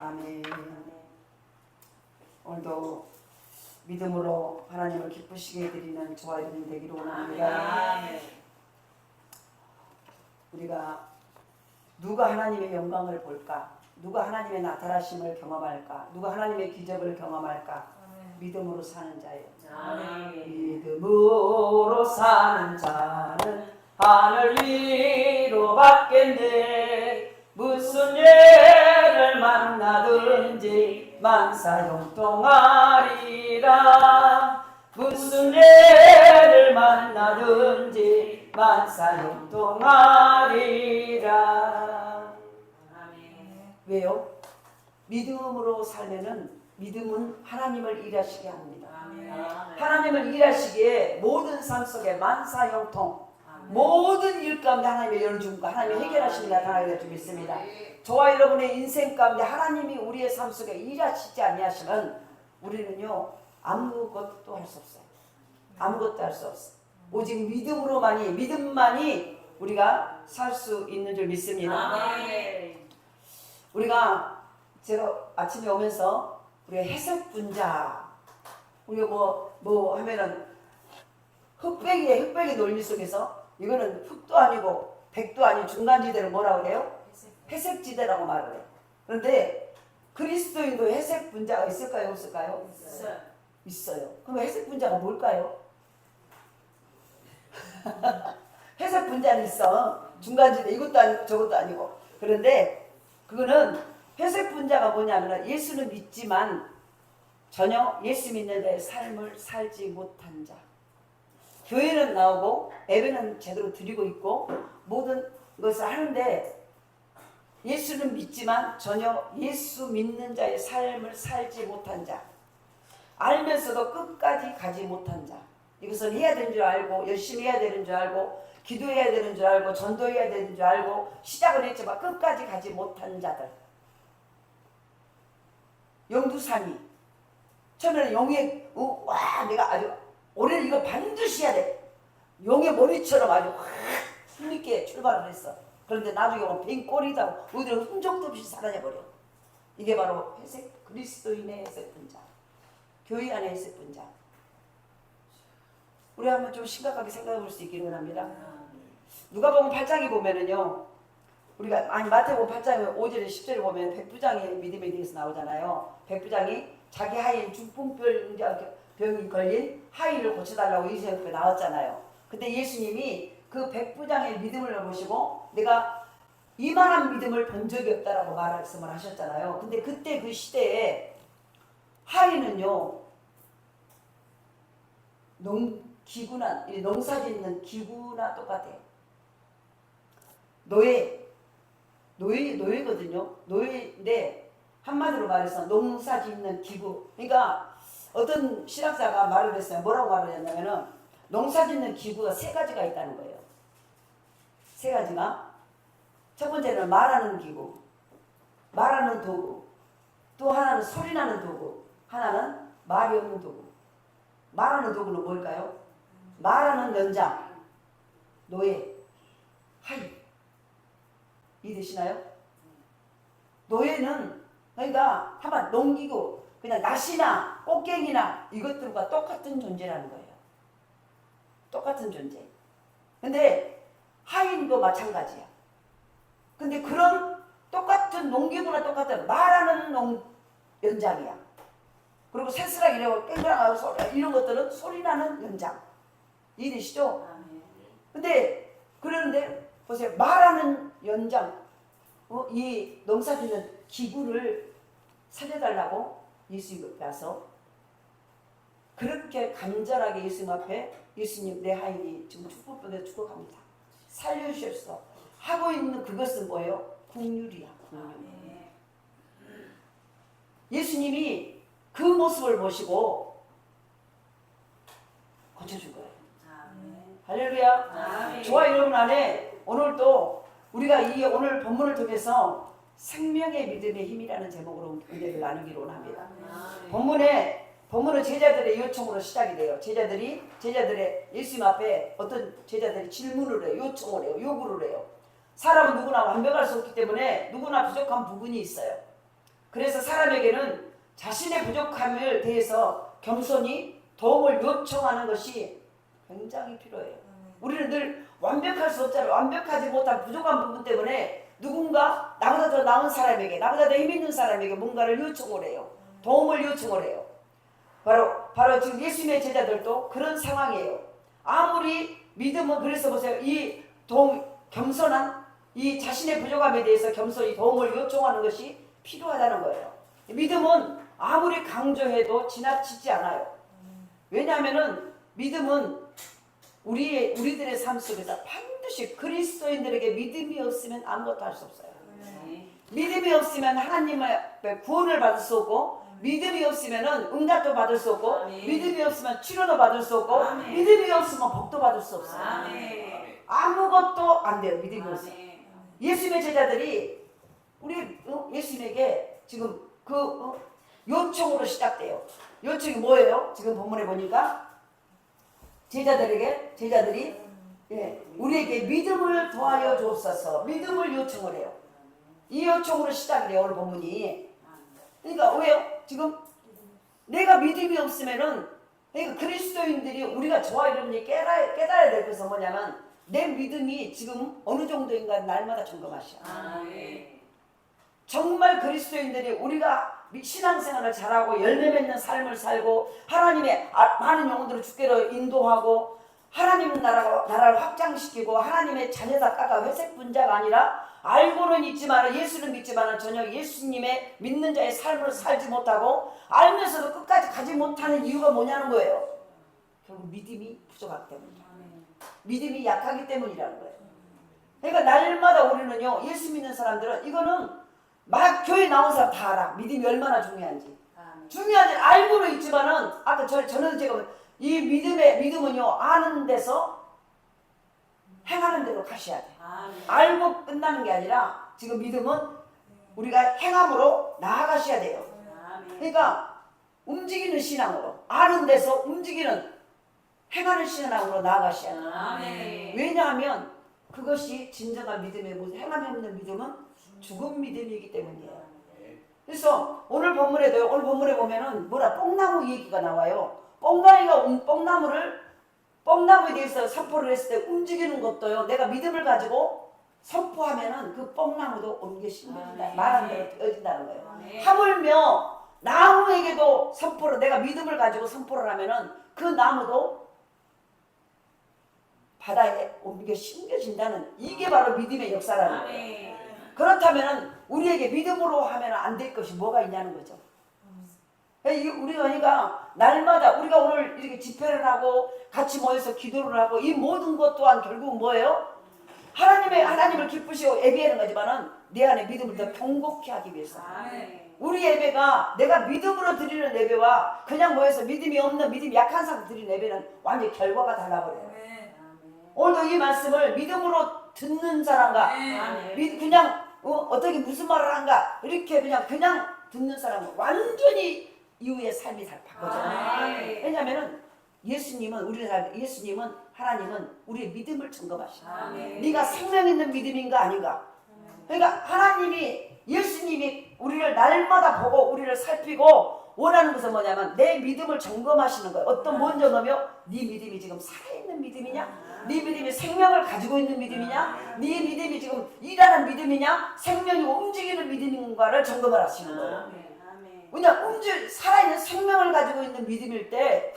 아멘. 오늘도 믿음으로 하나님을 기쁘시게 드리는 저와 여러분 되기를 원합니다. 우리가 누가 하나님의 영광을 볼까? 누가 하나님의 나타나심을 경험할까? 누가 하나님의 기적을 경험할까? 믿음으로 사는 자예요. 믿음으로 사는 자는 하늘 위로 받겠네. 무슨 예를 만나든지 만사형통하리라. 무슨 예를 만나든지 만사형통하리라. 왜요? 믿음으로 살면은 믿음은 하나님을 일하시게 합니다. 하나님을 일하시기에 모든 삶 속에 만사형통, 모든 일 가운데 하나님의 열중과 하나님의 해결하심이 나타나게 될 줄 믿습니다. 저와 여러분의 인생 가운데 하나님이 우리의 삶 속에 일하시지 아니하시면 우리는요 아무것도 할 수 없어요. 아무것도 할 수 없어요. 오직 믿음만이 우리가 살 수 있는 줄 믿습니다. 우리가 제가 아침에 오면서 우리가 해석 분자, 우리가 뭐 하면은 흑백의 논리 속에서 이거는 흑도 아니고 백도 아닌 중간지대를 뭐라고 그래요? 회색지대라고 말을 해요. 그런데 그리스도인도 회색 분자가 있을까요? 없을까요? 있어요. 그럼 회색 분자가 뭘까요? 회색 분자는 있어. 중간지대 이것도 아니고 저것도 아니고. 그런데 그거는 회색 분자가 뭐냐면 예수는 믿지만 전혀 예수 믿는 자의 삶을 살지 못한 자. 교회는 나오고 예배는 제대로 드리고 있고 모든 것을 하는데 예수는 믿지만 전혀 예수 믿는 자의 삶을 살지 못한 자. 알면서도 끝까지 가지 못한 자. 이것은 해야 되는 줄 알고 열심히 해야 되는 줄 알고 기도해야 되는 줄 알고 전도해야 되는 줄 알고 시작은 했지만 끝까지 가지 못한 자들. 영두삼위. 처음에는 용의 내가 아주 올해는 이거 반드시 해야 돼. 용의 머리처럼 아주 확 힘있게 출발을 했어. 그런데 나중에 빈 꼴이다. 우리들은 흔적도 없이 사라져버려. 이게 바로 그리스도인의 회색 분자. 교회 안에 회색 분자. 우리 한번 좀 심각하게 생각해 볼 수 있기를 원합니다. 누가복음 8장에 보면은요. 우리가 마태복음 8장 5절에 10절에 보면 백부장의 믿음에 대해서 나오잖아요. 백부장이 자기 하인 중풍병이 걸린 하인을 고쳐달라고 예수 옆에 나왔잖아요. 근데 예수님이 그 백부장의 믿음을 보시고 내가 이만한 믿음을 본 적이 없다라고 말씀을 하셨잖아요. 근데 그때 그 시대에 하인은요 농사 짓는 기구나 똑같아요. 노예거든요. 노예인데 한마디로 말해서 농사 짓는 기구. 그러니까 어떤 신학자가 말을 했어요. 뭐라고 말을 했냐면은 농사 짓는 기구가 세 가지가 있다는 거예요. 세 가지가. 첫 번째는 말하는 기구, 말하는 도구. 또 하나는 소리 나는 도구, 하나는 말이 없는 도구. 말하는 도구는 뭘까요? 말하는 연장, 노예, 하인. 이해되시나요? 노예는 그러니까 한번 농기구, 그냥 낫이나 꽃갱이나 이것들과 똑같은 존재라는 거예요. 똑같은 존재. 근데 하인도 마찬가지야. 근데 그런 똑같은 농기구나 똑같은 말하는 연장이야. 그리고 새스라기라고 깽그랑하고 소리 이런 것들은 소리나는 연장. 이해되시죠? 근데 그러는데 보세요. 말하는 연장, 이 농사 짓는 기구를 살려달라고 예수님 앞에 와서 그렇게 간절하게 예수님 앞에 예수님 내 하인이 지금 축복병에 죽어갑니다. 살려주십시오. 하고 있는 그것은 뭐예요? 긍휼이야. 예수님이 그 모습을 보시고 고쳐준 거예요. 할렐루야. 저와 여러분 안에 오늘도 우리가 이 오늘 본문을 통해서 생명의 믿음의 힘이라는 제목으로 은혜를 나누기로 원합니다. 본문은 제자들의 요청으로 시작이 돼요. 제자들의 예수님 앞에 어떤 제자들이 질문을 해요. 요청을 해요. 요구를 해요. 사람은 누구나 완벽할 수 없기 때문에 누구나 부족한 부분이 있어요. 그래서 사람에게는 자신의 부족함을 대해서 겸손히 도움을 요청하는 것이 굉장히 필요해요. 우리는 늘 완벽할 수 없잖아요. 완벽하지 못한 부족한 부분 때문에 누군가 나보다 더 나은 사람에게, 나보다 더 힘있는 사람에게 뭔가를 요청을 해요. 도움을 요청을 해요. 바로 지금 예수님의 제자들도 그런 상황이에요. 아무리 믿음은, 그래서 보세요. 이 겸손한 이 자신의 부족함에 대해서 겸손히 도움을 요청하는 것이 필요하다는 거예요. 믿음은 아무리 강조해도 지나치지 않아요. 왜냐하면은 믿음은 우리들의 삶 속에서 반드시 그리스도인들에게 믿음이 없으면 아무것도 할 수 없어요. 믿음이 없으면 하나님의 구원을 받을 수 없고, 믿음이 없으면 응답도 받을 수 없고, 믿음이 없으면 치료도 받을 수 없고, 믿음이 없으면 복도 받을 수 없어요. 아무것도 안 돼요. 믿음이 없으면. 예수님의 제자들이 우리 예수님에게 지금 요청으로 시작돼요. 요청이 뭐예요? 지금 본문에 보니까 제자들이 우리에게 믿음을 더하여 주옵소서, 믿음을 요청을 해요. 이 요청으로 시작이 돼요. 오늘 본문이. 그러니까 왜요? 지금 내가 믿음이 없으면은, 그러니까 그리스도인들이 우리가 저와 여러분이 깨달아야 될 것은 뭐냐면, 내 믿음이 지금 어느 정도인가 날마다 점검하셔. 정말 그리스도인들이 우리가 신앙생활을 잘하고 열매 맺는 삶을 살고 하나님의 많은 영혼들을 주께로 인도하고 하나님 나라를 확장시키고 하나님의 자녀답다가 회색 분자가 아니라 알고는 있지만, 예수는 믿지만 전혀 예수님의 믿는 자의 삶을 살지 못하고 알면서도 끝까지 가지 못하는 이유가 뭐냐는 거예요. 결국 믿음이 부족하기 때문이에요. 믿음이 약하기 때문이라는 거예요. 그러니까 날마다 우리는요, 예수 믿는 사람들은 이거는 막 교회 나온 사람 다 알아. 믿음이 얼마나 중요한지. 중요한지 알고는 있지만은, 아까 저는 제가 이 믿음은요, 아는 데서 행하는 대로 가셔야 돼. 알고 끝나는 게 아니라 지금 믿음은 우리가 행함으로 나아가셔야 돼요. 그러니까 움직이는 신앙으로, 아는 데서 움직이는 행하는 신앙으로 나아가셔야 돼요. 왜냐하면 그것이 진정한 믿음의 행함이 없는 믿음은 죽은 믿음이기 때문이에요. 그래서 오늘 본문에 보면은 뽕나무 얘기가 나와요. 뽕나무에 대해서 선포를 했을 때 움직이는 것도요, 내가 믿음을 가지고 선포하면은 그 뽕나무도 옮겨 심겨진다. 말한 대로 되어진다는 거예요. 하물며 나무에게도 내가 믿음을 가지고 선포를 하면은 그 나무도 바다에 옮겨 심겨진다는, 이게 바로 믿음의 역사라는 거예요. 그렇다면 우리에게 믿음으로 하면 안 될 것이 뭐가 있냐는 거죠. 우리가 날마다 우리가 오늘 이렇게 집회를 하고 같이 모여서 기도를 하고 이 모든 것 또한 결국은 뭐예요? 하나님을 기쁘시고 예배하는 거지만은 내 안에 믿음을 더 경고케 하기 위해서. 우리 예배가 내가 믿음으로 드리는 예배와 그냥 모여서 믿음이 없는, 믿음이 약한 사람 드리는 예배는 완전히 결과가 달라버려요. 오늘도 이 말씀을 믿음으로 듣는 사람과 그냥 어떻게 무슨 말을 한가 이렇게 그냥 듣는 사람은 완전히 이후의 삶이 다 바꿔져요. 왜냐하면은 하나님은 우리의 믿음을 점검하셔. 네가 생명 있는 믿음인가 아닌가. 그러니까 예수님이 우리를 날마다 보고 우리를 살피고 원하는 것은 뭐냐면 내 믿음을 점검하시는 거예요. 뭔 점검이요? 네 믿음이 지금 살아있는 믿음이냐? 네 믿음이 생명을 가지고 있는 믿음이냐? 네 믿음이 지금 일하는 믿음이냐? 생명이 움직이는 믿음인가를 점검을 하시는 거예요. 왜냐? 살아있는 생명을 가지고 있는 믿음일 때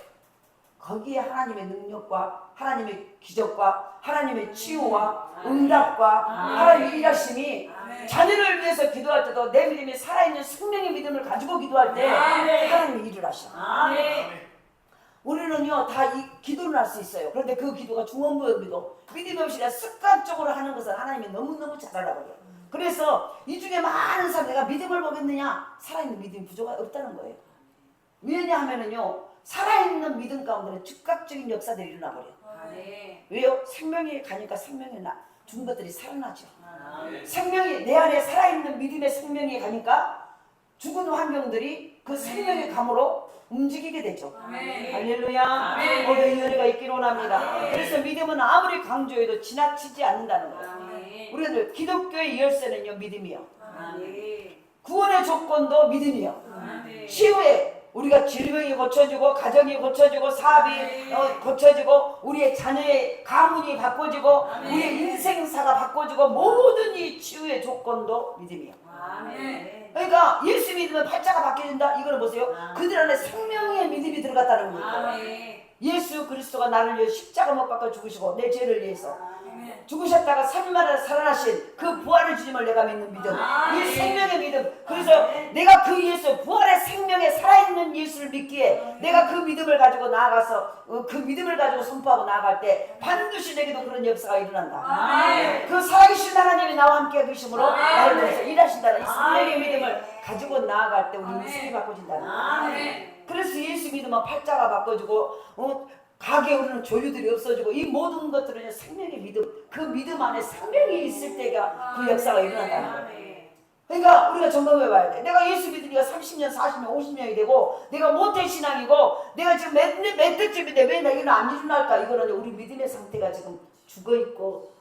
거기에 하나님의 능력과 하나님의 기적과 하나님의 치유와 응답과 하나님의 일하심이, 자녀를 위해서 기도할 때도 내 믿음이 살아있는 생명의 믿음을 가지고 기도할 때 하나님이 일을 하셔. 우리는요 다 이 기도를 할 수 있어요. 그런데 그 기도가 중언부의 기도, 믿음이 없이 습관적으로 하는 것은 하나님이 너무너무 잘 알아버려요. 그래서 이 중에 많은 사람, 내가 믿음을 보겠느냐? 살아있는 믿음이 없다는 거예요. 왜냐하면은요, 살아있는 믿음 가운데는 즉각적인 역사들이 일어나버려요. 왜요? 생명이 가니까 죽은 것들이 살아나죠. 생명이, 내 안에 살아있는 믿음의 생명이 가니까 죽은 환경들이 그 생명의 감으로 움직이게 되죠. 할렐루야. 모두 이 은혜가 있기를 원합니다. 그래서 믿음은 아무리 강조해도 지나치지 않는다는 거예요. 우리들 기독교의 열쇠는요, 믿음이요. 구원의 조건도 믿음이요. 아멘. 치유에 우리가 질병이 고쳐지고 가정이 고쳐지고 사업이 고쳐지고 우리의 자녀의 가문이 바꿔지고 아멘. 우리의 인생사가 바꿔지고 모든 이 치유의 조건도 믿음이요. 아멘. 그러니까 예수 믿으면 팔자가 바뀌어진다. 이거는 보세요. 그들 안에 생명의 믿음이 들어갔다는 거예요. 아멘. 예수 그리스도가 나를 위해 십자가 못 박아 죽으시고 내 죄를 위해서 아멘. 죽으셨다가 3일 만에 살아나신 그 부활의 주님을 내가 믿는 믿음, 아멘. 이 생명의 믿음. 그래서 내가 그 예수, 부활의 생명에 살아있는 예수를 믿기에 내가 그 믿음을 가지고 나아가서 그 믿음을 가지고 선포하고 나아갈 때 반드시 내게도 그런 역사가 일어난다. 아멘. 그 살아계신 하나님이 나와 함께 계심으로 아멘. 나를 위해서 일하신다는 이 생명의 아멘. 믿음을 가지고 나아갈 때 우리 아멘. 인생이 바꿔진다는 아멘. 거예요. 그래서 예수 믿으면 팔자가 바꿔지고 가게에 오르는 조류들이 없어지고 이 모든 것들은 생명의 믿음, 그 믿음 안에 생명이 있을 때가 그 역사가 일어난다는 거예요. 그러니까 우리가 점검해 봐야 돼. 내가 예수 믿으니까 30년, 40년, 50년이 되고 내가 모태신앙이고 내가 지금 몇 대쯤인데 왜 내게는 안 일어날까? 이거는 우리 믿음의 상태가 지금 죽어있고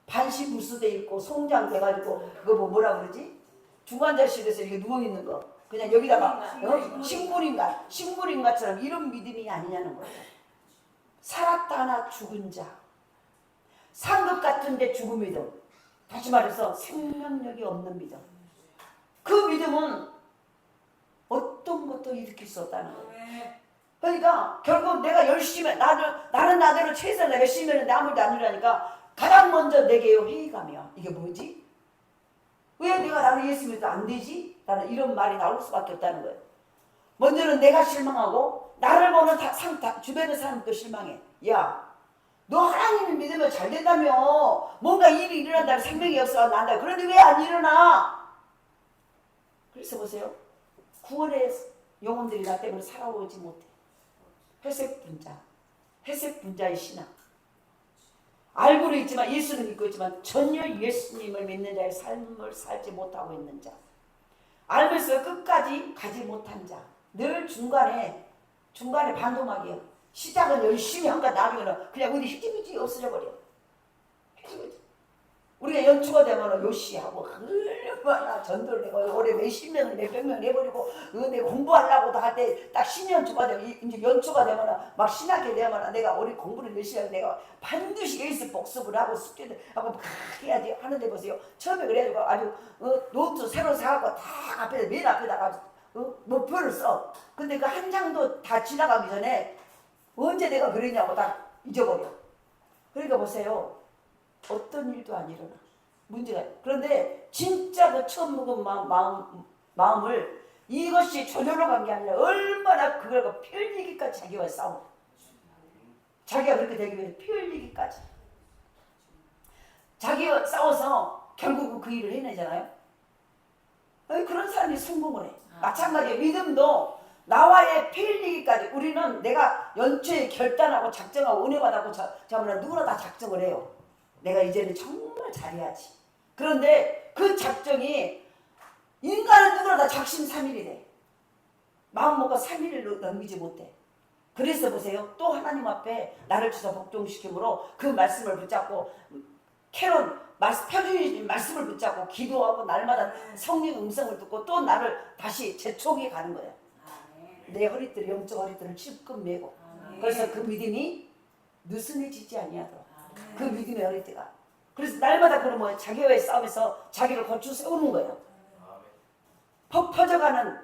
반신불수돼 있고 송장돼가지고 그거 뭐라 그러지? 중환자실에서 이렇게 누워있는 거 그냥 여기다가 식물인가처럼 이런 믿음이 아니냐는 거예요. 살았다 하나 죽은 자, 상급 같은데 죽은 믿음, 다시 말해서 생명력이 없는 믿음. 그 믿음은 어떤 것도 일으킬 수 없다는 거예요. 그러니까 결국 내가 열심히 나는 나대로 최선을 열심히 했는데 아무도 안 일하니까 가장 먼저 내게 회의감이야. 이게 뭐지? 왜 내가 나를 예수 믿어도 안 되지? 나는 이런 말이 나올 수밖에 없다는 거예요. 먼저는 내가 실망하고 나를 보는 주변의 사람도 실망해. 야, 너 하나님을 믿으면 잘 된다며. 뭔가 일이 일어난다면 생명의 역사가 난다. 그런데 왜 안 일어나? 그래서 보세요. 구원의 영혼들이 나 때문에 살아오지 못해. 회색 분자의 신앙. 알고는 있지만 예수는 믿고 있지만 전혀 예수님을 믿는 자의 삶을 살지 못하고 있는 자, 알면서 끝까지 가지 못한 자, 늘 중간에 반동하기야. 시작은 열심히 한가 나중에는 그냥 어디 희지부지 없어져 버려. 우리가 연초가 되면 요시하고 얼마나 전도를 내고 올해 몇십 명을 몇백 명을 해버리고 내 공부하려고 할 때 딱 신년초가 되면 이제 연초가 되면 막 신학게 되면 내가 우리 공부를 열심히 하고 내가 반드시 예수 복습을 하고 숙제를 하고 막 해야지 하는데 보세요. 처음에 그래가지고 아주 노트 새로 사갖고 다 앞에 맨 앞에다가 목표를 써. 근데 그 한 장도 다 지나가기 전에 언제 내가 그랬냐고 다 잊어버려. 그러니까 보세요. 어떤 일도 안 일어나. 문제가. 그런데 진짜 그 처음 먹은 마음을 이것이 저절로 간 게 아니라 얼마나 그걸 피 흘리기까지 자기와 싸워. 자기가 그렇게 되기 위해 피 흘리기까지. 자기가 싸워서 결국은 그 일을 해내잖아요. 그런 사람이 성공을 해. 마찬가지로 믿음도 나와의 피 흘리기까지. 우리는 내가 연초에 결단하고 작정하고 은혜 받았고 자면 누구나 다 작정을 해요. 내가 이제는 정말 잘해야지. 그런데 그 작정이 인간은 누구나 다 작심삼일이 돼. 마음 먹고 3일을 넘기지 못해. 그래서 보세요. 또 하나님 앞에 나를 주사 복종시키므로 그 말씀을 붙잡고 표준이 말씀을 붙잡고 기도하고 날마다 성령 음성을 듣고 또 나를 다시 재촉해 가는 거예요. 내 허리띠를 영적 허리띠를 찔끔 메고. 그래서 그 믿음이 느슨해지지 아니하도록. 그 믿음의 허리띠가. 그래서 날마다 그러면 자기와의 싸움에서 자기를 고쳐 세우는 거예요. 퍼져가는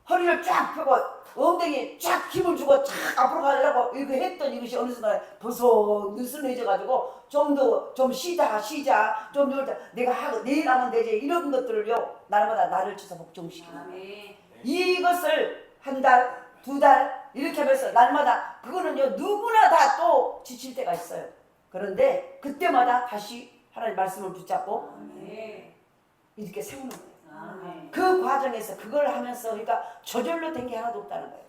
허리를 쫙 펴고 엉덩이에 쫙 힘을 주고 쫙 앞으로 가려고 이거 했던 이것이 어느 순간 벌써 느슨해져가지고 좀 쉬자 좀 놀자 내가 하고 내일 하면 되지 이런 것들을요 날마다 나를 쳐서 복종시키는 거예요. 이것을 한 달, 두 달 이렇게 하면서 날마다 그거는요 누구나 다 또 지칠 때가 있어요. 그런데 그때마다 다시 하나님 말씀을 붙잡고 이렇게 세우는 거예요. 그 과정에서 그걸 하면서 그러니까 저절로 된 게 하나도 없다는 거예요.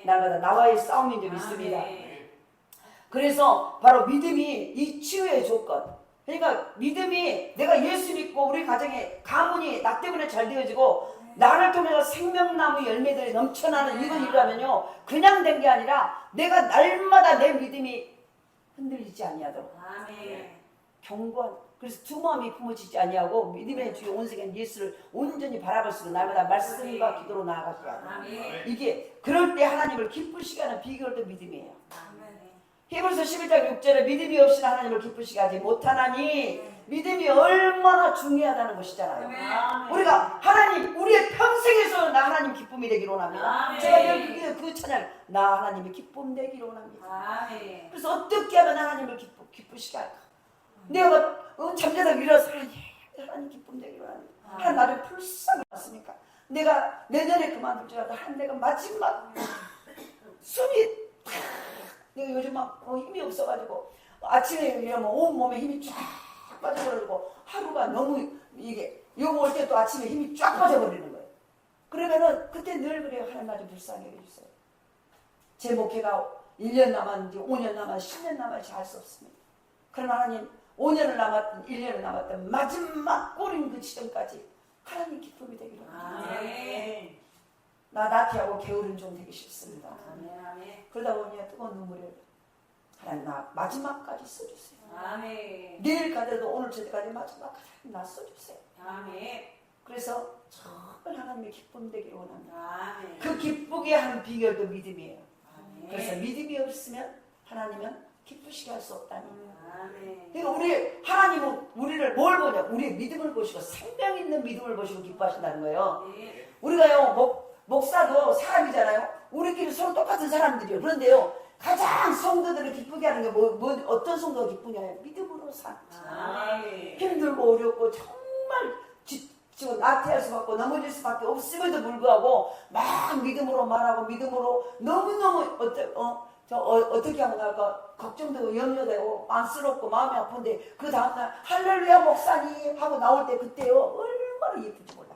날마다 나와의 싸움이 좀 있습니다. 그래서 바로 믿음이 이 치유의 조건. 그러니까 믿음이 내가 예수 믿고 우리 가정에 가문이 나 때문에 잘 되어지고 나를 통해서 생명나무 열매들이 넘쳐나는 이런 일을 하면요 그냥 된 게 아니라 내가 날마다 내 믿음이 흔들리지 아니하도록 경고한. 그래서 두 마음이 품어지지 아니하고 믿음의 주요 온 세계는 예수를 온전히 바라볼수록 날마다 말씀과 기도로 나아가셔야 돼. 아멘. 이게 그럴 때 하나님을 기쁘시게 하는 비결도 믿음이에요. 아멘. 히브리서 11장 6절에 믿음이 없이는 하나님을 기쁘시게 하지 못하나니 믿음이 얼마나 중요하다는 것이잖아요. 아멘. 우리가 하나님 우리의 평생에서 나 하나님 기쁨이 되기를 원합니다. 아멘. 제가 늘 그 찬양 나 하나님의 기쁨 되기를 원합니다. 아멘. 그래서 어떻게 하면 하나님을 기쁘시게 할까? 내가 잠자다 일어나서 하나님 기쁨 되기를 원합니다. 하나님 나를 불쌍히 봤습니까? 내가 내년에 그만둘 줄 알았다. 한 내가 마지막 숨이 내가 요즘 막 힘이 없어가지고 아침에 일어나면 온몸에 힘이 쫙 빠져버리고 하루가 너무 이게 요거 올 때 또 아침에 힘이 쫙 빠져버리는 거예요. 그러면은 그때 늘 그래요. 하나님 나 좀 불쌍히 해주세요. 제 목회가 1년 남았는지 5년 남았는지 10년 남았는지 알 수 없습니다. 그러나 하나님 5년을 남았든 1년을 남았든 마지막 꼬린 그 지점까지 하나님 기쁨이 되기를 원합니다. 아멘. 나 나태하고 게으른 종 되기 싫습니다. 아멘. 아멘. 그러다 보니 뜨거운 눈물이 하나님 나 마지막까지 써주세요. 아멘. 내일 가더라도 오늘 저때까지 마지막까지 나 써주세요. 아멘. 그래서 정말 하나님의 기쁨 되기를 원합니다. 아멘. 그 기쁘게 하는 비결도 믿음이에요. 아멘. 그래서 믿음이 없으면 하나님은 기쁘시게 할 수 없다니. 아멘. 그러니까 우리 하나님은 우리를 뭘 보냐? 우리의 믿음을 보시고 생명 있는 믿음을 보시고 기뻐하신다는 거예요. 네. 우리가요 목사도 사람이잖아요. 우리끼리 서로 똑같은 사람들이에요. 그런데요 가장 성도들을 기쁘게 하는 게 어떤 성도가 기쁘냐요? 믿음으로 산. 아멘. 힘들고 어렵고 정말 지금 나태할 수밖에 넘어질 수밖에 없음에도 불구하고 막 믿음으로 말하고 믿음으로 너무너무 어떻게 하면 할까 걱정되고 염려되고 안쓰럽고 마음이 아픈데 그 다음날 할렐루야 목사님 하고 나올 때 그때요 얼마나 예쁜지 몰라.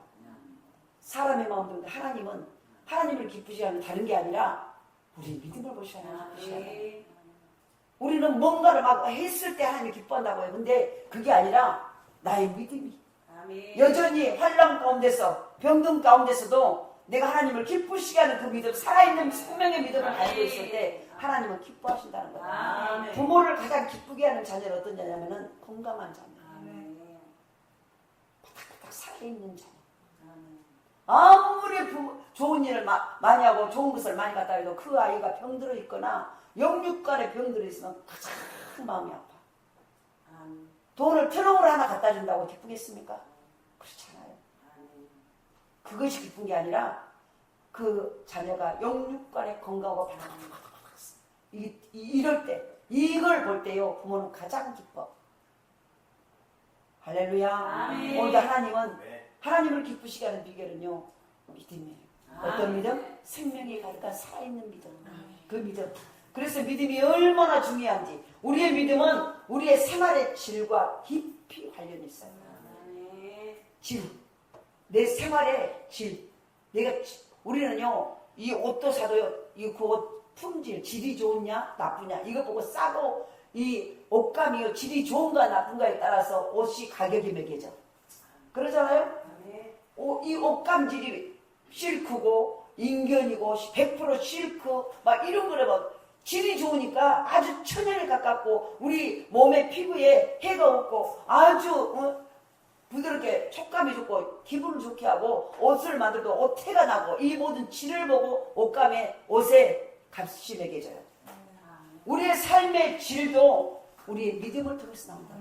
사람의 마음도 하나님은 하나님을 기쁘시게 하면 다른 게 아니라 우리 믿음을 보셔야 하나님. 우리는 뭔가를 막 했을 때 하나님이 기뻐한다고 해요. 근데 그게 아니라 나의 믿음이 아멘. 여전히 환란 가운데서 병든 가운데서도 내가 하나님을 기쁘시게 하는 그 믿음 살아있는 생명의 믿음을 가지고 있을 때 하나님은 기뻐하신다는 거예요. 아멘. 부모를 가장 기쁘게 하는 자녀는 어떤 자냐면은 건강한 자녀, 아멘. 바닥바닥 살아있는 자녀. 아멘. 아무리 좋은 일을 많이 하고 좋은 것을 많이 갖다 해도 그 아이가 병들어 있거나 영육간에 병들어 있으면 가장 마음이 아파. 아멘. 돈을 1,000원을 하나 갖다 준다고 기쁘겠습니까? 그렇잖아요. 아멘. 그것이 기쁜 게 아니라 그 자녀가 영육간에 건강하고 이럴 때 이걸 볼 때요 부모는 가장 기뻐. 할렐루야. 아멘. 오늘도 하나님은 하나님을 기쁘시게 하는 비결은요 믿음이에요. 어떤 믿음? 생명이 가득한 살아있는 믿음. 그 믿음. 그래서 믿음이 얼마나 중요한지 우리의 믿음은 우리의 생활의 질과 깊이 관련이 있어요. 아멘. 질. 내 생활의 질. 우리는요 이 옷도 사도요 이 그 옷 품질 질이 좋냐 나쁘냐 이거 보고 싸고 이 옷감이요 질이 좋은가 나쁜가에 따라서 옷이 가격이 매겨져. 그러잖아요. 아멘. 이 옷감질이 실크고 인견이고 100% 실크 막 이런 거를 막 질이 좋으니까 아주 천연에 가깝고 우리 몸의 피부에 해가 없고 아주 부드럽게 촉감이 좋고 기분을 좋게 하고 옷을 만들도 옷태가 나고 이 모든 질을 보고 옷에 값이 매겨져요. 우리의 삶의 질도 우리의 믿음을 통해서 나온다.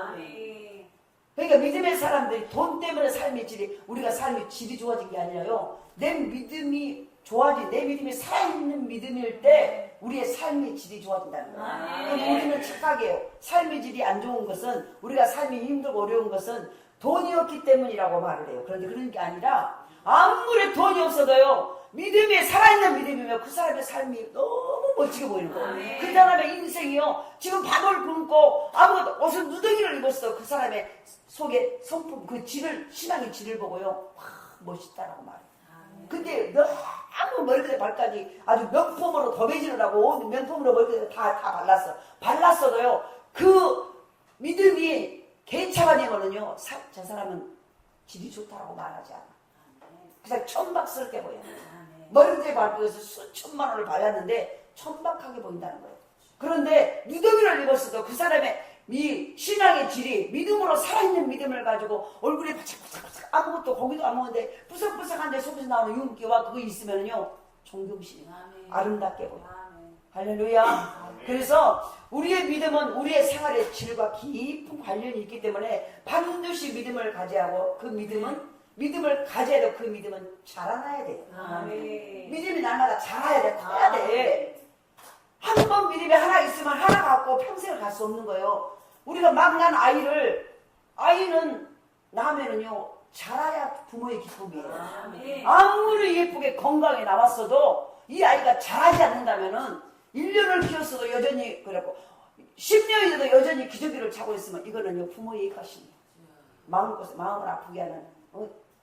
아멘. 그러니까 믿음의 사람들이 돈 때문에 삶의 질이 우리가 삶의 질이 좋아진 게 아니라요. 내 믿음이 좋아진 내 믿음이 살아있는 믿음일 때 우리의 삶의 질이 좋아진다는 거예요. 그럼 우리는 착각해요. 삶의 질이 안 좋은 것은 우리가 삶이 힘들고 어려운 것은 돈이 없기 때문이라고 말을 해요. 그런데 그런 게 아니라 아무리 돈이 없어도요. 믿음이 살아있는 믿음이면 그 사람의 삶이 너무 멋지게 보이는 거예요. 그 사람의 인생이요. 지금 밥을 굶고 아무것도 옷을 누더기를 입었어. 그 사람의 속에 성품 그 질을 신앙의 질을 보고요. 와 멋있다라고 말해요. 근데 너무 머리부터 발까지 아주 명품으로 도배질을 하고 명품으로 머리부터 다 발랐어도요. 그 믿음이 개차가되면은요. 저 사람은 질이 좋다라고 말하지 않아. 그냥 천박스럽게 보여요. 머리부터 발부에서 수천만 원을 발랐는데 천박하게 보인다는 거예요. 그런데 누더기를 입었어도 그 사람의 이 신앙의 질이 믿음으로 살아있는 믿음을 가지고 얼굴에 바짝바짝 아무것도 고기도 안 먹는데 부석부석한데 속에서 나오는 윤기와 그거 있으면요 존경심이 아름답게 보여. 할렐루야. 그래서 우리의 믿음은 우리의 생활의 질과 깊은 관련이 있기 때문에 반드시 믿음을 가져야 하고 그 믿음을 가져야 되고 그 믿음은 자라나야 돼요. 믿음이 날마다 자라야 돼. 커야 돼. 한 번 믿음이 하나 있으면 하나 갖고 평생을 갈 수 없는 거예요. 우리가 막 난 아이는 낳으면은요 자라야 부모의 기쁨이에요. 아무리 예쁘게 건강에 나왔어도 이 아이가 자라지 않는다면은 1년을 키웠어도 여전히 그렇고 10년이 돼도 여전히 기저귀를 차고 있으면 이거는요 부모의 것입니다. 마음을 아프게 하는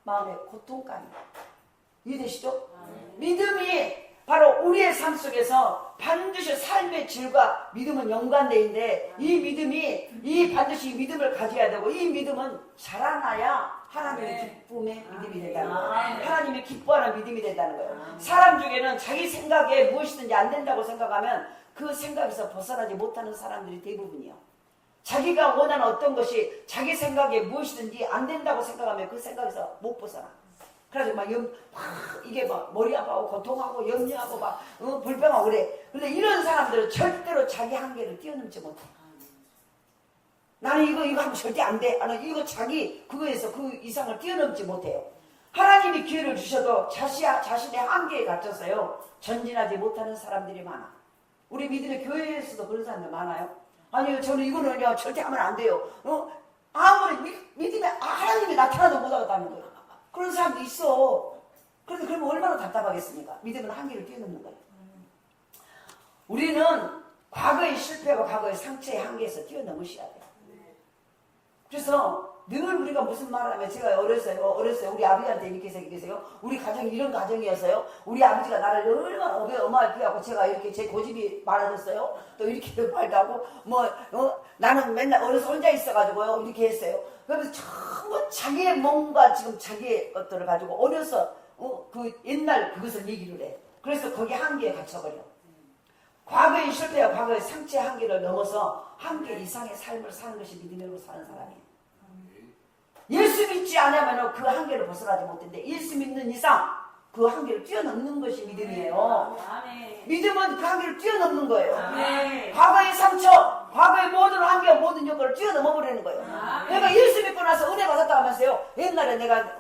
마음의 고통감이 이해되시죠? 믿음이 바로 우리의 삶 속에서 반드시 삶의 질과 믿음은 연관되어있는데 이 반드시 이 믿음을 가져야 되고 이 믿음은 자라나야 하나님의 기쁨의 믿음이 된다는 거예요. 하나님의 기뻐하는 믿음이 된다는 거예요. 사람 중에는 자기 생각에 무엇이든지 안 된다고 생각하면 그 생각에서 벗어나지 못하는 사람들이 대부분이요. 자기가 원하는 어떤 것이 자기 생각에 무엇이든지 안 된다고 생각하면 그 생각에서 못 벗어나. 그래서 이게 막 머리 아파하고 고통하고 염려하고 불평하고 그래. 근데 이런 사람들은 절대로 자기 한계를 뛰어넘지 못해. 나는 이거 하면 절대 안 돼. 나는 이거 그거에서 그 이상을 뛰어넘지 못해요. 하나님이 기회를 주셔도 자신의 한계에 갇혀서요. 전진하지 못하는 사람들이 많아. 우리 믿음의 교회에서도 그런 사람들 많아요. 아니요, 저는 이거는요, 절대 하면 안 돼요. 아무리 믿음에 하나님이 나타나도 못하겠다는 거예요. 그런 사람도 있어. 그런데 그러면 얼마나 답답하겠습니까? 믿음은 한계를 뛰어넘는 거예요. 우리는 과거의 실패와 과거의 상처의 한계에서 뛰어넘으셔야 돼요. 그래서 늘 우리가 무슨 말을 하면 제가 어렸어요. 우리 아버지한테 이렇게 생겼어요. 우리 가정이 이런 가정이었어요. 우리 아버지가 나를 얼마나 어마어마하게 하고 제가 이렇게 제 고집이 많아졌어요. 또 이렇게 말도 하고 나는 맨날 어려서 혼자 있어가지고요. 이렇게 했어요. 그래서 전부 자기의 몸과 지금 자기의 것들을 가지고 어려서 그 옛날 그것을 얘기를 해. 그래서 거기 한계에 갇혀버려. 과거의 실패와 과거의 상처의 한계를 넘어서 한계 이상의 삶을 사는 것이 믿음으로 사는 사람이에요. 예수 믿지 않으면 그 한계를 벗어나지 못했는데 예수 믿는 이상 그 한계를 뛰어넘는 것이 믿음이에요. 믿음은 그 한계를 뛰어넘는 거예요. 과거의 상처, 과거의 모든 한계와 모든 요구를 뛰어넘어 버리는 거예요. 내가 예수 믿고 나서 은혜 받았다 하면서요. 옛날에 내가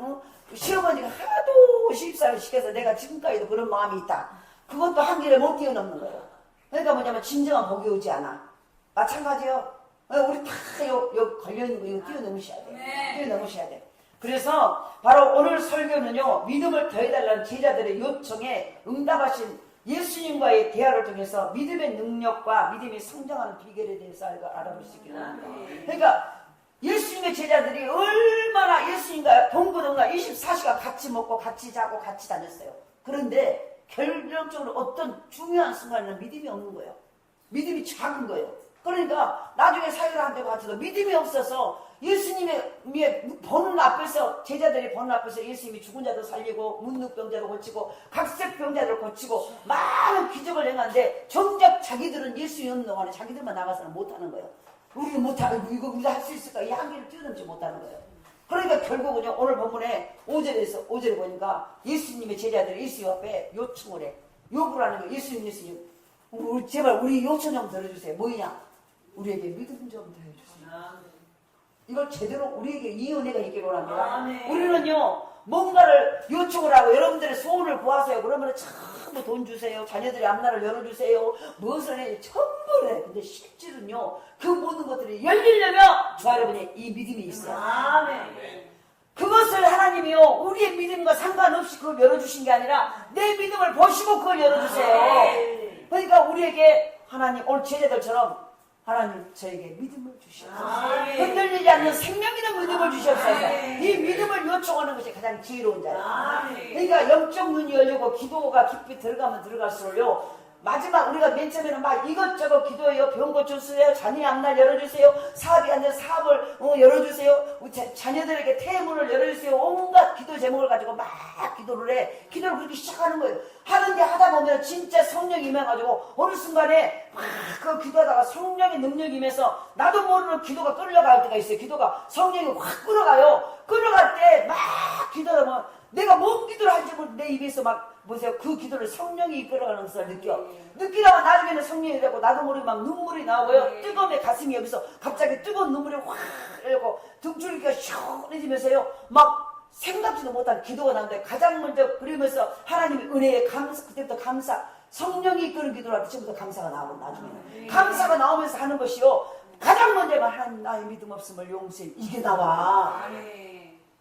시어머니가 하도 시집살이를 시켜서 내가 지금까지도 그런 마음이 있다. 그것도 한계를 못 뛰어넘는 거예요. 그러니까 뭐냐면 진정한 복이 오지 않아. 마찬가지요. 우리 다 걸려있는 거 뛰어넘으셔야 돼요. 뛰어넘으셔야 돼요. 그래서 바로 오늘 설교는요. 믿음을 더해달라는 제자들의 요청에 응답하신 예수님과의 대화를 통해서 믿음의 능력과 믿음이 성장하는 비결에 대해서 알아볼 수 있기를 합니다. 그러니까 예수님의 제자들이 얼마나 예수님과 동거동거 24시간 같이 먹고 같이 자고 같이 다녔어요. 그런데 결정적으로 어떤 중요한 순간에는 믿음이 없는 거예요. 믿음이 작은 거예요. 그러니까 나중에 사역을 한다고 하더라도 믿음이 없어서 예수님의 보는 앞에서 제자들이 보는 앞에서 예수님이 죽은 자도 살리고 문둥병자도 고치고 각색병자도 고치고 많은 기적을 행하는데 정작 자기들은 예수님이 없는 동안에 자기들만 나가서는 못하는 거예요. 우리는 못하고 이거 우리가 할 수 있을까? 이 한계를 뛰어넘지 못하는 거예요. 그러니까 결국은요 오늘 본문에 5절에 보니까 예수님의 제자들이 예수님 앞에 요청을 해. 요구를 하는 거예요. 예수님 제발 우리 요청 좀 들어주세요. 뭐냐? 우리에게 믿음 좀 더해주세요. 이걸 제대로 우리에게 이 은혜가 있기를 원합니다. 우리는요 뭔가를 요청을 하고 여러분들의 소원을 구하세요. 그러면 전부 돈 주세요. 자녀들의 앞날을 열어주세요. 무엇을 해? 전부 해. 근데 실질은요 그 모든 것들이 열리려면 저와 여러분이 이 믿음이 있어요. 그것을 하나님이요 우리의 믿음과 상관없이 그걸 열어주신 게 아니라 내 믿음을 보시고 그걸 열어주세요. 그러니까 우리에게 하나님 오늘 제자들처럼 하나님 저에게 믿음을 주시옵소서. 흔들리지 않는 생명 있는 믿음을 주시옵소서. 이 믿음을 요청하는 것이 가장 지혜로운 자예요. 그러니까 영적 눈이 열리고 기도가 깊이 들어가면 들어갈수록요 마지막 우리가 맨 처음에는 막 이것저것 기도해요. 병 고쳐주세요. 자녀의 앞날 열어주세요. 사업이 안 돼서 사업을 열어주세요. 자녀들에게 태문을 열어주세요. 온갖 기도 제목을 가지고 막 기도를 해. 기도를 그렇게 시작하는 거예요. 하는데 하다 보면 진짜 성령이 임해가지고 어느 순간에 막 그 기도하다가 성령의 능력이 임해서 나도 모르는 기도가 끌려갈 때가 있어요. 기도가 성령이 확 끌어가요. 끌어갈 때 막 기도하다 보면 내가 뭔 기도를 하는지 모르고 내 입에서 막 보세요. 그 기도를 성령이 이끌어가는 것을 느껴. 느끼다가 나중에는 성령이 되고 나도 모르게 막 눈물이 나오고요. 뜨거움에 가슴이 여기서 갑자기 뜨거운 눈물이 확 흘리고 등줄기가 시원해지면서요. 막 생각지도 못한 기도가 나오는데 가장 먼저 그러면서 하나님의 은혜에 감사, 그때부터 감사, 성령이 이끄는 기도를 할 때 지금부터 감사가 나오고 나중에는 감사가 나오면서 하는 것이요. 가장 먼저 하나님 나의 믿음 없음을 용서해. 이게 나와.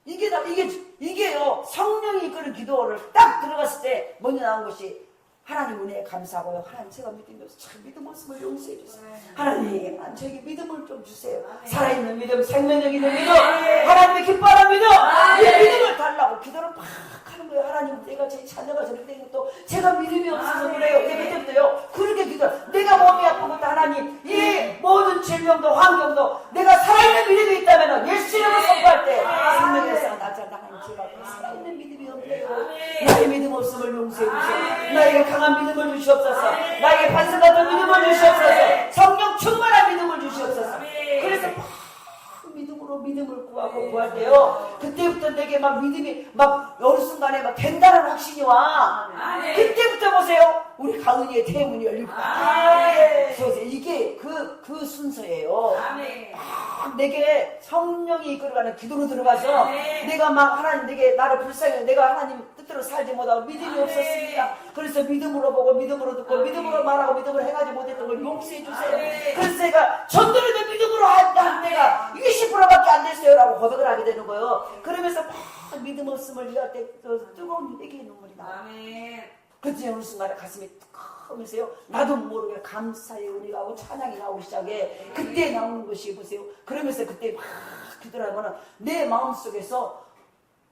이게요, 성령이 이끄는 기도를 딱 들어갔을 때 먼저 나온 것이 하나님 은혜에 감사하고요. 하나님 제가 믿음이 없어. 참 믿음 없음을 용서해 주세요. 하나님, 저에게 믿음을 좀 주세요. 살아있는 믿음, 생명력 있는 믿음, 하나님의 기뻐하는 믿음, 이 믿음을 달라고 기도를 막 하는 거예요. 하나님, 내가 제 자녀가 저렇게 된 것도 제가 믿음이 없어서 그래요. 그때부터요, 그렇게 기도, 내가 몸이 아픈 것도 하나님, 이 모든 질병도 환경도 내가 살아있는 믿음이 있다면 예수 이름을 선포할 때 생명에서 나잖아. 하나님, 제가 살아있는 믿음이 없네요. 나의 믿음 없음을 용서해 주세요. 나에게 강한 믿음을 주시옵소서. 나에게 반석 같은 믿음을 주시옵소서. 성령 충만한 믿음을 주시옵소서. 그래서 막 믿음으로 믿음을 구하고 구할 때요, 그때부터 내게 막 믿음이 막 어느 순간에 막 된다는 확신이 와. 그때부터 보세요, 우리 가은이의 태문이 열리고. 그래서 이게 그 순서예요. 막 내게 성령이 이끌어가는 기도로 들어가서 내가 막 하나님 내게 나를 불쌍해, 내가 하나님 뜻대로 살지 못하고 믿음이 없었습니다. 그래서 믿음으로 보고 믿음으로 듣고 믿음으로 말하고 믿음으로 행하지 못했던 걸 용서해 주세요. 그래서 제가 전도를 믿음으로 한 때가 20%밖에 안 됐어요 라고 고백을 하게 되는 거예요. 그러면서 막 믿음 없음을 위할 때 뜨거운 내게 눈물이 나와요. 그때 어느 순간에 가슴이 뜨거우면서요, 나도 모르게 감사의 은혜가 하고 찬양이 나오기 시작해. 그때 나오는 것이 보세요. 그러면서 그때 막 기도하면 내 마음속에서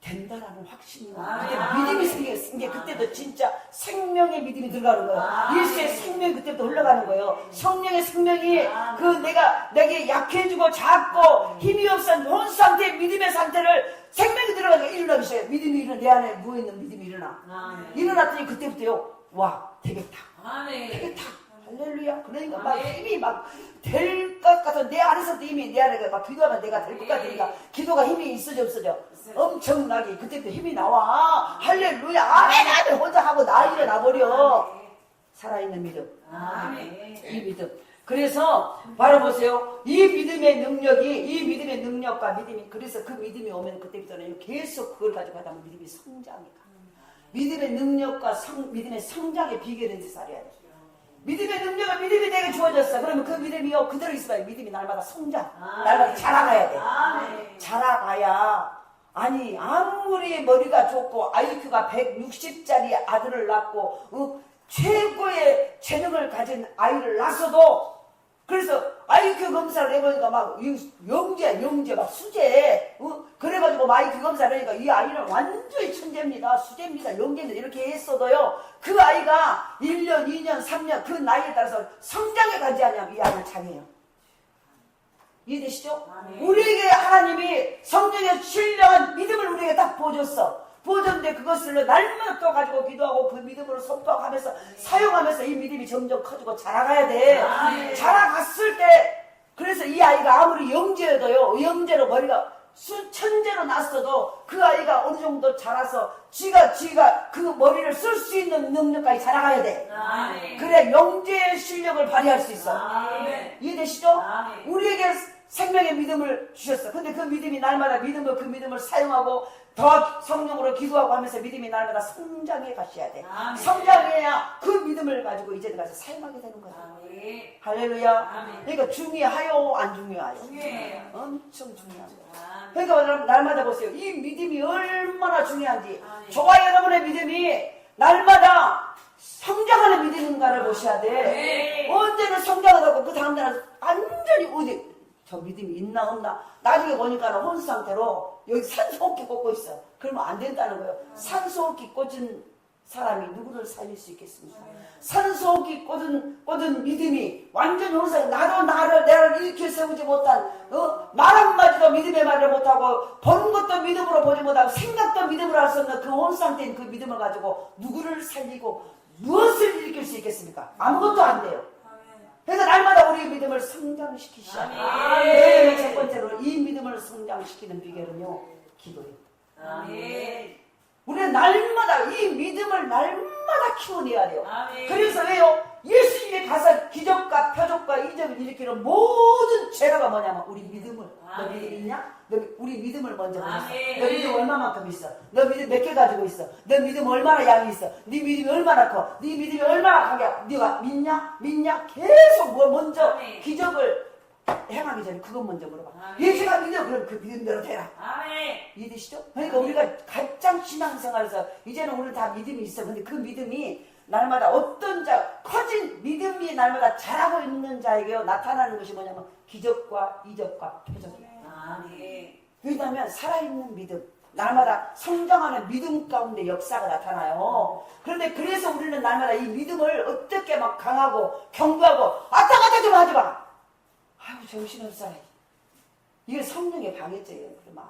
된다라는 확신이 나. 믿음이 생겨. 그때도 진짜 생명의 믿음이 들어가는 거예요. 예수의 생명이 그때부터 흘러가는 거예요. 성령의 생명이 내게 약해지고 작고 힘이 없은 본 상태, 믿음의 상태를 생명이 들어가니까 일어나기 시작해요. 믿음이 일어나, 내 안에 누워있는 믿음이 일어나. 일어났더니 그때부터요, 와, 되겠다. 되겠다. 할렐루야. 그러니까 막 힘이 막 될 것 같아. 내 안에서도 이미 내 안에 막 기도하면 내가 될 것 같으니까 기도가 힘이 있어져. 엄청나게 그때부터 힘이 나와. 할렐루야. 아멘. 혼자 하고 나 일어나버려. 살아있는 믿음. 이 믿음. 그래서 바로 보세요. 이 믿음의 능력과 믿음이, 그래서 그 믿음이 오면 그때부터는 계속 그걸 가지고 하다 보면 믿음이 성장이 가. 믿음의 능력과 믿음의 성장의 비결은 지 알아야 돼. 믿음의 능력은 믿음이 내게 주어졌어. 그러면 그 믿음이요, 그대로 있어야 믿음이 날마다 성장, 날마다 자라가야 돼. 자라가야. 아니, 아무리 머리가 좋고 IQ가 160짜리 아들을 낳고 최고의 재능을 가진 아이를 낳았어도, 그래서 IQ 검사를 해보니까 막 영재 막 수재, 그래가지고 IQ 검사를 하니까 이 아이는 완전히 천재입니다, 수재입니다, 영재입니다 이렇게 했어도요, 그 아이가 1년, 2년, 3년 그 나이에 따라서 성장해 가지 않으면 이 아이는 장애예요. 이해되시죠? 우리에게 하나님이 성령의 신령한 믿음을 우리에게 딱 보여줬어. 보여줬는데 그것을 날마다 또 가지고 기도하고 그 믿음으로 선포하면서 사용하면서 이 믿음이 점점 커지고 자라가야 돼. 자라갔을 때, 그래서 이 아이가 아무리 영재여도요, 영재로 머리가 천재로 났어도 그 아이가 어느 정도 자라서 지가 그 머리를 쓸 수 있는 능력까지 자라가야 돼. 그래 영재의 실력을 발휘할 수 있어. 이해되시죠? 우리에게 생명의 믿음을 주셨어. 근데 그 믿음이 날마다 그 믿음을 사용하고 더 성령으로 기도하고 하면서 믿음이 날마다 성장해 가셔야 돼. 성장해야 그 믿음을 가지고 이제 가서 사용하게 되는 거야. 할렐루야. 그러니까 중요해요, 안 중요해요? 중요해요. 엄청 중요한 거야. 그러니까 날마다 보세요. 이 믿음이 얼마나 중요한지. 저와 여러분의 믿음이 날마다 성장하는 믿음인가를 보셔야 돼. 언제는 성장하다고 그 다음날은 완전히 어디 저 믿음이 있나 없나. 나중에 보니까 혼수 상태로 여기 산소호흡기 꽂고 있어. 그러면 안 된다는 거예요. 산소호흡기 꽂은 사람이 누구를 살릴 수 있겠습니까? 산속이 꽂은 믿음이 완전 용서. 나도 나를 일으켜 세우지 못한 말 한마디도 믿음의 말을 못하고 보는 것도 믿음으로 보지 못하고 생각도 믿음으로 할 수 없는 그 온 상태인 그 믿음을 가지고 누구를 살리고 무엇을 일으킬 수 있겠습니까? 아무것도 안 돼요. 그래서 날마다 우리의 믿음을 성장시키시오. 네, 첫 번째로 이 믿음을 성장시키는 비결은요, 기도예요. 아멘. 우리는 날마다 이 믿음을 날마다 키워내야 돼요. 아멘. 그래서 왜요? 예수님이 가서 기적과 표적과 이적을 일으키는 모든 재료가 뭐냐면 우리 믿음을. 너 아멘. 믿음 있냐? 우리 믿음을 먼저 보냈어. 아멘. 너 믿음 얼마만큼 있어? 너 믿음 몇 개 가지고 있어? 너 믿음 얼마나 양이 있어? 네 믿음이 얼마나 커? 네 믿음이 얼마나 강해? 네가 믿냐? 계속 먼저 아멘. 기적을 행하기 전에 그것 먼저 물어봐. 아멘. 예수가 믿어? 그럼 그 믿음대로 되라. 아멘. 믿으시죠? 그러니까 우리가 가장 신앙생활에서 이제는 우리는 다 믿음이 있어. 근데 그 믿음이 날마다 어떤 커진 믿음이 날마다 자라고 있는 자에게 나타나는 것이 뭐냐면 기적과 이적과 표적이에요. 아멘. 왜냐하면 살아있는 믿음, 날마다 성장하는 믿음 가운데 역사가 나타나요. 그런데 그래서 우리는 날마다 이 믿음을 어떻게 막 강하고 경고하고 왔다 갔다 좀 하지 마. 아유 정신없어. 이게 성령의 방해죄예요. 그러면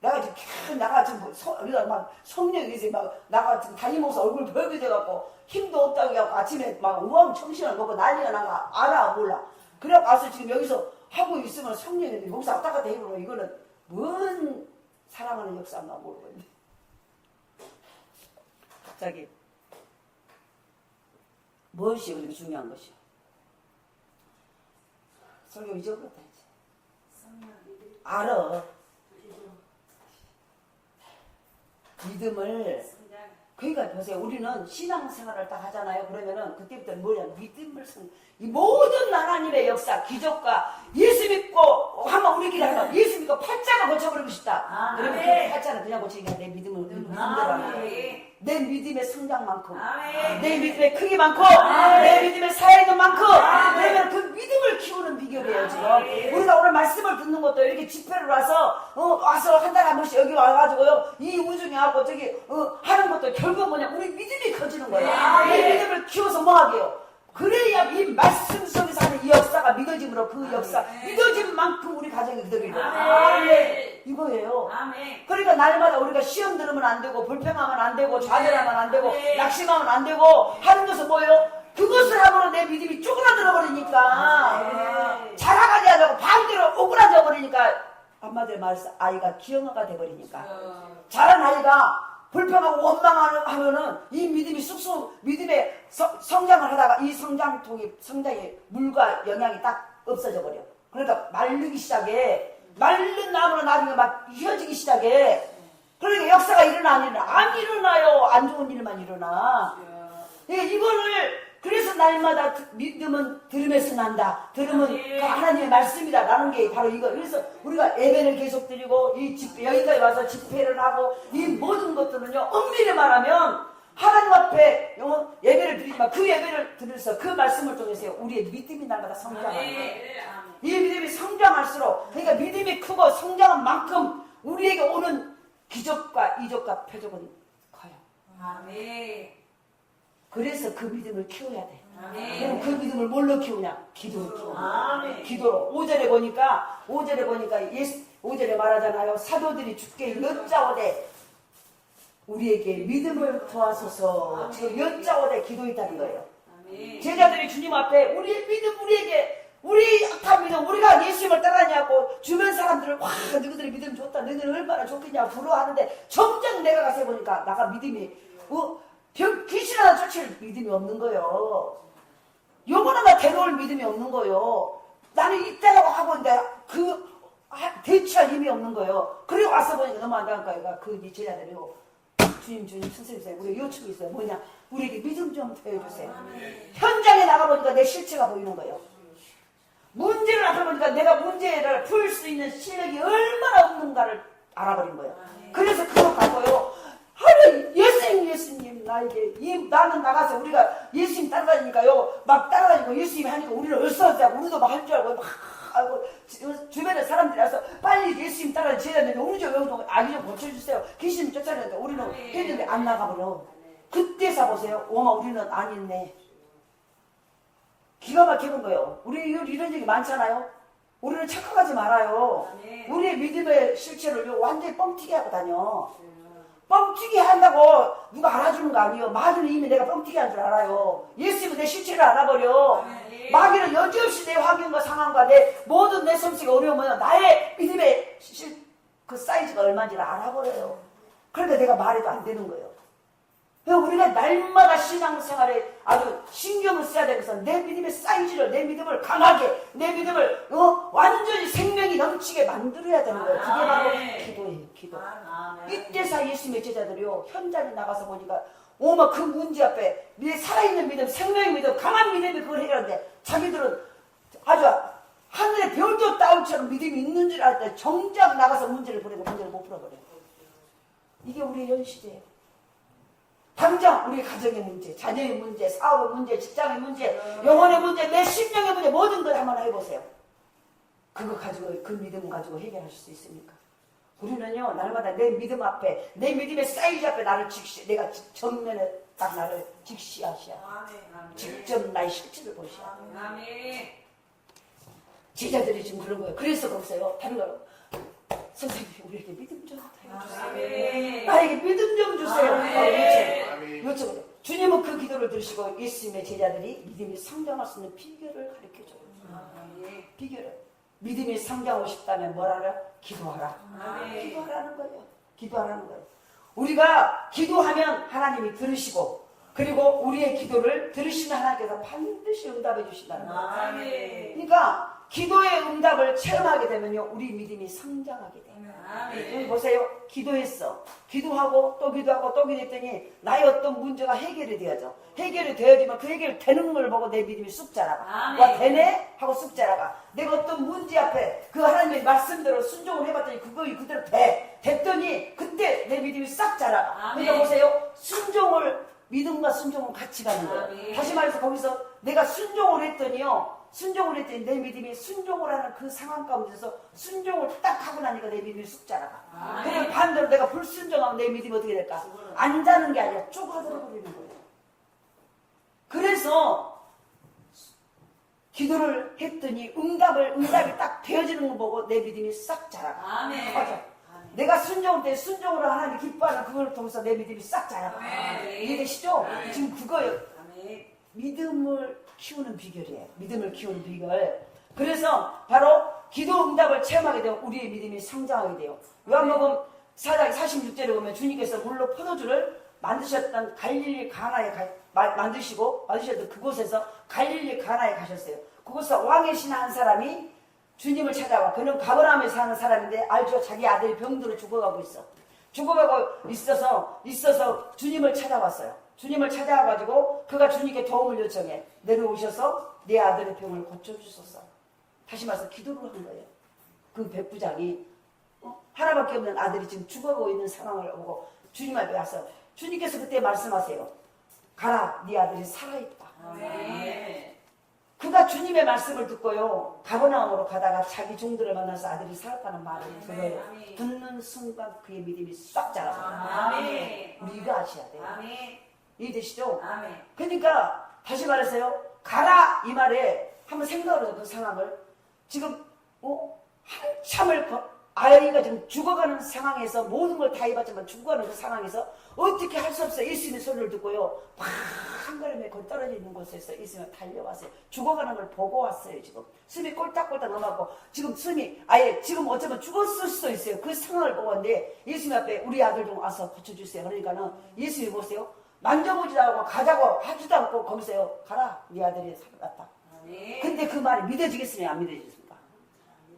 내가 지금 우리가 막 성령이 막 나가 지금 다니면서 얼굴 벌게 돼갖고 힘도 없다고 해갖고 아침에 막 우왕청신을 먹고 난리가 나가 알아 몰라. 그래 가서 지금 여기서 하고 있으면 성령이 여기서 왔다 갔다 해보면 이거는 뭔 사랑하는 역사인가 모르겠네. 갑자기 무엇이 우리가 중요한 것이요? 설교 잊어버렸다 이제. 알아. 믿음을. 그러니까 보세요. 우리는 신앙생활을 딱 하잖아요. 그러면은 그때부터 뭐냐? 믿음을 이 모든 하나님의 역사, 기적과 예수 믿고 한번 우리끼리 하면 예수 믿고 팔자가 고쳐버리고 싶다. 그러면 그 팔자는 그냥 고치는 게 아니라 내 믿음을 믿음대로 하는 거예요. 내 믿음의 성장만큼, 내 믿음의 크기만큼, 내 믿음의 사역만큼, 그러면 그 믿음을 키우는 비결이에요. 지금 우리가 오늘 말씀을 듣는 것도 이렇게 집회를 와서 한 달에 한 번씩 여기 와가지고요 이 우중에 하고 저기 하는 것도 결국 뭐냐 우리 믿음이 커지는 거예요. 이 믿음을 키워서 뭐하게요? 그래야 이 말씀 속에서 하는 이 역사가 믿어짐으로 그 역사 믿어진 만큼 우리 가정이 그대로 이거예요. 그러니까 날마다 우리가 시험 들으면 안 되고 불평하면 안 되고 좌절하면 안 되고 낙심하면 안 되고 하는 것은 뭐예요? 그것을 함으로 내 믿음이 쪼그라들어 버리니까 자라가지 않고 반대로 오그라져 버리니까 한마디로 말해서 아이가 기형아가 돼버리니까 자란 아이가 불평하고 원망하면은 이 믿음이 쑥쑥 믿음의 성장을 하다가 이 성장의 물과 영양이 딱 없어져 버려. 그러니까 말르기 시작해. 말른 나무는 나중에 막 휘어지기 시작해. 그러니까 역사가 일어나 안 일어나요. 안 좋은 일만 일어나. 이거를 그래서 날마다 믿음은 들음에서 난다. 들음은 그 하나님의 말씀이다. 라는 게 바로 이거. 그래서 우리가 예배를 계속 드리고 이 집회 여기까지 와서 집회를 하고 이 모든 것들은요. 엄밀히 말하면 하나님 앞에 예배를 드리지만 그 예배를 드려서 그 말씀을 통해서 우리의 믿음이 날마다 성장하는 거예요. 이 믿음이 성장할수록 그러니까 믿음이 크고 성장한 만큼 우리에게 오는 기적과 이적과 표적은 커요. 그래서 그 믿음을 키워야 돼. 그럼 그 믿음을 뭘로 키우냐? 기도로 키우냐? 기도로. 5절에 보니까 5절에 말하잖아요. 사도들이 주께 여짜오되 우리에게 믿음을 도와소서. 지금 여짜오되 기도했다는 거예요. 제자들이 주님 앞에 우리의 믿음 우리 약한 믿음 우리가 예수님을 따라냐고 주변 사람들을 와 너희들이 믿음 좋다 너희들 얼마나 좋겠냐 부러워하는데 정작 내가 가서 해보니까 나가 믿음이 귀신 하나 쫓을 믿음이 없는 거예요. 요거는 나 대놓을 믿음이 없는 거예요. 나는 이때라고 하고 있는데 대처할 힘이 없는 거예요. 그리고 와서 보니까 너무 안타까워요. 그 제자들이요. 주님 선생님 우리 요청이 있어요. 뭐냐 우리에게 믿음 좀 더해주세요. 현장에 나가보니까 내 실체가 보이는 거예요. 문제를 알아보니까 내가 문제를 풀 수 있는 실력이 얼마나 없는가를 알아버린 거예요. 그래서 그걸 갖고요. 예수님 나에게 나는 나가서 우리가 예수님 따라다니까요 막 따라다니고 예수님 하니까 우리는 얼싸하고 우리도 막 할 줄 알고 막 하고 주변에 사람들이 와서 빨리 예수님 따라다니는데 우리 좀 여기도 아기 좀 고쳐주세요. 귀신 쫓아내니까 우리는 했는데 안 나가버려. 그때서 보세요. 어머 우리는 아니네. 기가 막히는 거예요. 우리 이런 얘기 많잖아요. 우리는 착각하지 말아요. 아멘. 우리의 믿음의 실체를 완전히 뻥튀기 하고 다녀. 뻥튀기 한다고 누가 알아주는 거 아니에요. 마귀는 이미 내가 뻥튀기 한 줄 알아요. 예수님은 내 실체를 알아버려. 아멘. 마귀는 여지없이 내 환경과 상황과 내 모든 내 섬세가 어려우면 나의 믿음의 그 사이즈가 얼마인지를 알아버려요. 그러니까 내가 말해도 안 되는 거예요. 그래서 우리가 날마다 신앙생활에 아주 신경을 써야 되는 것은 내 믿음의 사이즈를, 내 믿음을 강하게, 내 믿음을 완전히 생명이 넘치게 만들어야 되는 거예요. 그게 바로 기도예요. 기도. 이때서 예수님의 제자들이요 현장에 나가서 보니까 오마 그 문제 앞에 내 살아있는 믿음, 생명의 믿음, 강한 믿음이 그걸 해결하는데 자기들은 아주 하늘의 별도 따올처럼 믿음이 있는 줄 알 때 정작 나가서 문제를 보내고 문제를 못 풀어버려요. 이게 우리의 현실이에요. 당장 우리 가정의 문제, 자녀의 문제, 사업의 문제, 직장의 문제, 영혼의 문제, 내 심령의 문제 모든 걸 한번 해보세요. 그거 가지고 그 믿음 가지고 해결하실 수 있습니까? 우리는요 날마다 내 믿음 앞에 내 믿음의 사이즈 앞에 나를 내가 정면에 딱 나를 직시하시야. 직접 나의 실체를 보시야. 제자들이 지금 그런 거예요. 그래서 거기서요 다른 거로 선생님 우리에게 믿음 좀 주세요. 나에게 믿음 좀 주세요. 요청을 주님은 그 기도를 들으시고 예수님의 제자들이 믿음이 성장할 수 있는 비결을 가르쳐줘요. 비결을 믿음이 성장하고 싶다면 뭐라라? 기도하라. 기도하라는 거예요. 기도하라는 거예요. 우리가 기도하면 하나님이 들으시고 그리고 우리의 기도를 들으시는 하나님께서 반드시 응답해 주신다는 거예요. 그러니까 기도의 응답을 체험하게 되면요 우리 믿음이 성장하게 돼요. 여기 보세요. 기도했어. 기도하고 또 기도하고 또 기도했더니 나의 어떤 문제가 해결이 되어져. 해결이 되어지면 그 해결 되는 걸 보고 내 믿음이 쑥 자라가. 와 되네? 하고 쑥 자라가. 내가 어떤 문제 앞에 그 하나님의 말씀대로 순종을 해봤더니 그거 그대로 돼. 됐더니 그때 내 믿음이 싹 자라가. 그러니까 보세요. 순종을 믿음과 순종은 같이 가는 거예요. 다시 말해서 거기서 내가 순종을 했더니요. 순종을 했더니 내 믿음이 순종을 하는 그 상황 가운데서 순종을 딱 하고 나니까 내 믿음이 쑥 자라가. 그리고 반대로 내가 불순종하면 내 믿음이 어떻게 될까? 안 자는 게 아니라 쪼그라들어 버리는 거예요. 그래서 기도를 했더니 응답이 딱 되어지는 거 보고 내 믿음이 싹 자라가. 맞아. 내가 순종할 때 순종으로 하나님 기뻐하는 그걸 통해서 내 믿음이 싹 자라가. 이해되시죠? 지금 그거예요. 믿음을 키우는 비결이에요. 믿음을 키우는 비결. 그래서 바로 기도 응답을 체험하게 되면 우리의 믿음이 성장하게 돼요. 요한복음 4장 46절에 보면 주님께서 물로 포도주를 만드셨던 갈릴리 가나에 만드셨던 그곳에서 갈릴리 가나에 가셨어요. 그곳에서 왕의 신 한 사람이 주님을 찾아와. 그는 가버나움에 사는 사람인데 알죠? 자기 아들이 병들어 죽어가고 있어. 죽어가고 있어서 주님을 찾아왔어요. 주님을 찾아와가지고 그가 주님께 도움을 요청해. 내려오셔서 내 아들의 병을 고쳐주소서. 다시 말해서 기도를 한 거예요. 그 백부장이 하나밖에 없는 아들이 지금 죽어가고 있는 상황을 보고 주님 앞에 와서 주님께서 그때 말씀하세요. 가라, 네 아들이 살아있다. 그가 주님의 말씀을 듣고요. 가버나움으로 가다가 자기 종들을 만나서 아들이 살았다는 말을 들어요. 듣는 순간 그의 믿음이 싹 자라버려요. 우리가 아셔야 돼요. 이해되시죠? 그러니까 다시 말해서요. 가라 이 말에 한번 생각을 해서 그 상황을 지금 한참을 아이가 지금 죽어가는 상황에서 모든 걸 다 해봤지만 죽어가는 그 상황에서 어떻게 할 수 없어요. 예수님의 소리를 듣고요. 한 걸음에 곧 떨어져 있는 곳에서 예수님은 달려왔어요. 죽어가는 걸 보고 왔어요. 지금 숨이 꼴딱꼴딱 넘어가고 지금 숨이 아예 지금 어쩌면 죽었을 수도 있어요. 그 상황을 보고 왔는데 예수님 앞에 우리 아들 좀 와서 고쳐주세요. 그러니까는 예수님이 보세요. 만져보지도 않고 가자고 하지도 않고 거기서요. 가라 네 아들이 살았다. 근데 그 말이 믿어지겠습니까? 안 믿어지겠습니까?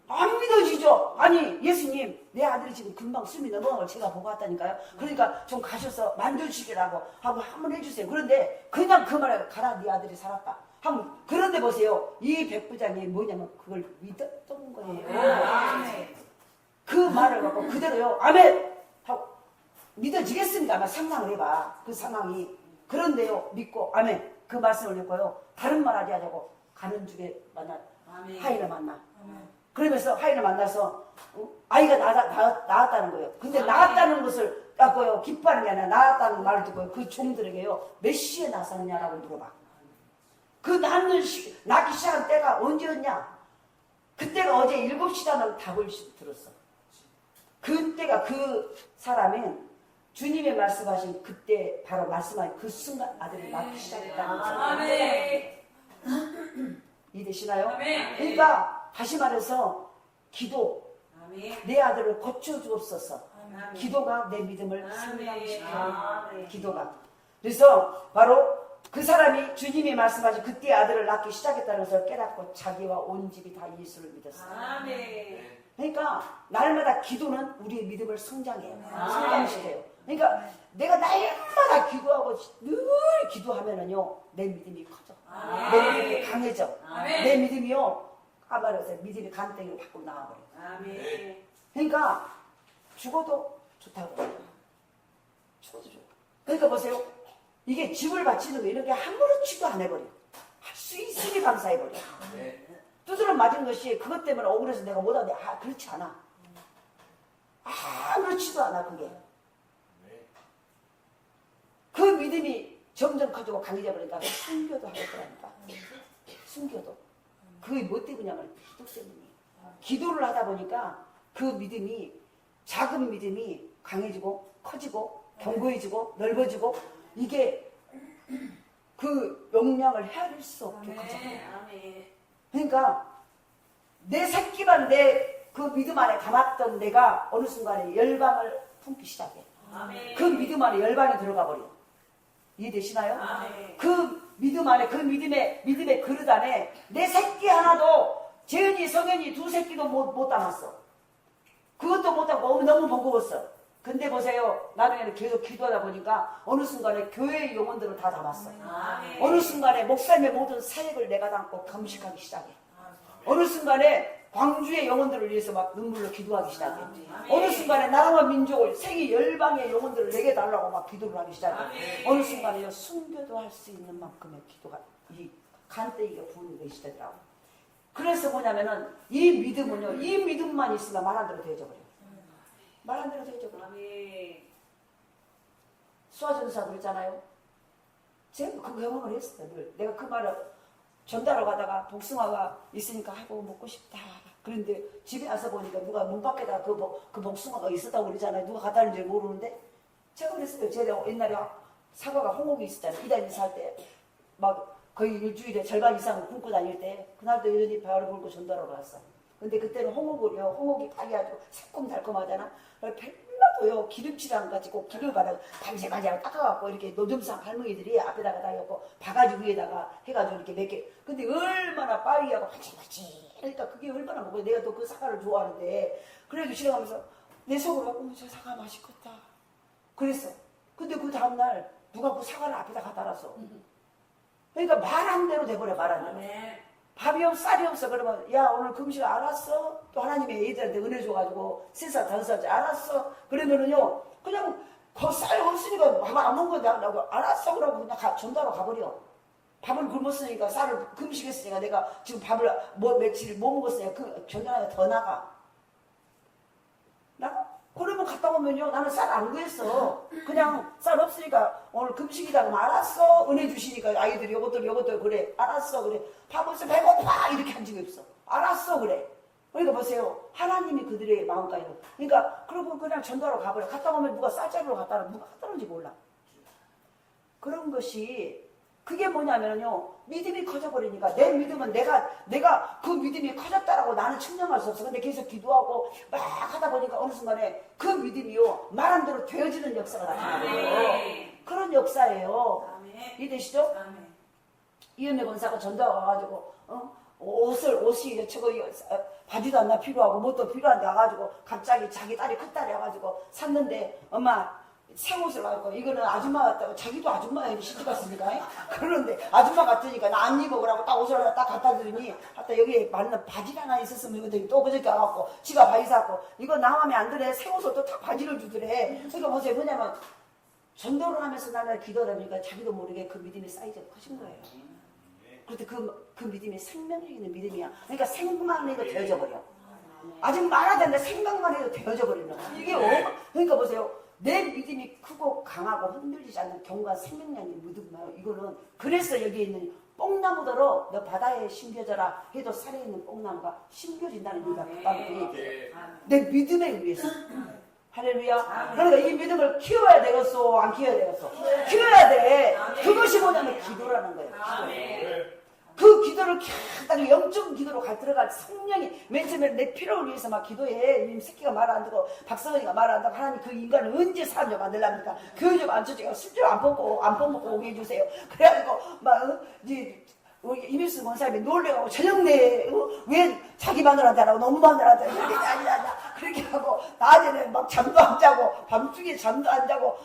안 믿어지죠. 아니 예수님 내 아들이 지금 금방 숨이 넘어간 걸 제가 보고 왔다니까요. 그러니까 좀 가셔서 만져주시라고 하고 한번 해주세요. 그런데 그냥 그 말에 가라 네 아들이 살았다. 그런데 보세요. 이 백부장이 뭐냐면 그걸 믿었던 거예요. 그 말을 갖고 그대로요. 아멘 하고 믿어지겠습니까? 아마 상상을 해봐. 그 상황이. 그런데요 믿고 아멘 그 말씀을 듣고요. 다른 말 하지 않고 가는 중에 하인을 만나. 그러면서 하인을 만나서 아이가 나았다는 거예요. 근데 나았다는 것을 기뻐하고요. 기뻐하는 게 아니라 나았다는 말을 듣고 그 종들에게요. 몇 시에 나섰냐라고 물어봐. 그 낳기 시작한 때가 언제였냐? 그때가 어제 7시라는 답을 들었어. 그때가 그 사람은 주님의 말씀하신 그때 바로 말씀하신 그 순간 아들이 낳기 시작했다는 거예요. 아멘. 이해되시나요? 아멘. 그러니까 다시 말해서 기도, 아멘. 내 아들을 고쳐주옵소서. 아멘. 기도가 내 믿음을 아멘. 성장시키는 아멘. 기도가. 그래서 바로 그 사람이 주님이 말씀하신 그때 아들을 낳기 시작했다는 것을 깨닫고 자기와 온 집이 다 예수를 믿었어요. 아멘. 그러니까 날마다 기도는 우리의 믿음을 성장해요. 아멘. 성장시켜요. 그러니까 내가 날마다 기도하고 늘 기도하면은요 내 믿음이 커져. 아멘. 내 믿음이 강해져. 아멘. 내 믿음이요 까발려서 믿음이 간땡이로 밖으로 나와버려. 아멘. 그러니까 죽어도 좋다고. 죽어도 좋아. 그러니까 보세요. 이게 집을 바치는 거 이런 게 아무렇지도 안 해버려. 할 수 있으니 감사해버려. 두드러 맞은 것이 그것 때문에 억울해서 내가 못하는데 그렇지 않아. 아무렇지도 않아 그게. 그 믿음이 점점 커지고 강해져 버리니까 순교도 하게 되니까. 순교도. 그게 뭐 때문이냐면 기도 때문이에요. 기도를 하다 보니까 그 믿음이 작은 믿음이 강해지고 커지고 견고해지고 넓어지고 이게 그 용량을 헤아릴 수 없게 커져요. 아멘. 그러니까 내 새끼만 내 그 믿음 안에 담았던 내가 어느 순간에 열방을 품기 시작해. 아멘. 그 믿음 안에 열방이 들어가 버려. 이해되시나요? 아멘. 그 믿음 안에 그 믿음의 그릇 안에 내 새끼 하나도 재은이 성현이 두 새끼도 못 담았어. 그것도 못하고 너무 버거웠어. 근데 보세요. 나중에는 계속 기도하다 보니까 어느 순간에 교회의 영혼들을 다 담았어. 아멘. 어느 순간에 목사님의 모든 사역을 내가 담고 금식하기 시작해. 어느 순간에 광주의 영혼들을 위해서 막 눈물로 기도하기 시작해. 어느 순간에 나라와 민족을 세계 열방의 영혼들을 내게 달라고 막 기도를 하기 시작해. 어느 순간에 순교도 할 수 있는 만큼의 기도가 이 간대기가 부은 것이 되더라고. 그래서 뭐냐면은 이 믿음은요. 이 믿음만 있으면 말 안 들어도 되어져버려. 말 안 들어도 되어져버려. 아멘. 수아전사 그랬잖아요. 제가 그 경험을 했어요. 늘. 내가 그 말을 전달하러 가다가 복숭아가 있으니까 아이고 먹고 싶다. 그런데 집에 와서 보니까 누가 문 밖에다 그 복숭아가 있었다고 그러잖아요. 누가 갖다 놨는지 모르는데 제가 그랬어요. 제가 옛날에 사과가 홍옥이 있었잖아요. 이단이 살 때 막 거의 일주일에 절반 이상을 굶고 다닐 때 그날도 여전히 배를 불고 전달하러 갔어. 근데 그때는 홍옥이 달려가지고 새콤달콤하잖아. 별로도요 기름칠 안 가지고 기름을 받아서 반지반지하고 닦아갖고 이렇게 노점상 할머니들이 앞에다가 달렸고 바가지 위에다가 해가지고 이렇게 몇 개. 근데 얼마나 빠이하고 반지반지. 그러니까 그게 얼마나 먹고 내가 또 그 사과를 좋아하는데 그래도 지나가면서 내 속으로 저 사과 맛있겠다. 그랬어. 근데 그 다음날 누가 그 사과를 앞에다 갖다 놨어. 그러니까 말한 대로 돼버려 말한 대로. 아멘. 밥이 없어 쌀이 없어 그러면 야 오늘 금식 알았어? 또 하나님의 애들한테 은혜 줘가지고 3살 5살째 알았어? 그러면은요 그냥 그 쌀 없으니까 밥 안 먹은 거 나고 알았어 그러고 그냥 전달하러 가버려. 밥을 굶었으니까 쌀을 금식했으니까 내가 지금 밥을 며칠 못 먹었으니까 그 전달하면 더 나가. 그러면 갔다 오면요 나는 쌀 안 구했어. 그냥 쌀 없으니까 오늘 금식이다 그러면 알았어. 은혜 주시니까 아이들이 요것도 그래 알았어 그래. 밥 없어 배고파 이렇게 한 적이 없어. 알았어 그래. 그러니까 보세요 하나님이 그들의 마음까지. 그러니까 그러고 그냥 전달하러 가버려. 갔다 오면 누가 쌀자루로 갖다 놔. 누가 갖다 놓은지 몰라. 그런 것이 그게 뭐냐면요 믿음이 커져버리니까 내 믿음은 내가 그 믿음이 커졌다라고 나는 측량할 수 없어. 근데 계속 기도하고 막 하다 보니까 어느 순간에 그 믿음이요 말한 대로 되어지는 역사가 나타나요. 그런 역사예요. 아멘. 이해되시죠? 아멘. 이은혜 권사가 전달 와가지고 옷이 저거 바지도 안 나 필요하고 뭣도 필요한데 와가지고 갑자기 자기 딸이 큰딸이 와가지고 샀는데 엄마 새 옷을 가지고 이거는 아줌마 같다고 자기도 아줌마에 시집갔으니까 그런데 아줌마 같으니까 나 안 입어 그러고 딱 옷을 하나 딱 갖다 드리니 하여튼 여기에 맞는 바지가 하나 있었으면 이거 또 그저께 와갖고 지가 바지 샀고 이거 나 마음에 안 드네 새 옷을 또 딱 바지를 주더래. 그러니까 보세요 뭐냐면 전도를 하면서 나는 기도하다 보니까 자기도 모르게 그 믿음의 사이즈가 커진 거예요. 그런데 그 믿음이 생명력 있는 믿음이야. 그러니까 생각만 해도 되어져 버려. 아직 말하자는데 생각만 해도 되어져 버리는 거야. 이게 그러니까 보세요. 내 믿음이 크고 강하고 흔들리지 않는 경과 생명력이 묻어나요. 이거는 그래서 여기에 있는 뽕나무더러 너 바다에 심겨져라 해도 산에 있는 뽕나무가 심겨진다는 이유가 그 다음에 내 믿음에 의해서. 할렐루야. 그러니까 이 믿음을 키워야 되겠어? 안 키워야 되겠어? 키워야 돼. 그것이 뭐냐면 기도라는 거예요. 기도. 그 기도를 딱 영적 기도로 들어갈 성령이 맨 처음에 내 필요를 위해서 막 기도해. 이 새끼가 말 안 듣고 박성원이가 말 안 듣고 하나님 그 인간을 언제 사람을 만들랍니까? 교회 좀 안 쳐주고 술좀 안 먹고 오게 해주세요. 그래가지고 막 우리 이미수 권사님이 놀래가고 저녁 내에 왜 자기 마누라한테 안 하고 너무 마누라한테 이렇게 아니야 그렇게 하고 낮에는 막 잠도 안 자고 밤중에 잠도 안 자고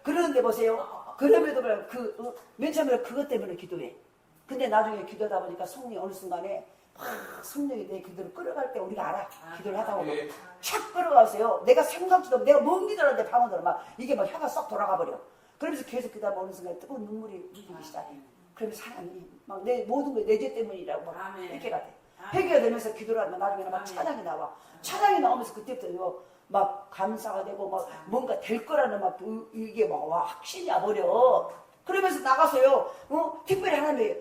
그러는데 보세요. 그럼에도 불구하고 맨 처음에 그것 때문에 기도해. 근데 나중에 기도하다 보니까 성령이 어느 순간에 막 성령이 내 기도를 끌어갈 때 우리가 알아. 기도를 하다 보면 착 끌어가세요. 내가 생각지도 내가 뭔 기도를 하는데 방언으로 막 이게 막 혀가 쏙 돌아가 버려. 그러면서 계속 기도하면 어느 순간에 뜨거운 눈물이 흘리기 시작해. 그러면서 하나님 막 내 모든 게 내 죄 때문이라고 막 회개가 돼. 회개가 되면서 기도를 하면 나중에는 막 찬양이 나와. 찬양이 나오면서 그때부터 막 감사가 되고 막 뭔가 될 거라는 막 이게 막 와 확신이 와버려. 그러면서 나가서요. 특별히 하나님이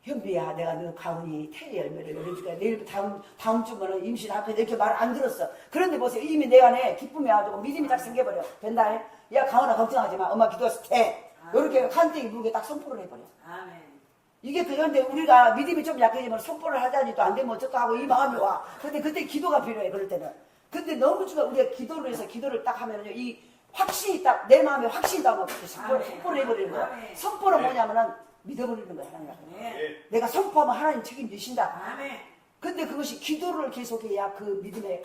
현비야, 내가 너 가훈이 태의 열매를 열어줄까? 내일 다음 주면은 임신 앞에 이렇게 말 안 들었어. 그런데 보세요. 이미 내 안에 기쁨이 와가지고 믿음이 딱 생겨버려. 된다. 야, 가훈아, 걱정하지 마. 엄마 기도해서 돼. 이렇게 칸땡이 부르게 딱 선포를 해버려. 아멘. 이게 그런데 우리가 믿음이 좀 약해지면 선포를 하자니 또 안 되면 어쩔까 하고 이 마음이 와. 근데 그때 기도가 필요해. 그럴 때는. 근데 너무 중요해. 우리가 기도를 해서 기도를 딱 하면은요. 이 확신이 딱, 내 마음에 확신이 딱 오면 선포를 해버리는 거야. 선포는 뭐냐면은 믿어버리는 거야, 하나님. 내가 선포하면 하나님 책임지신다. 근데 그것이 기도를 계속해야 그 믿음의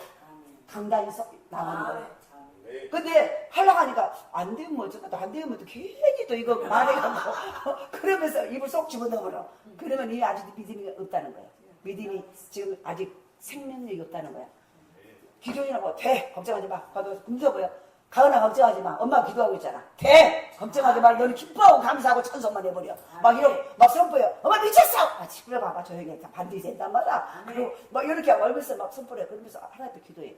강단이 나가는 거예요. 근데 하려고 하니까 안 되면 어쩌다 안 되면 또 괜히 또 이거 말해가지고 그러면서 입을 쏙 집어넣어버려. 그러면 이 아직도 믿음이 없다는 거야. 믿음이 지금 아직 생명력이 없다는 거야. 기도이라고 돼 걱정하지 마. 봐도 굶겨버려. 가은아 걱정하지 마. 엄마 기도하고 있잖아. 돼! 걱정하지 마. 너는 기뻐하고 감사하고 찬송만 해버려. 막 이러고 막 선포해. 엄마 미쳤어! 아, 시끄러 봐봐. 조용히 해. 반드시 된단 말이야. 그리고 막 이렇게 하고 얼굴에서 막 선포해. 그러면서 하나님께 기도해.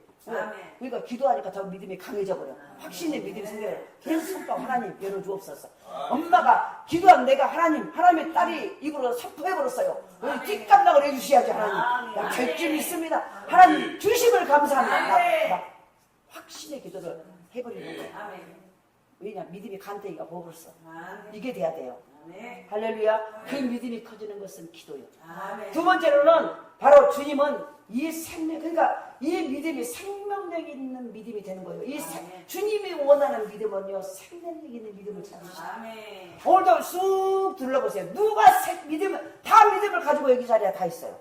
그러니까 기도하니까 더 믿음이 강해져 버려. 확신의 믿음이 생겨요. 계속 선포하고 하나님 열어주옵소서. 엄마가 기도한 내가 하나님의 딸이 입으로 선포해버렸어요. 뒷감당을 해주셔야지 하나님. 야, 될줄 믿습니다. 하나님 주심을 감사합니다. 막 확신의 기도를 해버리는 거예요. 왜냐? 믿음이 간땡이가 버렸어. 이게 돼야 돼요. 할렐루야. 그 믿음이 커지는 것은 기도요. 두 번째로는 바로 주님은 이 생명, 그러니까 이 믿음이 생명력 있는 믿음이 되는 거예요. 주님이 원하는 믿음은요, 생명력 있는 믿음을 찾으시다. 오늘도 쑥 둘러보세요. 누가 다 믿음을 가지고 여기 자리에 다 있어요.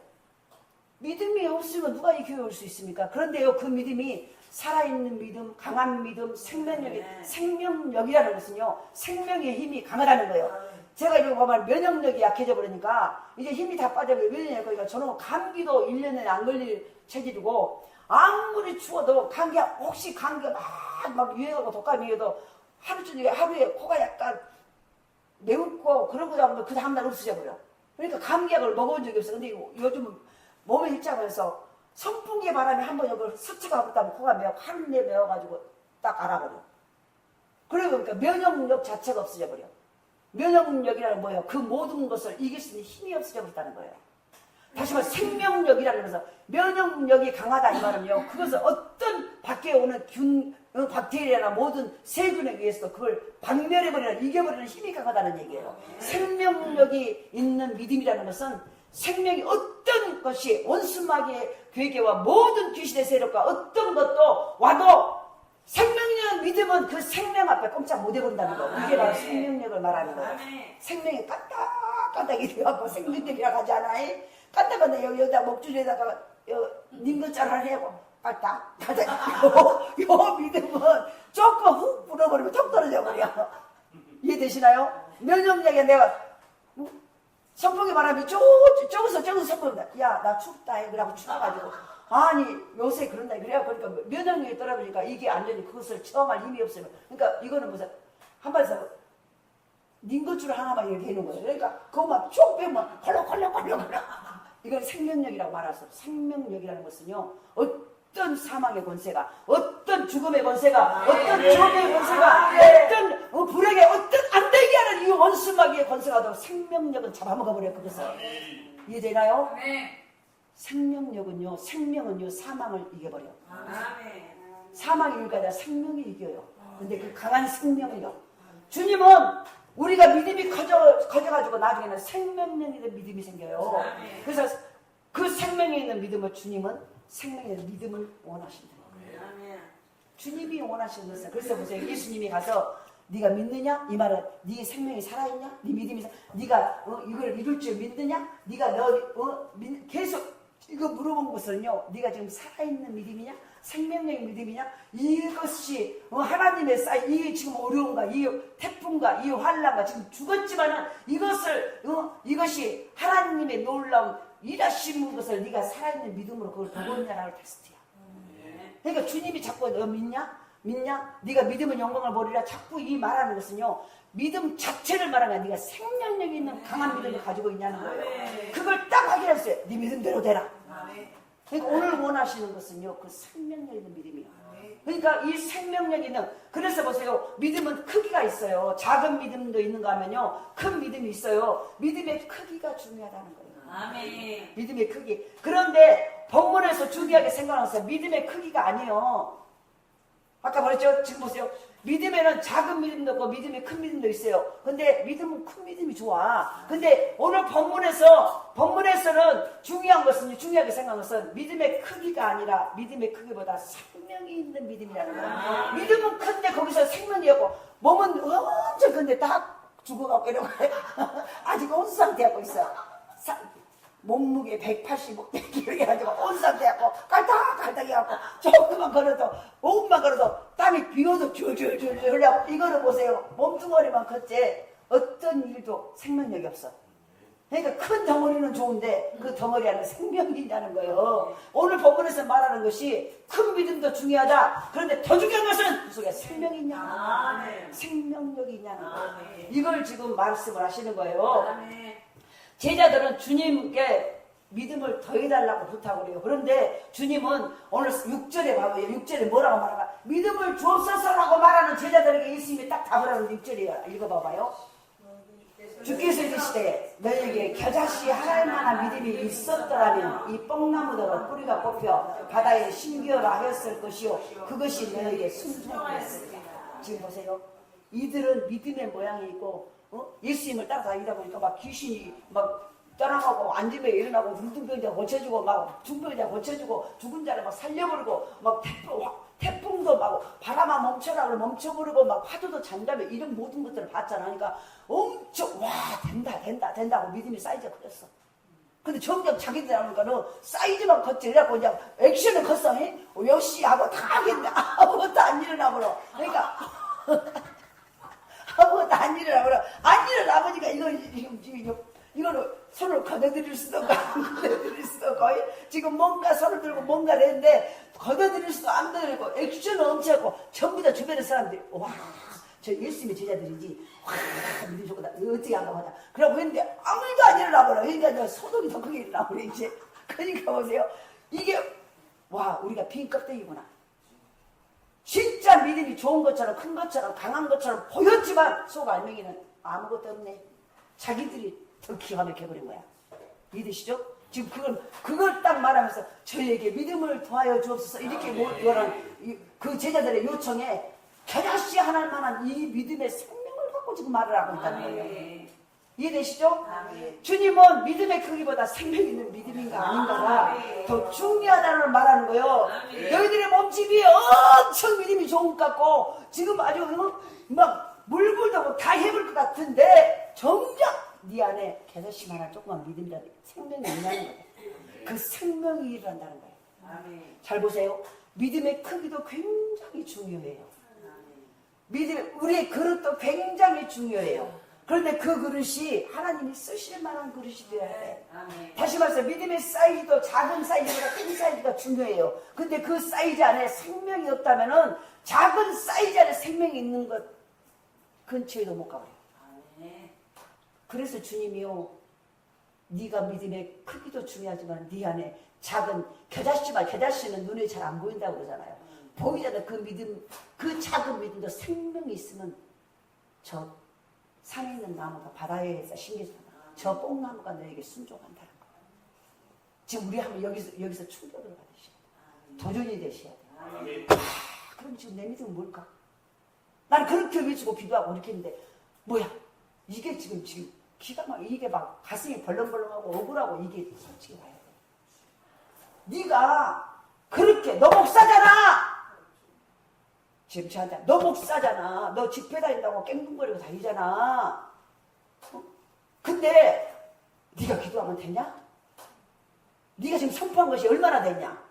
믿음이 없으면 누가 이 교회 올 수 있습니까? 그런데요, 그 믿음이 살아있는 믿음, 강한 믿음, 생명력이라는 것은요, 생명의 힘이 강하다는 거예요. 제가 이거 보면 면역력이 약해져 버리니까 이제 힘이 다 빠져버려요. 왜냐면 그러니까 저는 감기도 1년에 안 걸릴 체질이고 아무리 추워도 혹시 감기가 막 유행하고 독감이 유행해도 하루에 코가 약간 매우고 그런 거 잡으면 그 다음날 없어져 버려. 그러니까 감기약을 먹어본 적이 없어. 근데 요즘은 몸에 입장해서 선풍기 바람에 한번 여기 스치가 붙다면 코가 하루 내 매워가지고 딱 알아버려. 그러니까 면역력 자체가 없어져 버려. 면역력이라는 뭐예요? 그 모든 것을 이길 수 있는 힘이 없어져 버렸다는 거예요. 다시 말해 생명력이라는 것은 면역력이 강하다 이 말은요. 그것은 어떤 밖에 오는 박테리아나 모든 세균에 의해서도 그걸 박멸해버리는 이겨버리는 힘이 강하다는 얘기예요. 생명력이 있는 믿음이라는 것은 생명이 어떤 것이 원수마귀의 괴계와 모든 귀신의 세력과 어떤 것도 와도 생명력 믿음은 그 생명 앞에 꼼짝 못 해본다는 거. 이게 바로 생명력을 말하는 거예요. 생명이 까딱까딱이 돼갖고 생명력이라고 하지 않아? 까딱까딱 여기다 목줄에다가 닝거짤 하나 해고 까딱까딱 요 믿음은 조금 훅 불어버리면 턱 떨어져 버려. 이해되시나요? 면역력에 내가 선풍기 바람이 저기서 선풍기다. 야, 나 춥다. 그러고 추워가지고. 아니, 요새 그런다. 그러니까 면역력이 떨어지니까 이게 완전히 그것을 처음할 힘이 없어요. 그러니까 이거는 무슨, 한 번에서 닝거줄 하나만 이렇게 되는 거예요. 그러니까 그것만 쭉 빼면 컬럭컬럭. 이건 생명력이라고 말할 수 없어요. 생명력이라는 것은요, 어떤 사망의 권세가, 어떤 어떤 죽음의 권세가, 어떤 죄의 권세가, 어떤 불행의 어떤 안 되게 하는 이 원수마귀의 권세가 생명력은 잡아먹어버려. 그것을 이해되나요? 생명력은요, 생명은요 사망을 이겨버려. 사망이 이유가 아니라 생명이 이겨요. 근데 그 강한 생명을요, 주님은 우리가 믿음이 커져가지고 나중에는 생명력이 있는 믿음이 생겨요. 그래서 그 생명에 있는 믿음을 주님은 생명에 있는 믿음을 원하신다. 주님이 원하시는 것은, 그래서 보세요. 예수님이 가서 네가 믿느냐? 이 말은 네 생명이 살아있냐? 네 믿음이 네가 이걸 믿을 줄 믿느냐? 네가 계속 이거 물어본 것은요, 네가 지금 살아있는 믿음이냐? 생명력의 믿음이냐? 이것이 하나님의 이 지금 어려움과 이 태풍과 이 환난과 지금 죽었지만은 이것이 하나님의 놀라운 일하시는 것을 네가 살아있는 믿음으로 그걸 보고 있냐라는 테스트야. 그러니까 주님이 자꾸 너 믿냐? 네가 믿으면 영광을 보리라. 자꾸 이 말하는 것은요, 믿음 자체를 말하는 거야. 네가 생명력이 있는 강한 믿음을 가지고 있냐는 거예요. 그걸 딱 확인했어요. 네 믿음대로 되라. 그러니까 오늘 원하시는 것은요, 그 생명력 있는 믿음이에요. 그러니까 이 생명력 있는, 그래서 보세요. 믿음은 크기가 있어요. 작은 믿음도 있는가 하면요, 큰 믿음이 있어요. 믿음의 크기가 중요하다는 거예요. 믿음의 크기. 그런데 본문에서 중요하게 생각하세요. 믿음의 크기가 아니에요. 아까 말했죠? 지금 보세요. 믿음에는 작은 믿음도 있고 믿음에 큰 믿음도 있어요. 근데 믿음은 큰 믿음이 좋아. 근데 오늘 본문에서는 중요한 것은, 중요하게 생각한 것은 믿음의 크기가 아니라 믿음의 크기보다 생명이 있는 믿음이라는 거예요. 믿음은 큰데 거기서 생명이 없고, 몸은 엄청 큰데 딱 죽어가고 이러고 아직 온 상태하고 있어. 몸무게 185, 100kg 해가지고 온 상태하고 깔딱깔딱 해갖고 조금만 걸어도 5분만 걸어도 땀이 비어도 줄줄줄 흘려고. 이거를 보세요. 몸뚱어리만 컸지 어떤 일도 생명력이 없어. 그러니까 큰 덩어리는 좋은데 그 덩어리 안에 생명이 있다는 거예요. 오늘 본문에서 말하는 것이 큰 믿음도 중요하다. 그런데 더 중요한 것은 그 속에 생명이 있냐는 거예요. 생명력이 있냐는 거예요. 이걸 지금 말씀을 하시는 거예요. 제자들은 주님께 믿음을 더해달라고 부탁을 해요. 그런데 주님은 오늘 6절에 봐봐요. 6절에 뭐라고 말하나? 믿음을 주옵소서라고 말하는 제자들에게 예수님이 딱 답을 하는 6절이에요. 읽어봐봐요. 주께서 이르시되 너에게 겨자씨 하나님만한 믿음이 있었더라면 이 뽕나무더러 뿌리가 뽑혀 바다에 심기어라 하였을 것이요 그것이 너에게 순종하였을 것이다. 지금 보세요. 이들은 믿음의 모양이 있고 예수님을 따라다니다 보니까 막 귀신이 막 떠나가고 앉으면 일어나고 중풍병자 고쳐주고 막 중풍병자 고쳐주고 죽은 자를 막 살려버리고 막 태풍도 막 바람아 멈춰라 그러면 멈춰버리고 막 파도도 잔다며 이런 모든 것들을 봤잖아. 그러니까 엄청 와 된다고 믿음이 사이즈가 커졌어. 근데 점점 자기들 하니까는 사이즈만 컸지. 그래갖고 이제 액션은 컸어. 역시 하고 다 하겠네. 아무것도 안 일어나버려. 그러니까 아무것도 안 일어나버려. 안 일어나보니까 이거를 손을 걷어들일 수도 없고 안 걷어들일 수도 없고 지금 뭔가 손을 들고 뭔가를 했는데 걷어들일 수도 안 걷어들고 액션은 엄청 하고 전부 다 주변의 사람들이 와 저 예수님의 제자들이지 와 믿음 좋구나 어떻게 한가 보다 그러고 했는데 아무 일도 안 일어나버려. 그러니까 소동이 더 크게 일어나버려 이제. 그러니까 보세요. 이게 와 우리가 빈 껍데기구나. 진짜 믿음이 좋은 것처럼 큰 것처럼 강한 것처럼 보였지만 속 알맹이는 아무것도 없네. 자기들이 더 기가 막혀버린 거야. 믿으시죠? 지금 그걸 딱 말하면서 저에게 믿음을 더하여 주옵소서 이렇게 뭐라는 그 제자들의 요청에 겨자씨 하나만한 이 믿음의 생명을 갖고 지금 말을 하고 있다는 거예요. 이해되시죠? 주님은 믿음의 크기보다 생명 있는 믿음인가 아닌가가 더 중요하다는 말하는 거예요. 너희들의 몸집이 엄청 믿음이 좋은 것 같고 지금 아주 막 물불도 다 해볼 것 같은데 정작 네 안에 겨자씨만한 조그만 믿음이라는 생명이 있냐는 거예요. 그 생명이 일어난다는 거예요. 잘 보세요. 믿음의 크기도 굉장히 중요해요. 우리의 그릇도 굉장히 중요해요. 그런데 그 그릇이 하나님이 쓰실 만한 그릇이 되어야 돼. 다시 말해서 믿음의 사이즈도 작은 사이즈보다 큰 사이즈가 중요해요. 근데 그 사이즈 안에 생명이 없다면은 작은 사이즈 안에 생명이 있는 것 근처에도 못 가버려요. 그래서 주님이요, 네가 믿음의 크기도 중요하지만 네 안에 작은 겨자씨는 눈에 잘 안 보인다고 그러잖아요. 보이잖아. 그 믿음, 그 작은 믿음도 생명이 있으면 저 산에 있는 나무가 바다에서 심겨잖아. 저 뽕나무가 너에게 순종한다는 거. 지금 우리 한번 여기서 충격을 받으셔야 돼. 도전이 되셔야 돼. 그럼 지금 내 믿음은 뭘까? 난 그렇게 외치고 기도하고 이렇게 했는데 뭐야? 이게 지금 기가 막 이게 막 가슴이 벌렁벌렁하고 억울하고 이게 솔직히 봐야 돼. 네가 그렇게 너 목사잖아. 지금 저한테 너 목사잖아. 너 집회 다닌다고 깽bun거리고 다니잖아. 근데 네가 기도하면 되냐? 네가 지금 선포한 것이 얼마나 되냐?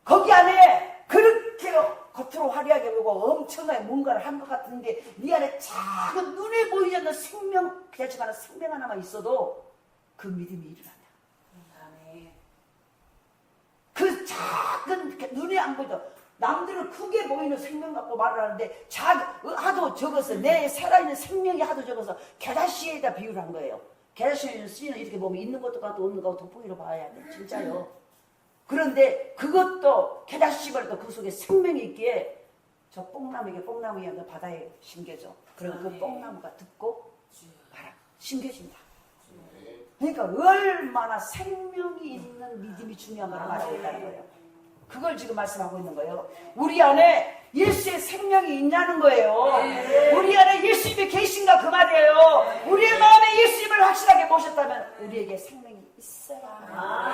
거기 안에 그렇게 겉으로 화려하게 보이고 엄청나게 뭔가를 한 것 같은데 네 안에 작은 눈에 보이지 않는 생명, 그렇지 않은 생명 하나만 있어도 그 믿음이 일어난다. 그 작은 눈에 안 보이도 남들은 크게 보이는 생명 갖고 말을 하는데 하도 적어서 내 살아있는 생명이 하도 적어서 게다시에다 비유를 한 거예요. 게다시에는 쓰이는 이렇게 보면 있는 것도 같고 없는 것도 돋보기로 봐야 돼. 진짜요. 그런데 그것도 게다시벌 또 그 속에 생명이 있기에 저 뽕나무에게 뽕나무에 너 바다에 심겨져. 그럼 그 뽕나무가 듣고 봐라. 심겨진다. 그러니까 얼마나 생명이 있는 믿음이 중요한 걸 말하고 있다는 거예요. 그걸 지금 말씀하고 있는 거예요. 우리 안에 예수의 생명이 있냐는 거예요. 우리 안에 예수님이 계신가 그 말이에요. 우리의 마음에 예수님을 확실하게 모셨다면 우리에게 생명이 있어야 합니다.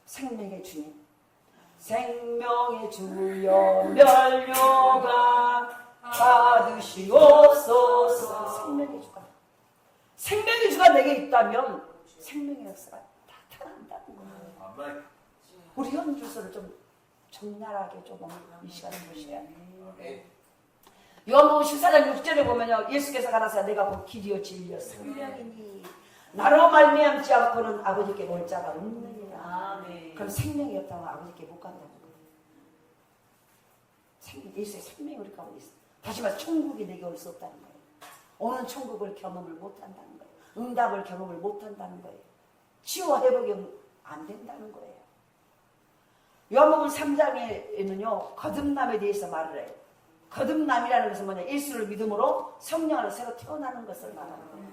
생명의 주님, 생명의 주여 멸류관 받으시옵소서. 생명의 주가, 생명의 주가 내게 있다면 생명의 역사가 나타난다는 거예요. 우리 현주소를 좀 적나라하게 좀 이 시간에 보셔야 돼요. 요한복음 14장 6절에 보면요, 예수께서 가라사 내가 곧 길이요 진리요 생명이니 나로 말미암지 않고는 아버지께 올 자가 없느니라. 그럼 생명이 없다면 아버지께 못 간다는 거예요. 예수의 생명이 우리 가운데 있어. 다시 말해 천국이 내게 올 수 없다는 거예요. 오는 천국을 경험을 못한다는 거예요. 응답을 경험을 못한다는 거예요. 치유와 회복이 안 된다는 거예요. 요한복음 3장에는요 거듭남에 대해서 말을 해요. 거듭남이라는 것은 뭐냐? 예수를 믿음으로 성령 안에 새로 태어나는 것을 말하는 거예요.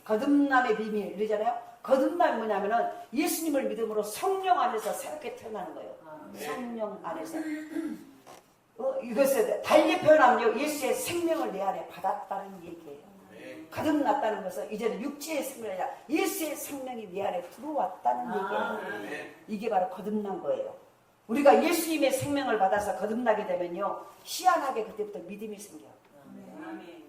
거듭남의 비밀 이러잖아요. 거듭남이 뭐냐면은 예수님을 믿음으로 성령 안에서 새롭게 태어나는 거예요. 성령 안에서. 이것을 달리 표현하면요 예수의 생명을 내 안에 받았다는 얘기예요. 거듭났다는 것은 이제는 육체의 생명이 아니라 예수의 생명이 내 안에 들어왔다는 얘기예요. 이게 바로 거듭난 거예요. 우리가 예수님의 생명을 받아서 거듭나게 되면요 희한하게 그때부터 믿음이 생겨.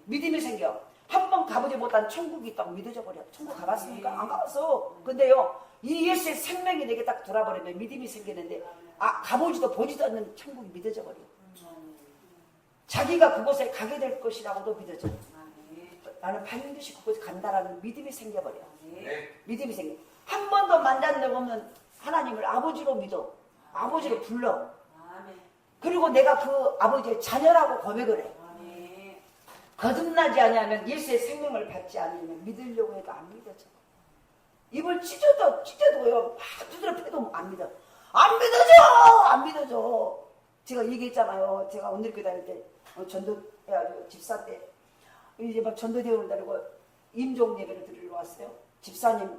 믿음이 생겨. 한 번 가보지 못한 천국이 있다고 믿어져 버려. 천국 가봤습니까? 안 가봤어. 근데요 이 예수의 생명이 내게 딱 돌아버리면 믿음이 생기는데 가보지도 보지도 않는 천국이 믿어져 버려. 자기가 그곳에 가게 될 것이라고도 믿어져. 나는 반드시 그곳에 간다라는 믿음이 생겨버려. 믿음이 생겨. 한 번도 만난 적 없는 하나님을 아버지로 믿어. 아버지로 불러. 그리고 내가 그 아버지의 자녀라고 고백을 해. 거듭나지 않으면 예수의 생명을 받지 않으면 믿으려고 해도 안 믿어져. 입을 찢어도요 막 두드려 패도 안 믿어. 안 믿어져. 제가 얘기했잖아요. 제가 오늘 교회 다닐 때 전도 해가지고 집사 때 이제 막 전도대원을 다니고 임종 예배를 드리러 왔어요. 집사님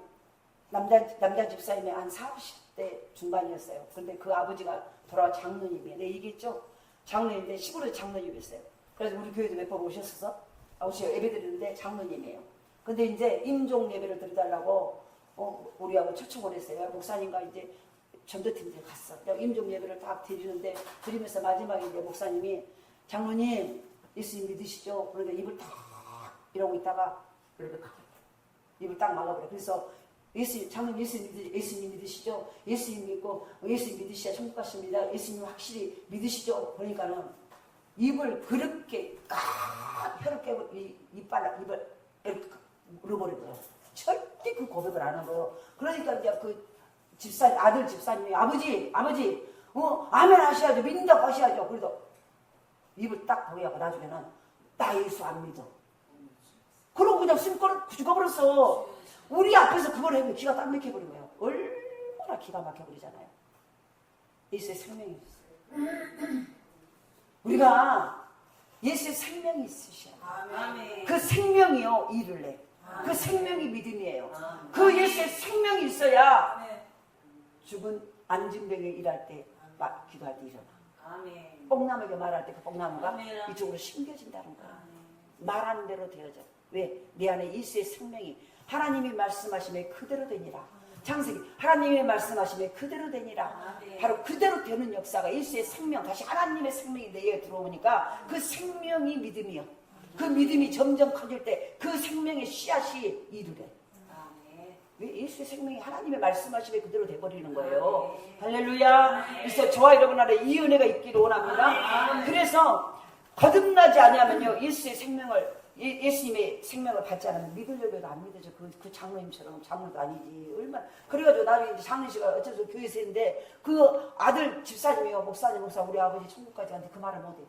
남자 집사님이 한 40대 중반이었어요. 근데 그 아버지가 돌아와 장로님이에요. 내가 얘기했죠. 장로님인데 시골에 장로님이었어요. 그래서 우리 교회도 몇 번 오셨어서 예배 드리는데 장로님이에요. 근데 이제 임종 예배를 드려달라고 우리하고 초청을 했어요. 목사님과 이제 전도팀들이 갔어. 내가 임종 예배를 딱 드리는데 드리면서 마지막에 이제 목사님이 장로님 예수님 믿으시죠? 그런데 입을 딱 이러고 있다가 이렇게 입을 딱 막아버려. 그래서 장로님 예수님 믿으시죠? 예수님 믿고 예수님 믿으셔야 천국 가십니다. 예수님 확실히 믿으시죠? 그러니까는 입을 그렇게 혀롭게 입을 이렇게 물어버린 거예요. 절대 그 고백을 안 한 거예요. 그러니까 이제 그 아들 집사님이 아버지 아멘 하셔야죠. 믿는다고 하셔야죠. 그래도 입을 딱 보여하고 나중에는 나 예수 안 믿어. 그러고 그냥 숨고를 죽어버렸어. 우리 앞에서 그걸 하면 기가 딱 막혀버린 거예요. 얼마나 기가 막혀버리잖아요. 예수의 생명이 있어요. 우리가 예수의 생명이 있으셔야 돼요. 아멘. 그 생명이요 일을 내. 그 생명이 믿음이에요. 그 예수의 생명이 있어야 죽은 안진병에 일할 때 기도할 때 일어나. 아멘. 뽕나무에게 말할 때 그 뽕나무가 아멘. 이쪽으로 심겨진다는 거야. 말하는 대로 되어져. 왜? 내 안에 예수의 생명이 하나님이 말씀하심에 그대로 되니라. 창세기 하나님이 말씀하심에 그대로 되니라. 바로 그대로 되는 역사가 예수의 생명, 다시 하나님의 생명이 내게 들어오니까 그 생명이 믿음이요. 그 믿음이 점점 커질 때 그 생명의 씨앗이 일을 해. 왜? 예수의 생명이 하나님의 말씀하심에 그대로 돼버리는 거예요. 할렐루야. 그래서 저와 여러분 안에 이 은혜가 있기를 원합니다. 그래서 거듭나지 아니하면요 예수의 생명을 예수님의 생명을 받지 않으면 믿으려고 해도 안 믿어져. 그 장로님처럼 장로도 아니지. 얼마나 그래가지고 나중에 이제 장로씨가 어째서 교회에서 했는데 그 아들 집사님이요 목사 우리 아버지 천국까지 갔는데 그 말을 못해.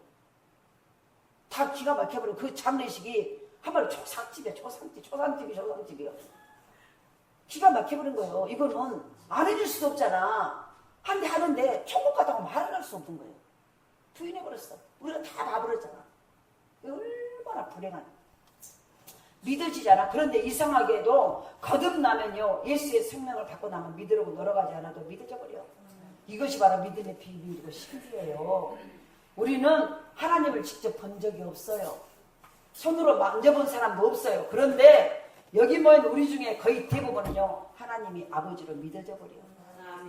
다 기가 막혀버려. 그 장례식이 한마디로 초상집이요. 기가 막혀버린 거예요. 이거는 안 해줄 수도 없잖아. 한데 하는데 천국 갔다고 말을 할 수 없는 거예요. 부인해버렸어. 우리가 다 봐버렸잖아. 얼마나 불행한. 믿어지잖아. 그런데 이상하게도 거듭나면요 예수의 생명을 받고 나면 믿으려고 놀아가지 않아도 믿어져 버려. 이것이 바로 믿음의 비밀이고 신비예요. 우리는 하나님을 직접 본 적이 없어요. 손으로 만져본 사람도 없어요. 그런데 여기 모인 우리 중에 거의 대부분은요 하나님이 아버지로 믿어져 버려요.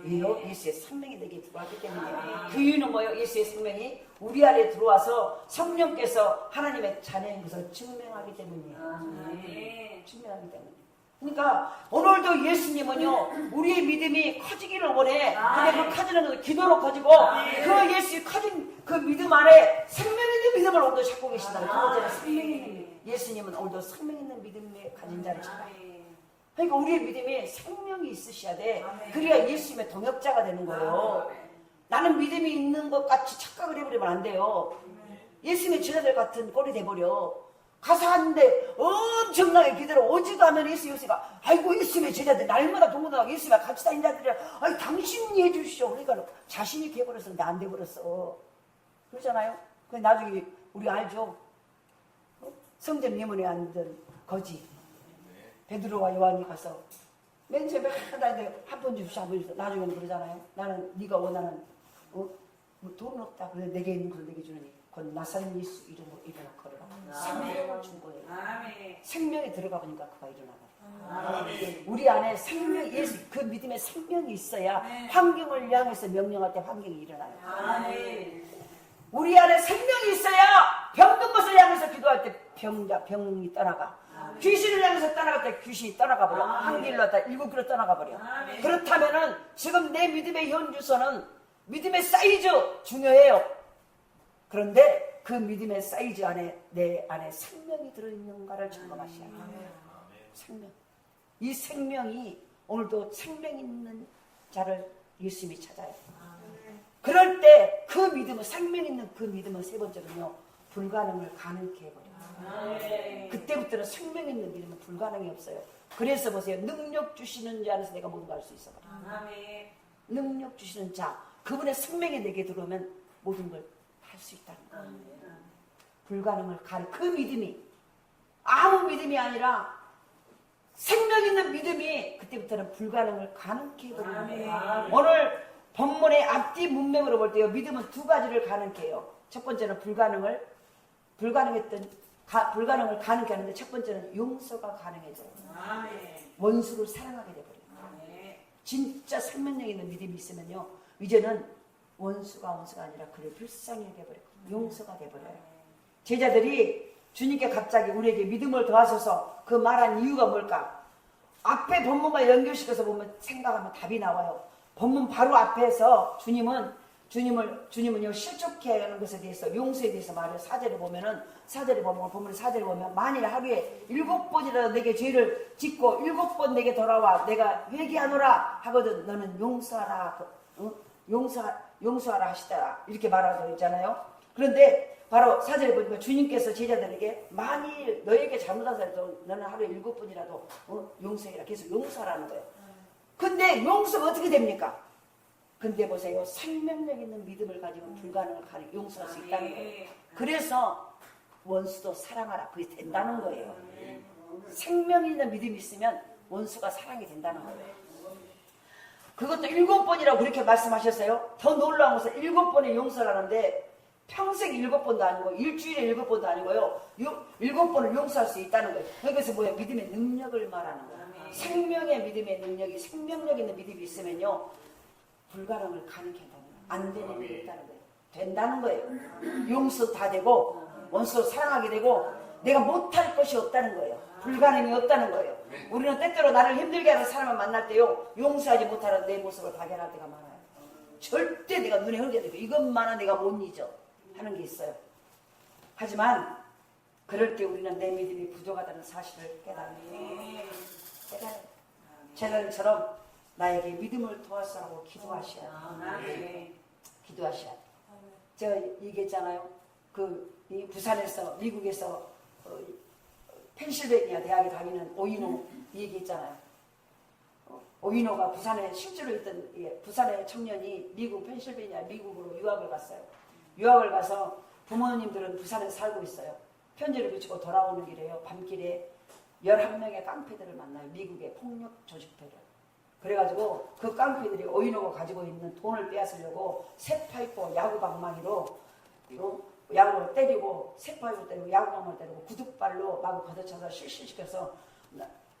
왜요? 예수의 생명이 내게 들어왔기 때문에. 그 이유는 뭐예요? 예수의 생명이 우리 안에 들어와서 성령께서 하나님의 자녀인 것을 증명하기 때문이에요. 증명하기 때문에. 그러니까 오늘도 예수님은요 우리의 믿음이 커지기를 원해. 근데 그 커지는 것은 기도로 커지고 그 예수의 커진 그 믿음 안에 생명 있는 믿음을 오늘도 찾고 계신다. 그 번째는 생명 있는 믿음. 예수님은 오늘도 생명 있는 믿음에 가진 자를 찾아. 그러니까 우리의 믿음에 생명이 있으셔야 돼. 그래야 예수님의 동역자가 되는 거예요. 나는 믿음이 있는 것 같이 착각을 해버리면 안 돼요. 예수님의 제자들 같은 꼴이 돼버려. 가서 하는데 엄청나게 기다려 오지도 않으면 예수가 아이고 예수님의 제자들 날마다 동무다가 예수님과 같이 다닌 자들이라 아니 당신이 해주시오. 그러니까 자신이 돼버렸었는데 안 돼버렸어. 그러잖아요. 그 나중에 우리 알죠. 성전 예문에 앉은 거지. 베드로와 요한이 가서 맨 처음에 한 번 주십시오 한 번 주십시오. 나중에는 그러잖아요. 나는 네가 원하는 뭐 돈 없다. 그래 내게 있는 걸 내게 주느니 곧 나사렛 예수 이름으로 일어나 걸어라. 생명을 준 거예요. 생명이 들어가 보니까 그가 일어나더라. 우리 안에 생명, 예수 그 믿음의 생명이 있어야 환경을 향해서 명령할 때 환경이 일어나요. 우리 안에 생명이 있어야 병든 것을 향해서 기도할 때 병이 떠나가. 귀신을 향해서 떠나갈 때 귀신이 떠나가 버려. 한 길로 왔다 7길로 떠나가 버려. 그렇다면은 지금 내 믿음의 현주소는 믿음의 사이즈 중요해요. 그런데 그 믿음의 사이즈 안에 내 안에 생명이 들어있는가를 점검하셔야 해요. 생명. 이 생명이 오늘도 생명 있는 자를 예수님이 찾아요. 그럴 때 그 믿음은 생명 있는 그 믿음은 세 번째로는요 불가능을 가능케 해버려요. 그때부터는 생명 있는 믿음은 불가능이 없어요. 그래서 보세요. 능력 주시는 자 안에서 내가 모든 걸 할 수 있어. 능력 주시는 자 그분의 생명이 내게 들어오면 모든 걸 할 수 있다는 거예요. 불가능을 가능. 그 믿음이 아무 믿음이 아니라 생명 있는 믿음이 그때부터는 불가능을 가능케 해버리는 거예요. 오늘 본문의 앞뒤 문맥으로 볼 때요 믿음은 두 가지를 가능케 해요. 첫 번째는 불가능을 가능케 하는데 첫 번째는 용서가 가능해져요. 원수를 사랑하게 돼버려요. 진짜 생명력 있는 믿음이 있으면요 이제는 원수가 아니라 그를 불쌍히 여겨버려요. 용서가 돼버려요. 제자들이 주님께 갑자기 우리에게 믿음을 더하소서 그 말한 이유가 뭘까? 앞에 본문과 연결시켜서 보면 생각하면 답이 나와요. 본문 바로 앞에서 주님은요 실족해 하는 것에 대해서 용서에 대해서 말해요. 사절을 보면 본문의 사절을 보면 만일 하루에 7번이라도 내게 죄를 짓고 7번 내게 돌아와 내가 회개하노라 하거든 너는 용서하라 용서하라 하시더라 이렇게 말하고 있잖아요. 그런데 바로 사절에 보니까 주님께서 제자들에게 만일 너에게 잘못한 사람도 너는 하루에 7번이라도 용서해라 계속 용서하라는 거예요. 근데 용서가 어떻게 됩니까? 근데 보세요. 생명력 있는 믿음을 가지고 불가능을 용서할 수 있다는 거예요. 네. 그래서 원수도 사랑하라. 그게 된다는 거예요. 생명 있는 믿음이 있으면 원수가 사랑이 된다는 거예요. 그것도 7번이라고 그렇게 말씀하셨어요. 더 놀라운 것은 7번의 용서를 하는데 평생 7번도 아니고 일주일에 7번도 아니고요. 7번을 용서할 수 있다는 거예요. 그래서 뭐예요? 믿음의 능력을 말하는 거예요. 생명의 믿음의 능력이 생명력 있는 믿음이 있으면요. 불가능을 가능하게 한다는 거예요. 안 되는 일이 있다는 거예요. 된다는 거예요. 용서 다 되고 원수 사랑하게 되고 내가 못할 것이 없다는 거예요. 불가능이 없다는 거예요. 우리는 때때로 나를 힘들게 하는 사람을 만날 때요. 용서하지 못하는 내 모습을 발견할 때가 많아요. 절대 내가 눈에 흐르게 되고 이것만은 내가 못 잊어 하는 게 있어요. 하지만 그럴 때 우리는 내 믿음이 부족하다는 사실을 깨달아요. 제자들처럼 나에게 믿음을 도와주라고 기도하셔야 돼요. 기도하셔야 돼요. 제가 얘기했잖아요. 이 부산에서 미국에서 펜실베니아 대학에 다니는 오이노 얘기했잖아요. 오이노가 부산에 실제로 있던 부산의 청년이 펜실베니아 미국으로 유학을 갔어요. 유학을 가서 부모님들은 부산에 살고 있어요. 편지를 붙이고 돌아오는 길에요. 밤길에 11명의 깡패들을 만나요. 미국의 폭력 조직패를. 그래가지고 그 깡패들이 오이노가 가지고 있는 돈을 빼앗으려고 새파이프 야구방망이로 야구를 때리고 새파이프 때리고 야구방망이를 때리고 구둣발로 마구 걷어차서 실실시켜서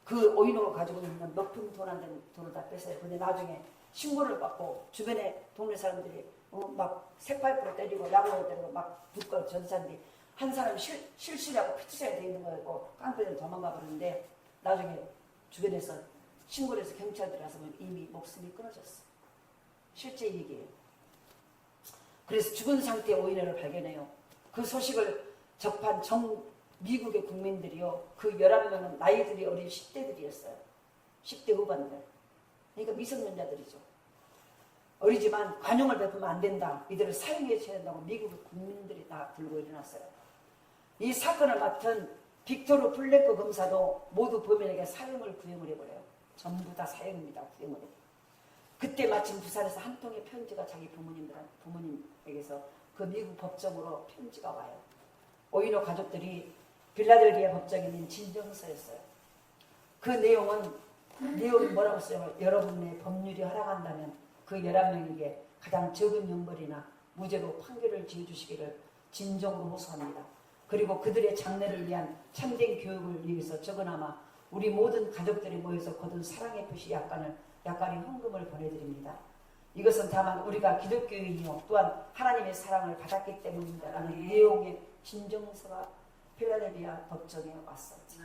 그 오이노가 가지고 있는 몇 푼 돈 안 되는 돈을 다 뺐어요. 근데 나중에 신고를 받고 주변에 동네 사람들이 막 새파이프로 때리고 야구로 때리고 막 붙고 전산디 한 사람이 실실하고 피투성이 돼 있는 거였고 깡패들은 도망가 버렸는데 나중에 주변에서 신고를 해서 경찰들이 와서 이미 목숨이 끊어졌어. 실제 얘기예요. 그래서 죽은 상태의 오이노를 발견해요. 그 소식을 접한 미국의 국민들이요. 그 11명은 나이들이 어린 10대들이었어요. 10대 후반들. 그러니까 미성년자들이죠. 어리지만 관용을 베푸면 안 된다. 이들을 사형에 쳐야 된다고 미국의 국민들이 다 들고 일어났어요. 이 사건을 맡은 빅토르 플래크 검사도 모두 범인에게 사형을 구형을 해버려요. 전부 다 사형입니다. 구형을 해요. 그때 마침 부산에서 한 통의 편지가 자기 부모님에게서 그 미국 법정으로 편지가 와요. 오이노 가족들이 필라델피아 법정에 있는 진정서였어요. 그 내용이 뭐라고 써요? 여러분의 법률이 허락한다면 그 11명에게 가장 적은 형벌이나 무죄로 판결을 지어주시기를 진정으로 호소합니다. 그리고 그들의 장래를 위한 참된 교육을 위해서 적어나마 우리 모든 가족들이 모여서 거둔 사랑의 표시 약간의 헌금을 보내드립니다. 이것은 다만 우리가 기독교인이요 또한 하나님의 사랑을 받았기 때문입니다라는 내용의 진정서가 필라델피아 법정에 왔었죠.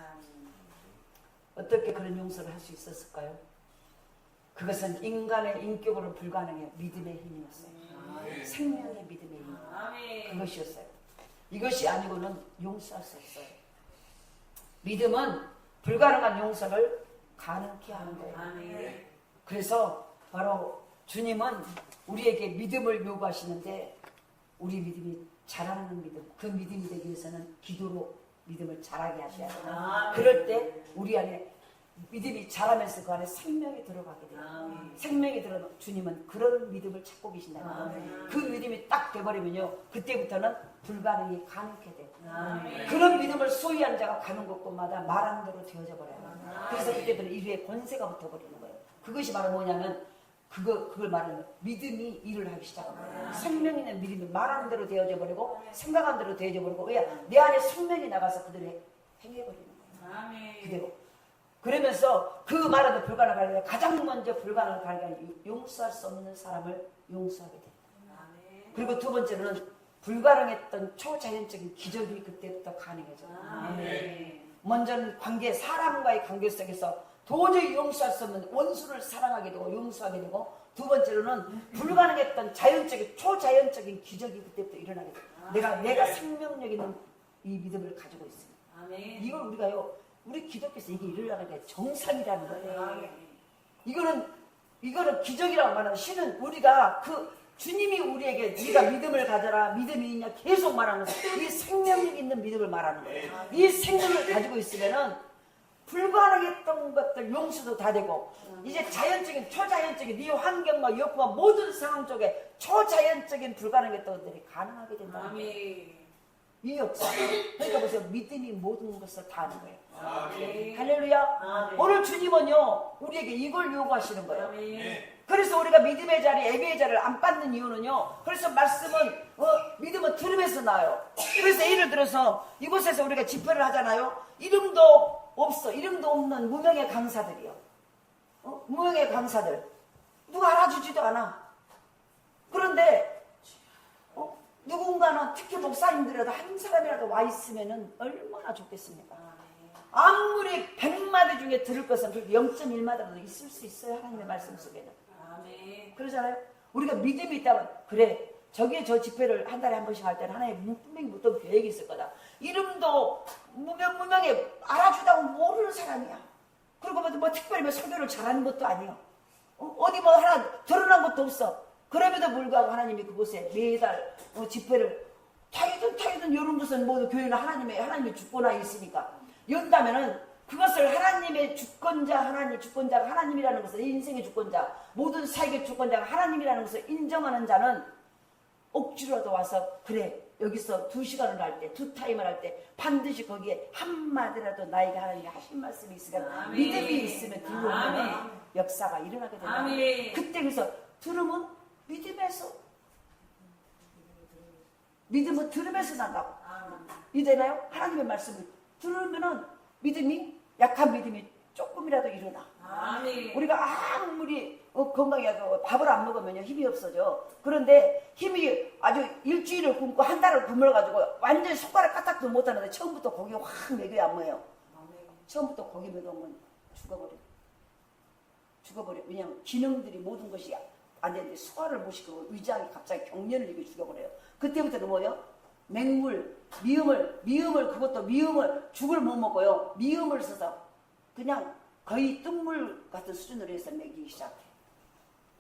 어떻게 그런 용서를 할 수 있었을까요? 그것은 인간의 인격으로 불가능해 믿음의 힘이었어요. 생명의 믿음의 힘. 그것이었어요. 이것이 아니고는 용서할 수 없어요. 믿음은 불가능한 용서를 가능케 하는 거예요. 그래서 바로 주님은 우리에게 믿음을 요구하시는데 우리 믿음이 자라는 믿음, 그 믿음이 되기 위해서는 기도로 믿음을 자라게 하셔야 돼요. 그럴 때 우리 안에 믿음이 자라면서 그 안에 생명이 들어가게 돼요. 생명이 들어 주님은 그런 믿음을 찾고 계신다는 거예요. 그 믿음이 딱 돼버리면요. 그때부터는 불가능이 가능하게 돼요. 그런 믿음을 소유한 자가 가는 곳곳마다 말한 대로 되어져 버려요. 그래서 그때부터는 인류의 권세가 붙어버리는 거예요. 그것이 바로 뭐냐면 그걸 말하는 믿음이 일을 하기 시작합니다. 생명 있는 믿음이 말하는 대로 되어져 버리고 생각한 대로 되어져 버리고 왜? 내 안에 생명이 나가서 그들을 행해버리는 거예요. 그대로. 그러면서 그 말하는 불가능을 가장 먼저 불가능을 발견하는 용서할 수 없는 사람을 용서하게 됩니다. 그리고 두 번째로는 불가능했던 초자연적인 기적이 그때부터 가능해져요. 먼저는 사람과의 관계 속에서 도저히 용서할 수 없는 원수를 사랑하게 되고 용서하게 되고 두 번째로는 불가능했던 초자연적인 기적이 그때부터 일어나게 돼요. 내가 생명력 있는 이 믿음을 가지고 있습니다. 이걸 우리가요, 우리 기독교에서 이게 일어나는 게 정상이라는 거예요. 이거는 기적이라고 말하는 신은 우리가 주님이 우리에게 네가 믿음을 가져라, 믿음이 있냐 계속 말하는 거예요. 이 생명력 있는 믿음을 말하는 거예요. 이 생명을 가지고 있으면은 불가능했던 것들 용서도 다 되고 이제 자연적인 초자연적인 네 환경과 욕구와 모든 상황 속에 초자연적인 불가능했던 것들이 가능하게 된다. 아멘. 이 역사. 그러니까 보세요. 믿음이 모든 것을 다 하는 거예요. 아멘. 할렐루야. 아멘. 오늘 주님은요 우리에게 이걸 요구하시는 거예요. 아멘. 그래서 우리가 믿음의 자리, 예배의 자리를 안 받는 이유는요. 그래서 말씀은 믿음은 들음에서 나요. 그래서 예를 들어서 이곳에서 우리가 집회를 하잖아요. 이름도 없어. 이름도 없는 무명의 강사들이요. 무명의 강사들. 누가 알아주지도 않아. 그런데 누군가는 특히 목사님들이라도 한 사람이라도 와 있으면 얼마나 좋겠습니까? 아무리 100마디 중에 들을 것은 0.1마디라도 있을 수 있어요. 하나님의 말씀 속에는. 아멘. 그러잖아요. 우리가 믿음이 있다면 그래 저기에 저 집회를 한 달에 한 번씩 할 때는 하나님 분명히 어떤 계획이 있을 거다. 이름도 무명에 알아주다고 모르는 사람이야. 그리고 뭐 특별히 뭐 설교를 잘하는 것도 아니야. 어디 뭐 하나 드러난 것도 없어. 그럼에도 불구하고 하나님이 그곳에 매달 집회를 타이든 이런 것은 모두 교회는 하나님의 주권하에 있으니까 연다면은 그것을 하나님의 주권자가 하나님이라는 것을 인생의 주권자 모든 사역의 주권자가 하나님이라는 것을 인정하는 자는 억지로라도 와서 그래 여기서 2시간을 할 때 2타임을 할 때 반드시 거기에 한마디라도 나에게 하나님이 하신 말씀이 있으면 아멘. 믿음이 있으면 들어오면 아멘. 역사가 일어나게 된다. 아멘. 그때 그래서 들으면 믿음은 들음에서 난다고. 이해되나요? 하나님의 말씀을 들으면은 믿음이 약한 믿음이 조금이라도 일어나. 아멘. 우리가 아무리 건강해도 밥을 안 먹으면 힘이 없어져. 그런데 힘이 아주 일주일을 굶고 한 달을 굶어가지고 완전히 손가락 까딱도 못하는데 처음부터 고기 확 먹여야 안 먹어요. 처음부터 고기 먹으면 죽어버려. 왜냐하면 기능들이 모든 것이 안 되는데 소화를 못 시키고 위장이 갑자기 경련을 일으켜 죽여버려요. 그때부터는 뭐예요? 맹물, 미음을 그것도 죽을 못 먹어요. 미음을 써서 그냥 거의 뜬물 같은 수준으로 해서 먹이기 시작해.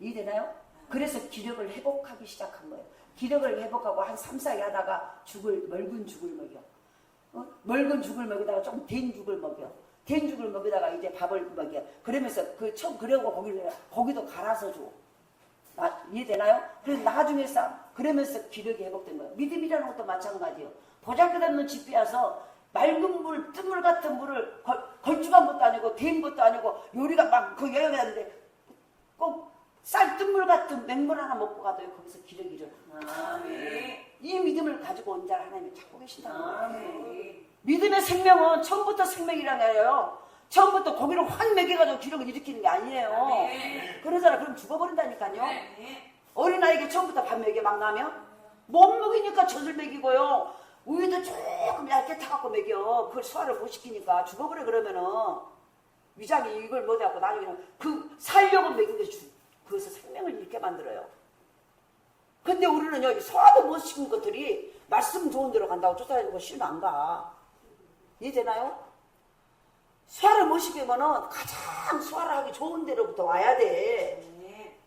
이해되나요? 그래서 기력을 회복하기 시작한 거예요. 기력을 회복하고 한 3, 4일 하다가 묽은 죽을 먹여. 묽은 죽을 먹이다가 좀 된 죽을 먹여. 된 죽을 먹이다가 이제 밥을 먹여. 그러면서 그러고 고기도 갈아서 줘. 이해되나요? 그래서 나중에 그러면서 기력이 회복된 거예요. 믿음이라는 것도 마찬가지예요. 보잘것없는 집에 와서 맑은 물, 뜬물 같은 물을 걸쭉한 것도 아니고 된 것도 아니고 요리가 막 그 여행을 하는데 꼭 쌀뜨물 같은 맹물 하나 먹고 가도 거기서 기력이 일어나. 이 믿음을 가지고 온 자를 하나님이 찾고 계신다는 거예요. 믿음의 생명은 처음부터 생명이라는 거예요. 처음부터 고기를 확 먹여가지고 기력을 일으키는 게 아니에요. 그러잖아. 그럼 죽어버린다니까요. 어린아이에게 처음부터 밥 먹여 막 나면 못 먹이니까 젖을 먹이고요. 우유도 조금 얇게 타갖고 먹여. 그걸 소화를 못 시키니까 죽어버려. 그러면은 위장이 이걸 못해갖고 나중에는 그 살려고 먹인 게 그래서 생명을 잃게 만들어요. 근데 우리는요 소화도 못 시킨 것들이 말씀 좋은 데로 간다고 쫓아다니고 쉬면 안 가. 이해되나요? 소화를 못 시키면은 가장 소화를 하기 좋은 데로부터 와야 돼.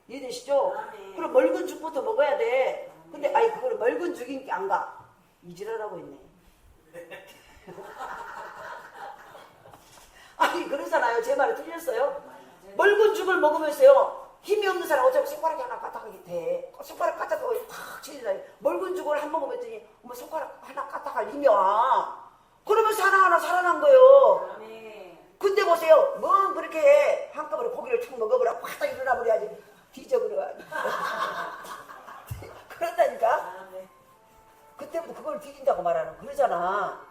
이해되시죠? 그럼 묽은 죽부터 먹어야 돼. 근데 그거를 묽은 죽인 게 안 가. 이지랄하고 있네. 그러잖아요. 제 말이 틀렸어요? 묽은 죽을 먹으면서요 힘이 없는 사람 어차피 손가락이 하나 까딱하게 돼. 손가락 까딱하고 탁 치리다. 묽은 죽을 한 번 먹었더니 손가락 하나 까딱할 힘이 와. 그러면서 하나하나 살아난 거예요. 근데 보세요. 뭐 그렇게 해. 한꺼번에 고기를 탁 먹어버려. 확 일어나 버려야지. 뒤져버려. 그런다니까. 그때부터 그걸 뒤진다고 말하는 그러잖아.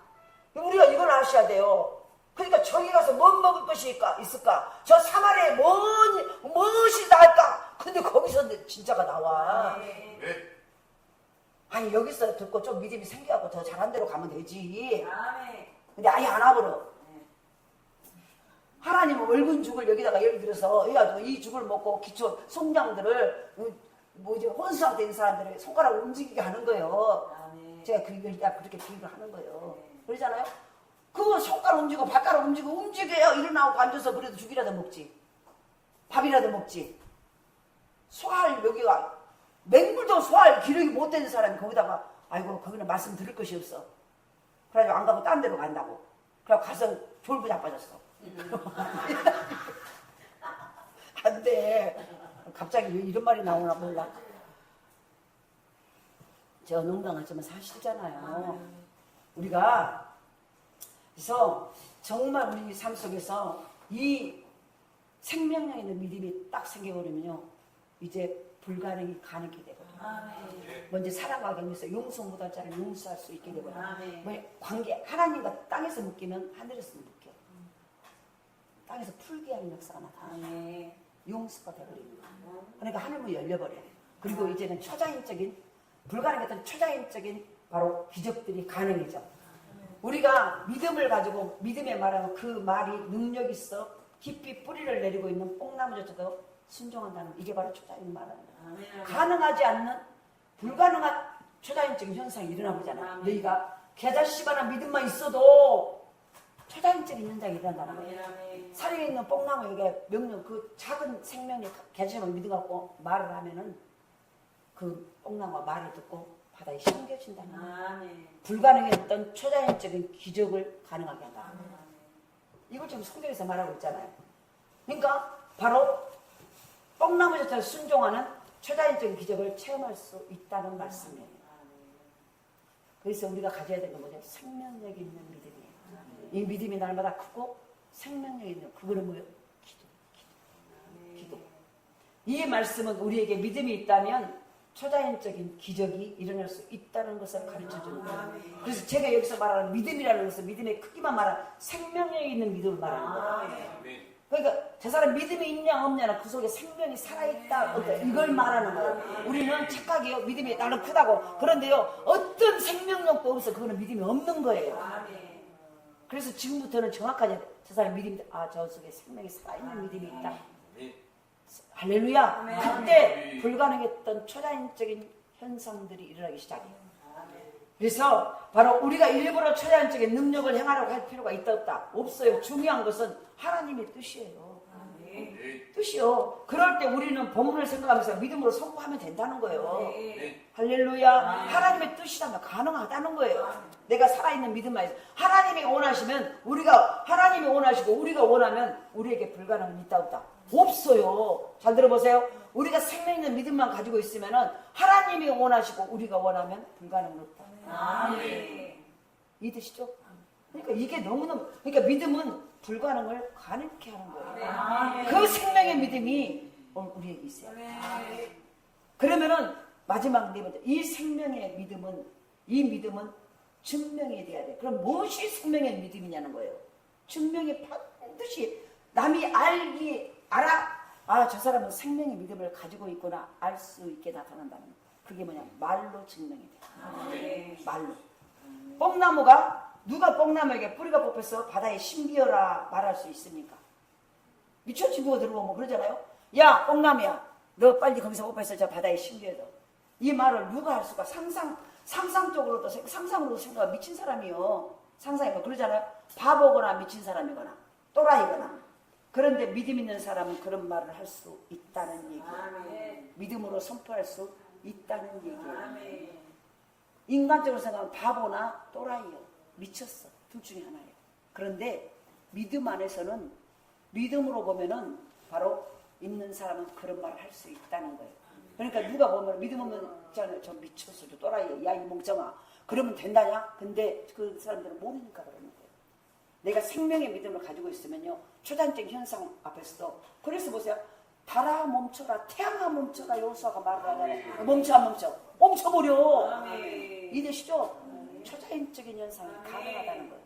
우리가 이걸 아셔야 돼요. 그러니까 저기 가서 뭘 먹을 것이 있을까? 저 사마리아에 무엇이 나을까? 근데 거기서 진짜가 나와. 여기서 듣고 좀 믿음이 생겨갖고 더 잘한 대로 가면 되지. 근데 아예 안 와버려. 하나님은 묽은 죽을 여기다가 예를 들어서 해가지고 이 죽을 먹고 기초 송장들을 혼수화된 사람들을 손가락을 움직이게 하는 거예요. 제가 그렇게 비유를 하는 거예요. 그러잖아요. 그거 손가락 움직이고 발가락 움직여야 일어나고 앉아서 그래도 죽이라도 먹지. 밥이라도 먹지. 소화할 여기가 맹물도 소화할 기력이 못 되는 사람이 거기다가 거기는 말씀 들을 것이 없어. 그래가지고 안 가고 딴 데로 간다고. 그래서 가서 졸부 자빠졌어. 안 돼. 갑자기 왜 이런 말이 나오나 몰라. 제가 농담하지만 사실이잖아요. 우리가 그래서 정말 우리 삶 속에서 이 생명력 있는 믿음이 딱 생겨버리면요, 이제 불가능이 가능하게 되거든요. 먼저 사랑하기 위해서 용서 못할 자를 용서할 수 있게 되거든요. 왜 관계 하나님과 땅에서 묶이면 하늘에서 묶여. 땅에서 풀게 하는 역사가 나타나요. 용서가 되버립니다. 그러니까 하늘문이 열려버려요. 그리고 이제는 초자연적인 불가능했던 초자연적인 바로 기적들이 가능해져. 우리가 믿음을 가지고 믿음에 말하면 그 말이 능력 있어 깊이 뿌리를 내리고 있는 뽕나무조차도 순종한다는, 이게 바로 초자연 말하는 거야. 가능하지 않는 불가능한 초자연적인 현상이 일어나보잖아. 너희가 겨자씨만한 믿음만 있어도 초자연적인 현상이 일어난다는 거예요. 산에 있는 뽕나무에게 명령, 그 작은 생명력 겨자씨만 믿음 갖고 말을 하면은 그 뽕나무가 말을 듣고 바다에 심겨진다는 거예요. 불가능했던 초자연적인 기적을 가능하게 한다. 이걸 지금 성경에서 말하고 있잖아요. 그러니까 바로 뽕나무조차 순종하는 초자연적인 기적을 체험할 수 있다는 말씀이에요. 그래서 우리가 가져야 되는 건 뭐죠? 생명력 있는 믿음이에요. 이 믿음이 날마다 크고 생명력 있는, 그거는 뭐예요? 기도. 이 말씀은 우리에게 믿음이 있다면 초자연적인 기적이 일어날 수 있다는 것을 가르쳐주는 거예요. 그래서 제가 여기서 말하는 믿음이라는 것은 믿음의 크기만 말하는 생명력 있는 믿음을 말하는 거예요. 그러니까 저 사람 믿음이 있냐 없냐는 그 속에 생명이 살아있다, 이걸 말하는 거예요. 우리는 착각이요, 믿음이 나는 크다고. 그런데요, 어떤 생명력도 없어. 그거는 믿음이 없는 거예요. 그래서 지금부터는 정확하게 저 사람 믿음이, 저 속에 생명이 살아있는 믿음이 있다. 할렐루야. 그때 불가능했던 초자연적인 현상들이 일어나기 시작해요. 그래서 바로 우리가 일부러 초자연적인 능력을 행하려고 할 필요가 있다 없다? 없어요. 중요한 것은 하나님의 뜻이에요. 뜻이요. 그럴 때 우리는 본문을 생각하면서 믿음으로 선포하면 된다는 거예요. 할렐루야. 하나님의 뜻이라면 가능하다는 거예요. 내가 살아있는 믿음만 있어. 하나님이 원하시면 우리가, 하나님이 원하시고 우리가 원하면 우리에게 불가능은 있다 없다? 없어요. 잘 들어보세요. 우리가 생명 있는 믿음만 가지고 있으면은 하나님이 원하시고 우리가 원하면 불가능은 없다. 믿으시죠? 그러니까 이게 너무너무, 그러니까 믿음은 불가능을 가능케 하는 거예요. 그 생명의 믿음이 우리에게 있어요. 그러면은 마지막 네 번째, 이 생명의 믿음은, 이 믿음은 증명이 돼야 돼. 그럼 무엇이 생명의 믿음이냐는 거예요. 증명이 반드시 남이 저 사람은 생명의 믿음을 가지고 있구나 알 수 있게 나타난다는 거예요. 그게 뭐냐, 말로 증명이 돼. 말로. 뽕나무가, 누가 뽕나무에게 뿌리가 뽑혀서 바다에 심기어라 말할 수 있습니까? 미쳐 친구가 들어오면 그러잖아요. 야, 뽕나무야, 너 빨리 거기서 뽑혀서 저 바다에 심기어라. 이 말을 누가 할 수가? 상상적으로도, 상상으로도 생각, 미친 사람이요. 상상이면 그러잖아요. 바보거나 미친 사람이거나 또라이거나. 그런데 믿음 있는 사람은 그런 말을 할 수 있다는 얘기예요. 믿음으로 선포할 수 있다는 얘기예요. 인간적으로 생각하면 바보나 또라이요. 미쳤어. 둘 중에 하나예요. 그런데 믿음 안에서는, 믿음으로 보면은 바로 있는 사람은 그런 말을 할 수 있다는 거예요. 그러니까 누가 보면 믿음 없는 자는 저 미쳤어, 저 또라이야, 야 이 멍청아, 그러면 된다냐? 근데 그 사람들은 모르니까 그러는 거예요. 내가 생명의 믿음을 가지고 있으면요, 초자연적 현상 앞에서도. 그래서 보세요. 달아 멈춰라, 태양아 멈춰라, 여호수아가 말을 하잖아요. 멈춰버려. 이해되시죠? 초자연적인 현상이 가능하다는 거예요.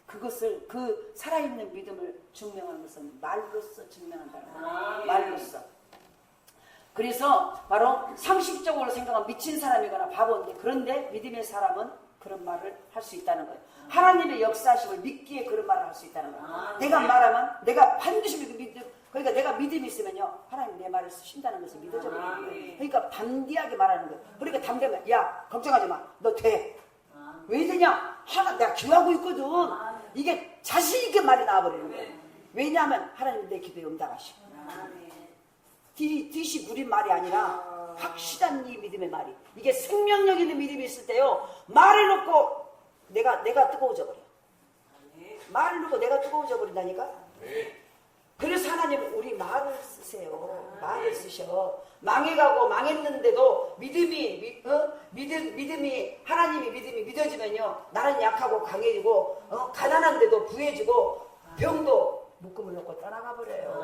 그것을, 그 살아있는 믿음을 증명하는 것은 말로써 증명한다는 거예요. 말로써. 그래서 바로 상식적으로 생각하면 미친 사람이거나 바보인데, 그런데 믿음의 사람은 그런 말을 할 수 있다는 거예요. 하나님의 역사심을 믿기에 그런 말을 할 수 있다는 거예요. 내가 말하면 내가 반드시 믿음, 그러니까 내가 믿음이 있으면요, 하나님 내 말을 쓰신다는 것을 믿어져 버리는 거예요. 그러니까 담대하게 말하는 거예요. 그러니까 담대하게, 야 걱정하지 마, 너 돼. 왜 되냐? 내가 기도하고 있거든. 이게 자신 있게 말이 나와버리는 거예요. 왜냐하면 하나님 내 기도에 응답하시고, 뒤시 부린 말이 아니라 확실한 이 믿음의 말이, 이게 생명력 있는 믿음이 있을 때요, 말을 놓고 내가 뜨거워져 버려. 말로 내가 뜨거워져 버린다니까. 그래서 하나님은 우리 말을 쓰세요. 말을 쓰셔. 망해가고 망했는데도 믿음이 하나님이 믿음이 믿어지면요, 나는 약하고 강해지고 가난한데도 부해지고 병도 묶음을 놓고 떠나가 버려요.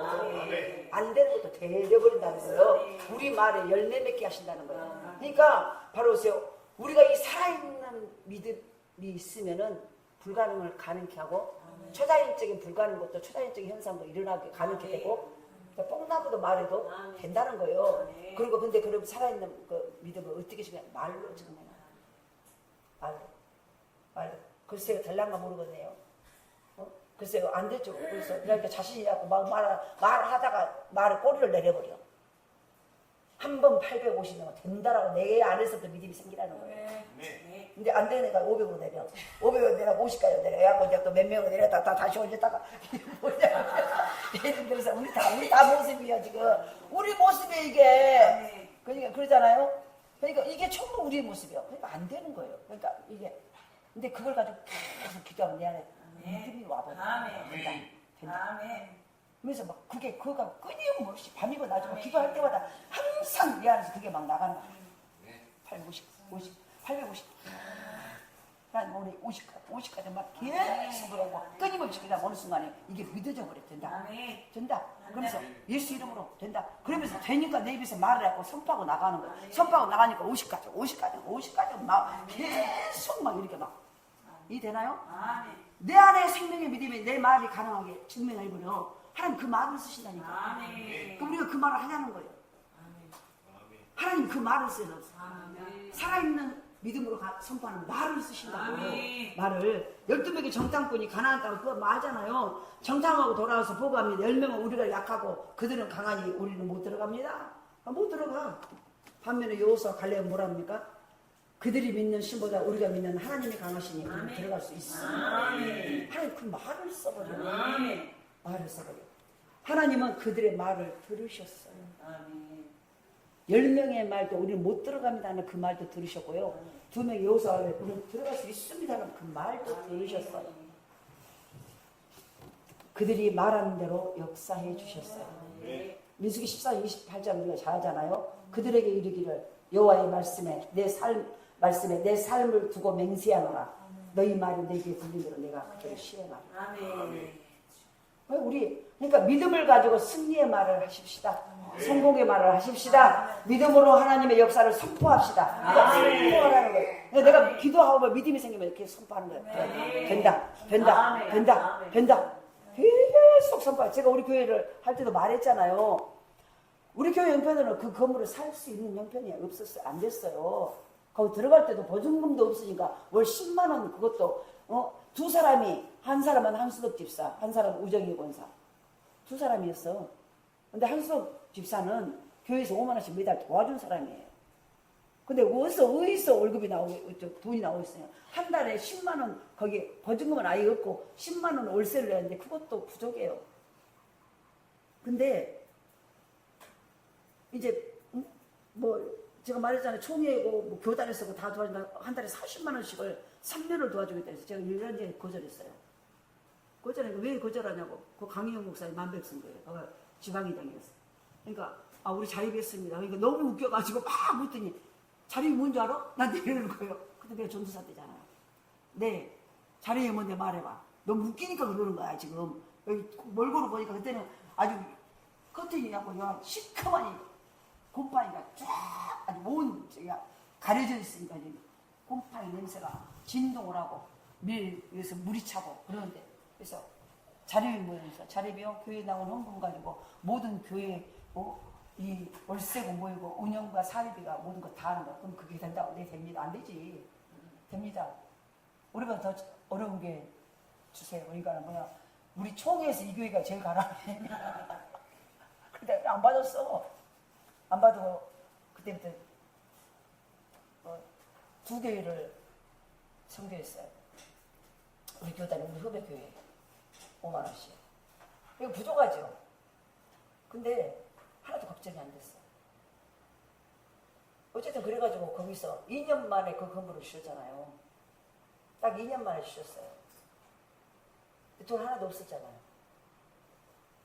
안 되는 것도 되려버린다는 거예요. 우리 말에 열매 맺게 하신다는 거예요. 그러니까 바로 보세요. 우리가 이 살아있는 믿음이 있으면은 불가능을 가능케 하고 초자연적인 불가능한 것도 초자연적인 현상도 일어나게 가능케 되고 뽕나무도 말해도 된다는 거예요. 그리고 근데 그럼 살아있는 그 믿음을 어떻게 증명해? 말로 증명해요. 말로. 글쎄요, 될란가 모르겠네요. 글쎄요, 안 됐죠. 그래서 그러니까 자신이 하고 막 말하다가 말을 꼬리를 내려버려. 한 번 850명 된다라고 내 안에서도 믿음이 생기라는 거예요. 근데 안 되는 애가 500으로 내려. 500으로 내려 50까지 내려. 해갖고 이제 또 몇 명을 내렸다 다시 올렸다가 예를 들어서 우리 다 모습이야 지금. 우리 모습이 이게. 그러니까 그러잖아요. 그러니까 이게 전부 우리의 모습이야. 그러니까 안 되는 거예요. 그러니까 이게. 근데 그걸 가지고 계속 기도하면 내 안에 믿음이 와버려. 된다. 그래서 막 그거가 끊임없이 밤이고 낮이고 기도할 때마다 항상 내 안에서 그게 막 나가는 거야. 850. 난 오늘 50까지 막 계속 그러고 끊임없이 그냥 어느 순간에 이게 믿어져 버려. 된다. 그러면서 예수 이름으로 된다. 그러면서 되니까 내 입에서 말을 하고 선포하고 나가는 거야. 선포하고 나가니까 50까지 막 계속 막 이렇게 막. 이 되나요? 내 안에 생명의 믿음이 내 말이 가능하게 증명해버려. 하나님 그 말을 쓰신다니까. 그럼 우리가 그 말을 하냐는 거예요. 하나님 그 말을 쓰는 살아있는 믿음으로 선포하는 말을 쓰신다고. 말을 12명의 정탐꾼이 가나안 땅을 그거 말하잖아요. 정탐하고 돌아와서 보고합니다. 10명은 우리가 약하고 그들은 강하니 우리는 못 들어갑니다. 못 들어가. 반면에 여호수아 갈렙은 뭐랍니까? 그들이 믿는 신보다 우리가 믿는 하나님이 강하시니 우리는 들어갈 수 있어. 하나님 그 말을 써버려요. 말을 써버려요. 하나님은 그들의 말을 들으셨어요. 10명의 말도 우리는 못 들어갑니다 하는 그 말도 들으셨고요. 2명의 여호수아가 우리는 들어갈 수 있습니다 하는 그 말도 들으셨어요. 그들이 말하는 대로 역사해 주셨어요. 민수기 14, 28장 우리가 잘 하잖아요. 그들에게 이르기를 여호와의 말씀에 내 삶을 두고 맹세하노라. 너희 말이 내게 들린 대로 내가 그들을 시행하라. 그러니까 믿음을 가지고 승리의 말을 하십시다. 성공의 말을 하십시다. 믿음으로 하나님의 역사를 선포합시다. 그러니까 선포하라는 거예요. 내가 기도하고 믿음이 생기면 이렇게 선포하는 거예요. 된다. 계속 선포해. 제가 우리 교회를 할 때도 말했잖아요. 우리 교회 형편으로는 그 건물을 살 수 있는 형편이 없었어요. 안 됐어요. 거기 들어갈 때도 보증금도 없으니까 월 10만 원 그것도 두 사람이, 한 사람은 한수덕 집사, 한 사람은 우정희 권사. 두 사람이었어. 근데 한수덕 집사는 교회에서 5만 원씩 매달 도와준 사람이에요. 근데 어디서 월급이 돈이 나오고 있어요. 한 달에 10만 원, 거기 보증금은 아예 없고 10만 원 월세를 내는데 그것도 부족해요. 근데 이제 제가 말했잖아요. 총회고 뭐 교단에서 다 도와준다. 한 달에 40만 원씩을 3년을 도와주겠다 해서 제가 1년 전에 거절했어요. 왜 거절하냐고. 그 강희영 목사님 만백 쓴 거예요. 그가 지방이장이었어요. 그러니까 우리 자립했습니다. 그러니까 너무 웃겨가지고 막 묻더니 자립이 뭔지 알아? 나한테 이러는 거예요. 근데 내가 전도사 때잖아요. 네. 자립이 뭔데 말해봐. 너무 웃기니까 그러는 거야 지금. 여기 몰골로 보니까 그때는 아주 커튼이 약간 시커머니 곰팡이가 쫙 아주 온 저기가 가려져 있으니까 곰팡이 냄새가 진동을 하고 여기서 물이 차고 그러는데 그래서 자립이 모여서 자립이요 교회 나온 헌금 가지고 모든 교회 이 월세고 모이고 운영과 사회비가 모든 거 다 하는 거. 그럼 그게 된다고? 네 됩니다. 안 되지. 됩니다. 우리가 더 어려운 게 주세요. 그러니까 우리 총회에서 이 교회가 제일 가라네. 근데 안 받았어. 안 받고 그때부터 2교회를 선교했어요. 우리 교단이 우리 후배교회 5만 원씩. 이거 부족하죠. 근데 하나도 걱정이 안 됐어. 어쨌든 그래가지고 거기서 2년 만에 그 건물을 주셨잖아요. 딱 2년 만에 주셨어요. 돈 하나도 없었잖아요.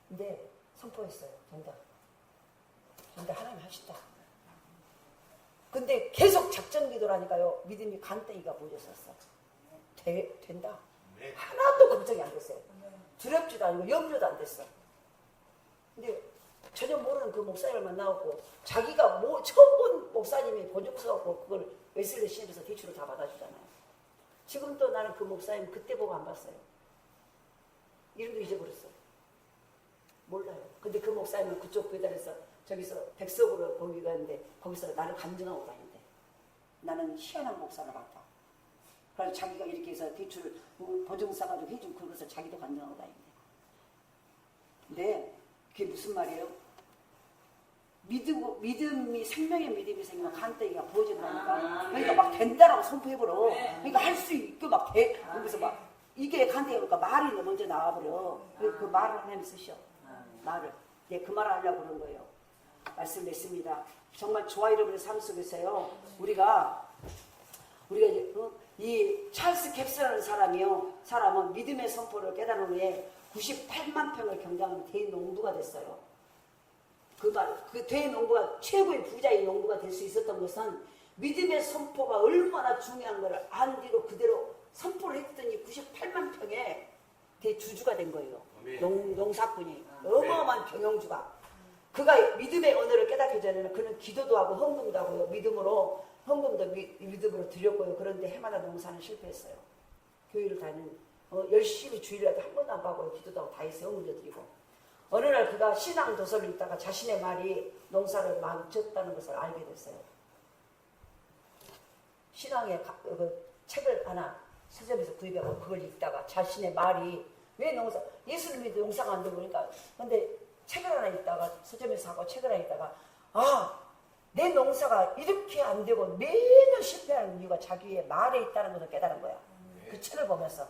근데 선포했어요. 된다. 근데 하나님 하신다. 근데 계속 작전 기도라니까요. 믿음이 간땡이가 모여섰어. 된다. 하나도 걱정이 안 됐어요. 두렵지도 않고 염려도 안 됐어. 근데 전혀 모르는 그 목사님을 만나고 자기가 처음 본 목사님이 본적 써갖고 그걸 웨슬리 시립에서 대출을 다 받아주잖아요. 지금 또 나는 그 목사님 그때 보고 안 봤어요. 이름도 잊어버렸어요. 몰라요. 근데 그 목사님은 그쪽 배달에서 저기서 백석으로 거기 가는데 거기서 나를 간증하고 다닌대. 나는 희한한 목사를 봤다. 그래서 자기가 이렇게 해서 대출을 보증 싸가지고 해준 그것을 자기도 간증하고 다닌대. 근데 그게 무슨 말이에요? 믿음이 생명의 믿음이 생기면 간땡이가 부어진다니까. 그러니까 막 된다라고 선포해버려. 그러니까 할 수 있고 막 돼. 그래서 막 이게 간땡이니까 말이 먼저 나와버려. 그 말을 하나님 쓰셔. 말을. 네, 그 말을 하려고 그런 거예요. 말씀 냈습니다. 정말 저와 여러분의 삶 속에서요. 우리가 이제 이 찰스 캡스라는 사람은 믿음의 선포를 깨달은 후에 98만 평을 경작하는 대농부가 됐어요. 그 대농부가 최고의 부자의 농부가 될 수 있었던 것은 믿음의 선포가 얼마나 중요한 것을 안 뒤로 그대로 선포를 했더니 98만 평의 대주주가 된 거예요. 농사꾼이. 어마어마한 경영주가. 그가 믿음의 언어를 깨닫기 전에는 그는 기도도 하고 헌금도 하고요. 헌금도 믿음으로 드렸고요. 그런데 해마다 농사는 실패했어요. 교회를 다니는 열심히 주일이라도 한 번도 안 가고요. 기도도 하고 다 했어요. 헌금도 드리고. 어느 날 그가 신앙 도서를 읽다가 자신의 말이 농사를 망쳤다는 것을 알게 됐어요. 신앙의 책을 하나 서점에서 구입하고 그걸 읽다가 자신의 말이 왜 예수를 믿어 농사가 안 되고 그러니까 근데 책을 하나 읽다가 서점에서 사고 책을 하나 읽다가 내 농사가 이렇게 안 되고 매년 실패하는 이유가 자기의 말에 있다는 것을 깨달은 거야. 그 책을 보면서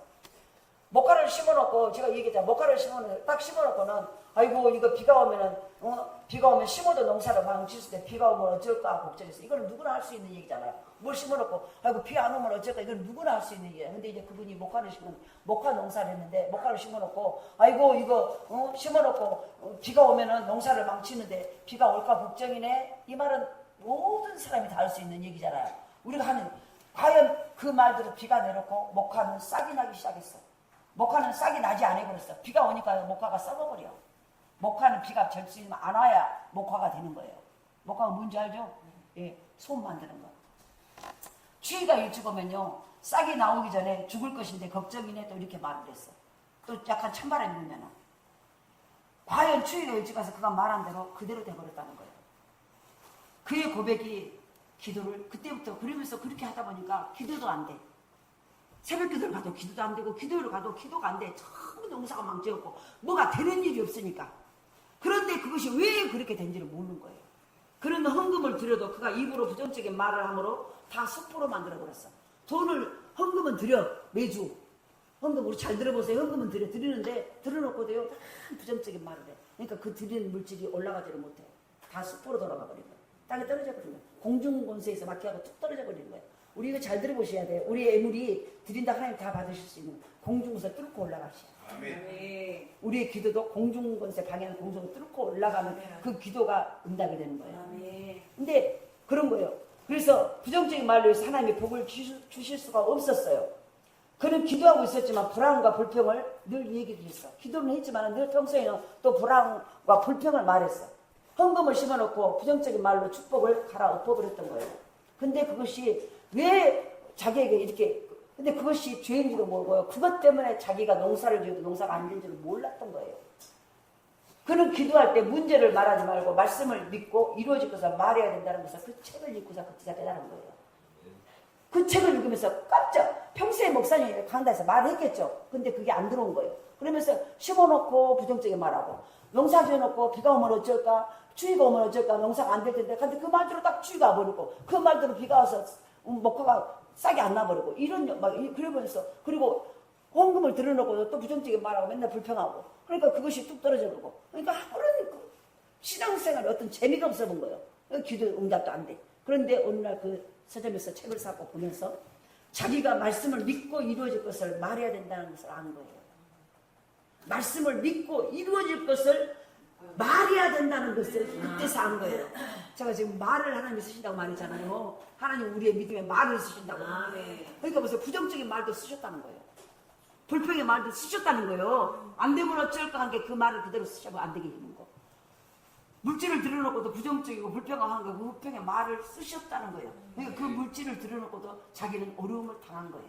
목화를 심어놓고 제가 얘기했잖아. 목화를 딱 심어놓고는 아이고 이거 비가 오면 심어도 농사를 망칠 수 있는데 비가 오면 어쩔까 걱정했어. 이건 누구나 할 수 있는 얘기잖아요. 뭘 심어놓고 아이고 비 안 오면 어쩔까 이건 누구나 할 수 있는 얘기야. 근데 이제 그분이 목화 농사를 했는데 목화를 심어놓고 아이고 이거 심어놓고 비가 오면은 농사를 망치는데 비가 올까 걱정이네. 이 말은 모든 사람이 다 할 수 있는 얘기잖아요. 우리가 하는 과연 그 말대로 비가 내렸고 목화는 싹이 나기 시작했어. 목화는 싹이 나지 않아버렸어. 비가 오니까 목화가 썩어버려. 목화는 비가 절수면 안 와야 목화가 되는 거예요. 목화가 뭔지 알죠? 예, 솜 만드는 거. 추위가 일찍 오면요. 싹이 나오기 전에 죽을 것인데 걱정이네 또 이렇게 말을 했어. 또 약간 찬바람이 불면은. 과연 추위가 일찍 와서 그가 말한 대로 그대로 돼버렸다는 거예요. 그의 고백이 기도를 그때부터 그러면서 그렇게 하다 보니까 기도도 안 돼. 새벽 기도를 가도 기도도 안 되고 기도를 가도 기도가 안 돼. 전부 농사가 망쳐졌고 뭐가 되는 일이 없으니까. 그런데 그것이 왜 그렇게 된지를 모르는 거예요. 그런 헌금을 드려도 그가 입으로 부정적인 말을 함으로 다 숯불로 만들어버렸어. 헌금은 드려 매주. 헌금 우리 잘 들어보세요. 헌금은 드리는데 들어놓고도요 다 부정적인 말을 해. 그러니까 그 드리는 물질이 올라가지를 못해. 다 숯불로 돌아가 버린 거예요. 땅에 떨어져 버린 거예요. 공중권세에서 막혀가고 툭 떨어져 버린 거예요. 우리 이거 잘 들어보셔야 돼요. 우리의 애물이 드린다 하나님 다 받으실 수 있는 공중에서 뚫고 올라가시오. 아멘. 우리의 기도도 공중권세 방향 공중을 뚫고 올라가는 그 기도가 응답이 되는 거예요. 아멘. 근데 그런 거예요. 그래서 부정적인 말로 해서 하나님이 복을 주실 수가 없었어요. 그는 기도하고 있었지만 불안과 불평을 늘 얘기를 했어. 기도는 했지만 늘 평소에는 또 불안과 불평을 말했어. 헌금을 심어놓고 부정적인 말로 축복을 갈아엎어버렸던 거예요. 근데 그것이 왜 자기에게 이렇게 근데 그것이 죄인지도 모르고요. 그것 때문에 자기가 농사를 지어도 농사가 안 된 줄을 몰랐던 거예요. 그는 기도할 때 문제를 말하지 말고 말씀을 믿고 이루어질 것을 말해야 된다는 것을 그 책을 읽고서 그때가 깨달은 거예요. 그 책을 읽으면서 깜짝 평소에 목사님이 강단에서 말했겠죠. 근데 그게 안 들어온 거예요. 그러면서 심어놓고 부정적인 말하고 농사 지어놓고 비가 오면 어쩔까 추위가 오면 어쩔까 농사가 안 될 텐데 근데 그 말대로 딱 추위가 와버리고 그 말대로 비가 와서 목화가 싹이 안 나버리고 이런 막 그러면서 그리고 헌금을 들어놓고 또 부정적인 말하고 맨날 불평하고 그러니까 그것이 뚝 떨어져 버리고 그러니까 그런 신앙생활에 어떤 재미가 없어 본 거예요. 기도 응답도 안 돼. 그런데 어느 날 그 서점에서 책을 사고 보면서 자기가 말씀을 믿고 이루어질 것을 말해야 된다는 것을 아는 거예요. 말씀을 믿고 이루어질 것을 말해야 된다는 것을 그때서 안 거예요. 제가 지금 말을 하나님이 쓰신다고 말했잖아요. 하나님 우리의 믿음에 말을 쓰신다고. 그러니까 무슨 부정적인 말도 쓰셨다는 거예요. 불평의 말도 쓰셨다는 거예요. 안 되면 어쩔까 한 게 그 말을 그대로 쓰시면 안 되게 있는 거. 물질을 들여놓고도 부정적이고 불평한 거, 그 불평의 말을 쓰셨다는 거예요. 그러니까 그 물질을 들여놓고도 자기는 어려움을 당한 거예요.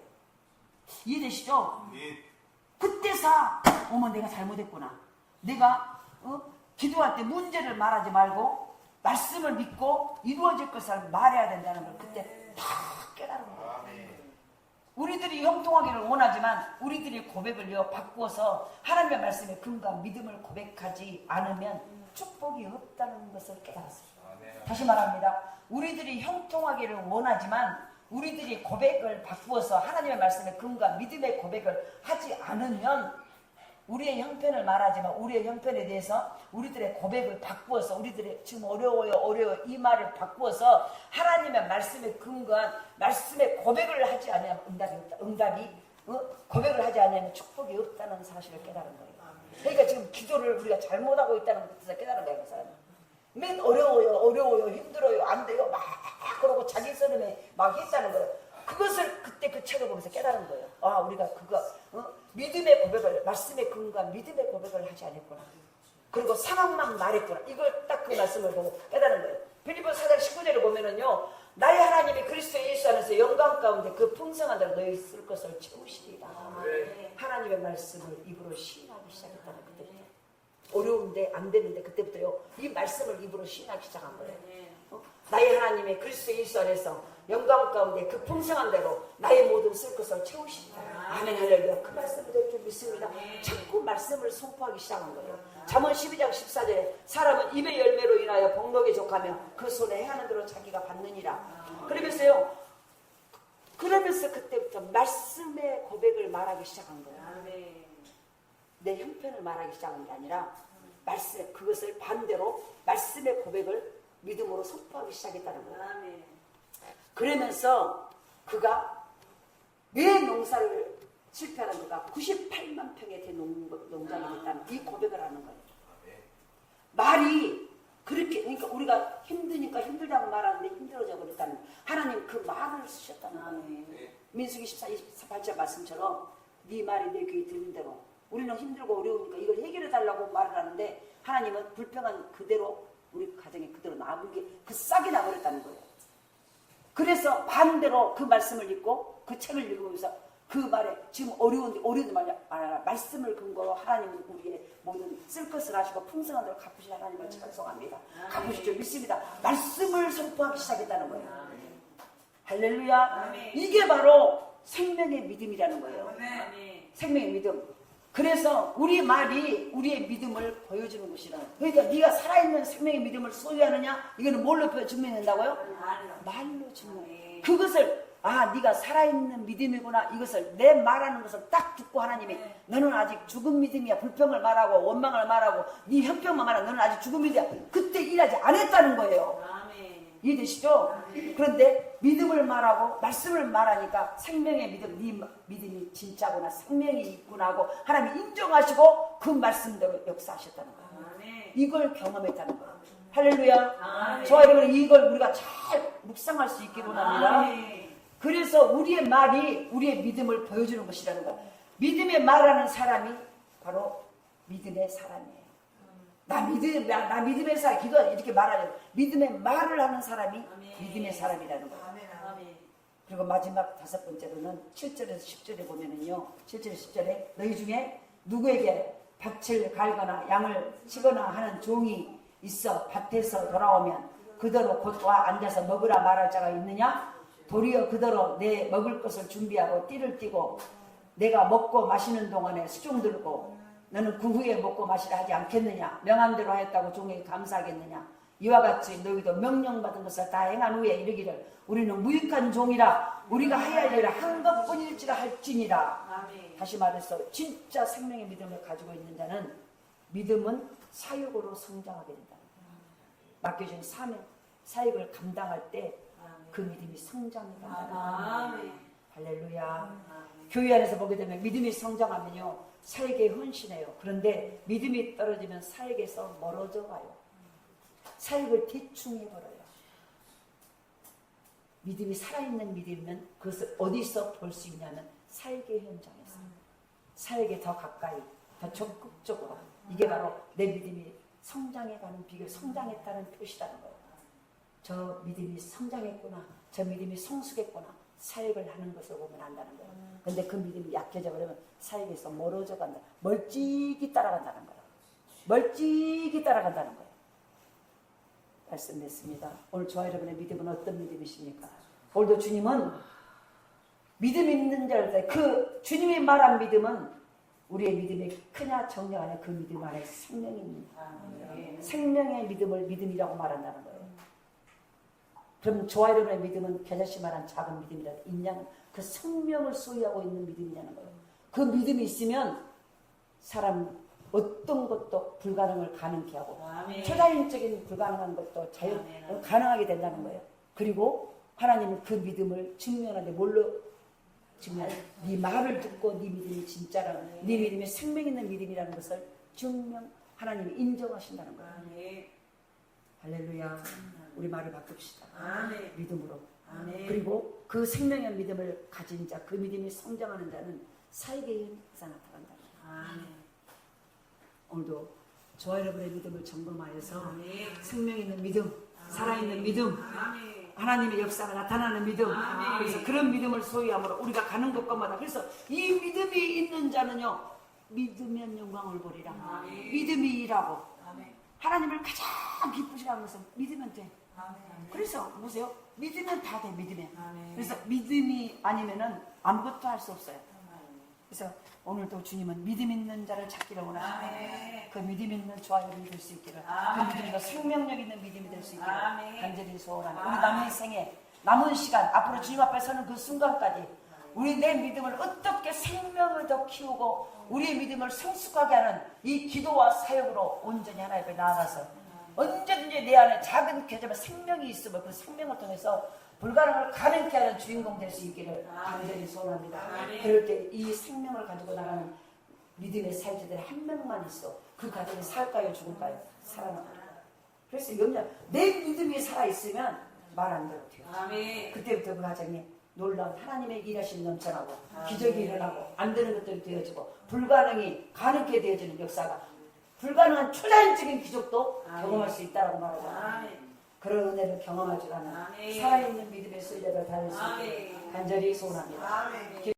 이해되시죠? 그때서 어머 내가 잘못했구나. 내가 기도할 때 문제를 말하지 말고 말씀을 믿고 이루어질 것을 말해야 된다는 걸 그때 다 깨달은 거예요. 우리들이 형통하기를 원하지만 우리들이 고백을요 바꾸어서 하나님의 말씀에 근거한 믿음을 고백하지 않으면 축복이 없다는 것을 깨달았어요. 다시 말합니다. 우리들이 형통하기를 원하지만 우리들이 고백을 바꾸어서 하나님의 말씀에 근거한 믿음의 고백을 하지 않으면 우리의 형편을 말하지만 우리의 형편에 대해서 우리들의 고백을 바꾸어서 우리들의 지금 어려워요 이 말을 바꾸어서 하나님의 말씀에 근거한 말씀의 고백을 하지 않으면 응답이 고백을 하지 않으면 축복이 없다는 사실을 깨달은 거예요. 그러니까 지금 기도를 우리가 잘못하고 있다는 것을 깨달은 거예요. 그 사람은 맨 어려워요 힘들어요 안 돼요 막 그러고 자기 서름에 막 했다는 거예요. 그것을 그때 그 책을 보면서 깨달은 거예요. 아 우리가 그거 믿음의 고백을 말씀의 근거한 믿음의 고백을 하지 않았구나. 그리고 상황만 말했구나. 이걸 딱 그 말씀을 보고 깨달은 거예요. 빌립보서 4장 19절을 보면은요. 나의 하나님이 그리스도 예수 안에서 영광 가운데 그 풍성한 대로 너희 쓸 것을 채우시리라. 하나님의 말씀을 입으로 시인하기 시작했다는 그때부터. 어려운데 안 되는데 그때부터요. 이 말씀을 입으로 시인하기 시작한 거예요. 나의 하나님의 그리스도 예수 안에서 영광 가운데 그 풍성한 대로 나의 모든 쓸 것을 채우신다. 아멘 할렐루야. 그 말씀을 될 줄 믿습니다. 자꾸 말씀을 선포하기 시작한 거예요. 잠언 12장 14절에 사람은 입의 열매로 인하여 복록에 족하며 그 손에 해하는 대로 자기가 받느니라. 그러면서 그때부터 말씀의 고백을 말하기 시작한 거예요. 내 형편을 말하기 시작한 게 아니라 말씀 그것을 반대로 말씀의 고백을 믿음으로 선포하기 시작했다는 거예요. 그러면서 그가 왜 농사를 실패하는 거가 98만 평의 대농장이 됐다는 이 고백을 하는 거예요. 말이 그렇게 그러니까 우리가 힘드니까 힘들다고 말하는데 힘들어져 버렸다는 하나님 그 말을 쓰셨다는 거예요. 민수기 14, 28절 말씀처럼 네 말이 내 귀에 들린 대로 우리는 힘들고 어려우니까 이걸 해결해 달라고 말을 하는데 하나님은 불평한 그대로 우리 가정에 그대로 남은 게 그 싹이 나버렸다는 거예요. 그래서 반대로 그 말씀을 읽고 그 책을 읽으면서 그 말에 지금 어려운데 말씀을 근거로 하나님은 우리의 모든 쓸 것을 하시고 풍성한 대로 갚으실 하나님을 찬송합니다. 갚으실 줄 믿습니다. 말씀을 선포하기 시작했다는 거예요. 할렐루야. 이게 바로 생명의 믿음이라는 거예요. 생명의 믿음. 그래서 우리 말이 우리의 믿음을 보여주는 것이라. 그러니까 네가 살아있는 생명의 믿음을 소유하느냐? 이거는 뭘로 증명된다고요? 말로 증명해. 그것을 네가 살아있는 믿음이구나. 이것을 내 말하는 것을 딱 듣고 하나님이 너는 아직 죽은 믿음이야. 불평을 말하고 원망을 말하고 네 형평만 말하고 너는 아직 죽은 믿음이야. 그때 일하지 않았다는 거예요. 이해되시죠? 그런데 믿음을 말하고 말씀을 말하니까 생명의 믿음, 네 믿음이 진짜구나, 생명이 있구나 하고 하나님이 인정하시고 그 말씀대로 역사하셨다는 거예요. 이걸 경험했다는 거예요. 할렐루야. 저와 여러분 이걸 우리가 잘 묵상할 수 있기를 원합니다. 그래서 우리의 말이 우리의 믿음을 보여주는 것이라는 거예요. 믿음의 말하는 사람이 바로 믿음의 사람이에요. 나 믿음의 사람, 기도 이렇게 말하는 믿음의 말을 하는 사람이 믿음의 사람이라는 거예요. 그리고 마지막 5번째로는 7절에서 10절에 보면은요, 7절에서 10절에 너희 중에 누구에게 밭을 갈거나 양을 치거나 하는 종이 있어 밭에서 돌아오면 그대로 곧 와 앉아서 먹으라 말할 자가 있느냐? 도리어 그대로 내 먹을 것을 준비하고 띠를 띠고 내가 먹고 마시는 동안에 수종 들고 너는 그 후에 먹고 마시라 하지 않겠느냐? 명함대로 하였다고 종에게 감사하겠느냐? 이와 같이 너희도 명령받은 것을 다 행한 후에 이르기를 우리는 무익한 종이라 우리가 해야 할 일을 한 것뿐일지라 할지니라. 다시 말해서 진짜 생명의 믿음을 가지고 있는 자는 믿음은 사역으로 성장하게 된다. 맡겨진 사역을 감당할 때 그 믿음이 성장이 된다. 할렐루야. 교회 안에서 보게 되면 믿음이 성장하면요 사역에 헌신해요. 그런데 믿음이 떨어지면 사역에서 멀어져 가요. 사역을 대충 해버려요. 믿음이 살아있는 믿음이면 그것을 어디서 볼 수 있냐면 사역의 현장에서, 사역에 더 가까이, 더 적극적으로. 이게 바로 내 믿음이 성장해가는 비결, 성장했다는 표시라는 거예요. 저 믿음이 성장했구나, 저 믿음이 성숙했구나, 사역을 하는 것을 보면 안다는 거예요. 근데 그 믿음이 약해져 버리면 사역에서 멀어져 간다. 멀찍이 따라간다는 거예요. 멀찍이 따라간다는 거예요. 말씀 맺습니다. 오늘 저와 여러분의 믿음은 어떤 믿음이십니까? 오늘도 주님은 믿음 있는 자들, 그 주님이 말한 믿음은 우리의 믿음이 크냐 적냐하냐 그 믿음 안에 생명이 있습니다. 생명의 믿음을 믿음이라고 말한다는 거예요. 그럼 저와 여러분의 믿음은 겨자씨 말한 작은 믿음이라 인양 그 생명을 소유하고 있는 믿음이라는 거예요. 그 믿음이 있으면 사람 어떤 것도 불가능을 가능케 하고 초자연적인 불가능한 것도 가능하게 된다는 거예요. 그리고 하나님은 그 믿음을 증명하는데 뭘로 증명? 네 말을 듣고 네 믿음이 진짜라는, 네 믿음이 생명 있는 믿음이라는 것을 증명 하나님이 인정하신다는 거예요. 할렐루야. 우리 말을 바꿉시다. 믿음으로. 그리고 그 생명의 믿음을 가진 자, 그 믿음이 성장하는 자는 사역의 현장에서 나타난다. 오늘도 저와 여러분의 믿음을 점검하여서 생명 있는 믿음, 살아있는 믿음, 하나님의 역사가 나타나는 믿음, 그래서 그런 믿음을 소유함으로 우리가 가는 곳마다, 그래서 이 믿음이 있는 자는요 믿으면 영광을 보리라. 믿음이 일하고 하나님을 가장 기쁘시게 하는 것은 믿으면 돼. 그래서 보세요, 믿으면 다 돼. 믿으면. 그래서 믿음이 아니면은 아무것도 할 수 없어요. 그래서 오늘도 주님은 믿음 있는 자를 찾기를 원하십니다. 그 믿음 있는 저와 여러분이 될 수 있기를, 그 믿음이 생명력 있는 믿음이 될 수 있기를 간절히 소원합니다. 우리 남은 생에, 남은 시간, 앞으로 주님 앞에 서는 그 순간까지 우리 내 믿음을 어떻게 생명을 더 키우고 우리의 믿음을 성숙하게 하는 이 기도와 사역으로 온전히 하나님 앞에 나아가서 언제든지 내 안에 작은 개점에 생명이 있으면 그 생명을 통해서 불가능을 가능케 하는 주인공 될 수 있기를 간절히 소원합니다. 그럴 때 이 생명을 가지고 나가는 믿음의 사역자들이 한 명만 있어. 그 가정이 살까요 죽을까요? 살아납니다. 그래서 염려, 내 믿음이 살아있으면 말 안 들어도 돼요. 그때부터 그 가정이 놀라운 하나님의 일하심이 넘쳐나고 기적이 일어나고 안 되는 것들이 되어지고 불가능이 가능케 되어지는 역사가, 불가능한 초자연적인 기적도 경험할 수 있다고 말하잖아요. 그런 은혜를 경험할 줄 아는 살아있는 믿음의 소유자가 될 수 있게 간절히 소원합니다.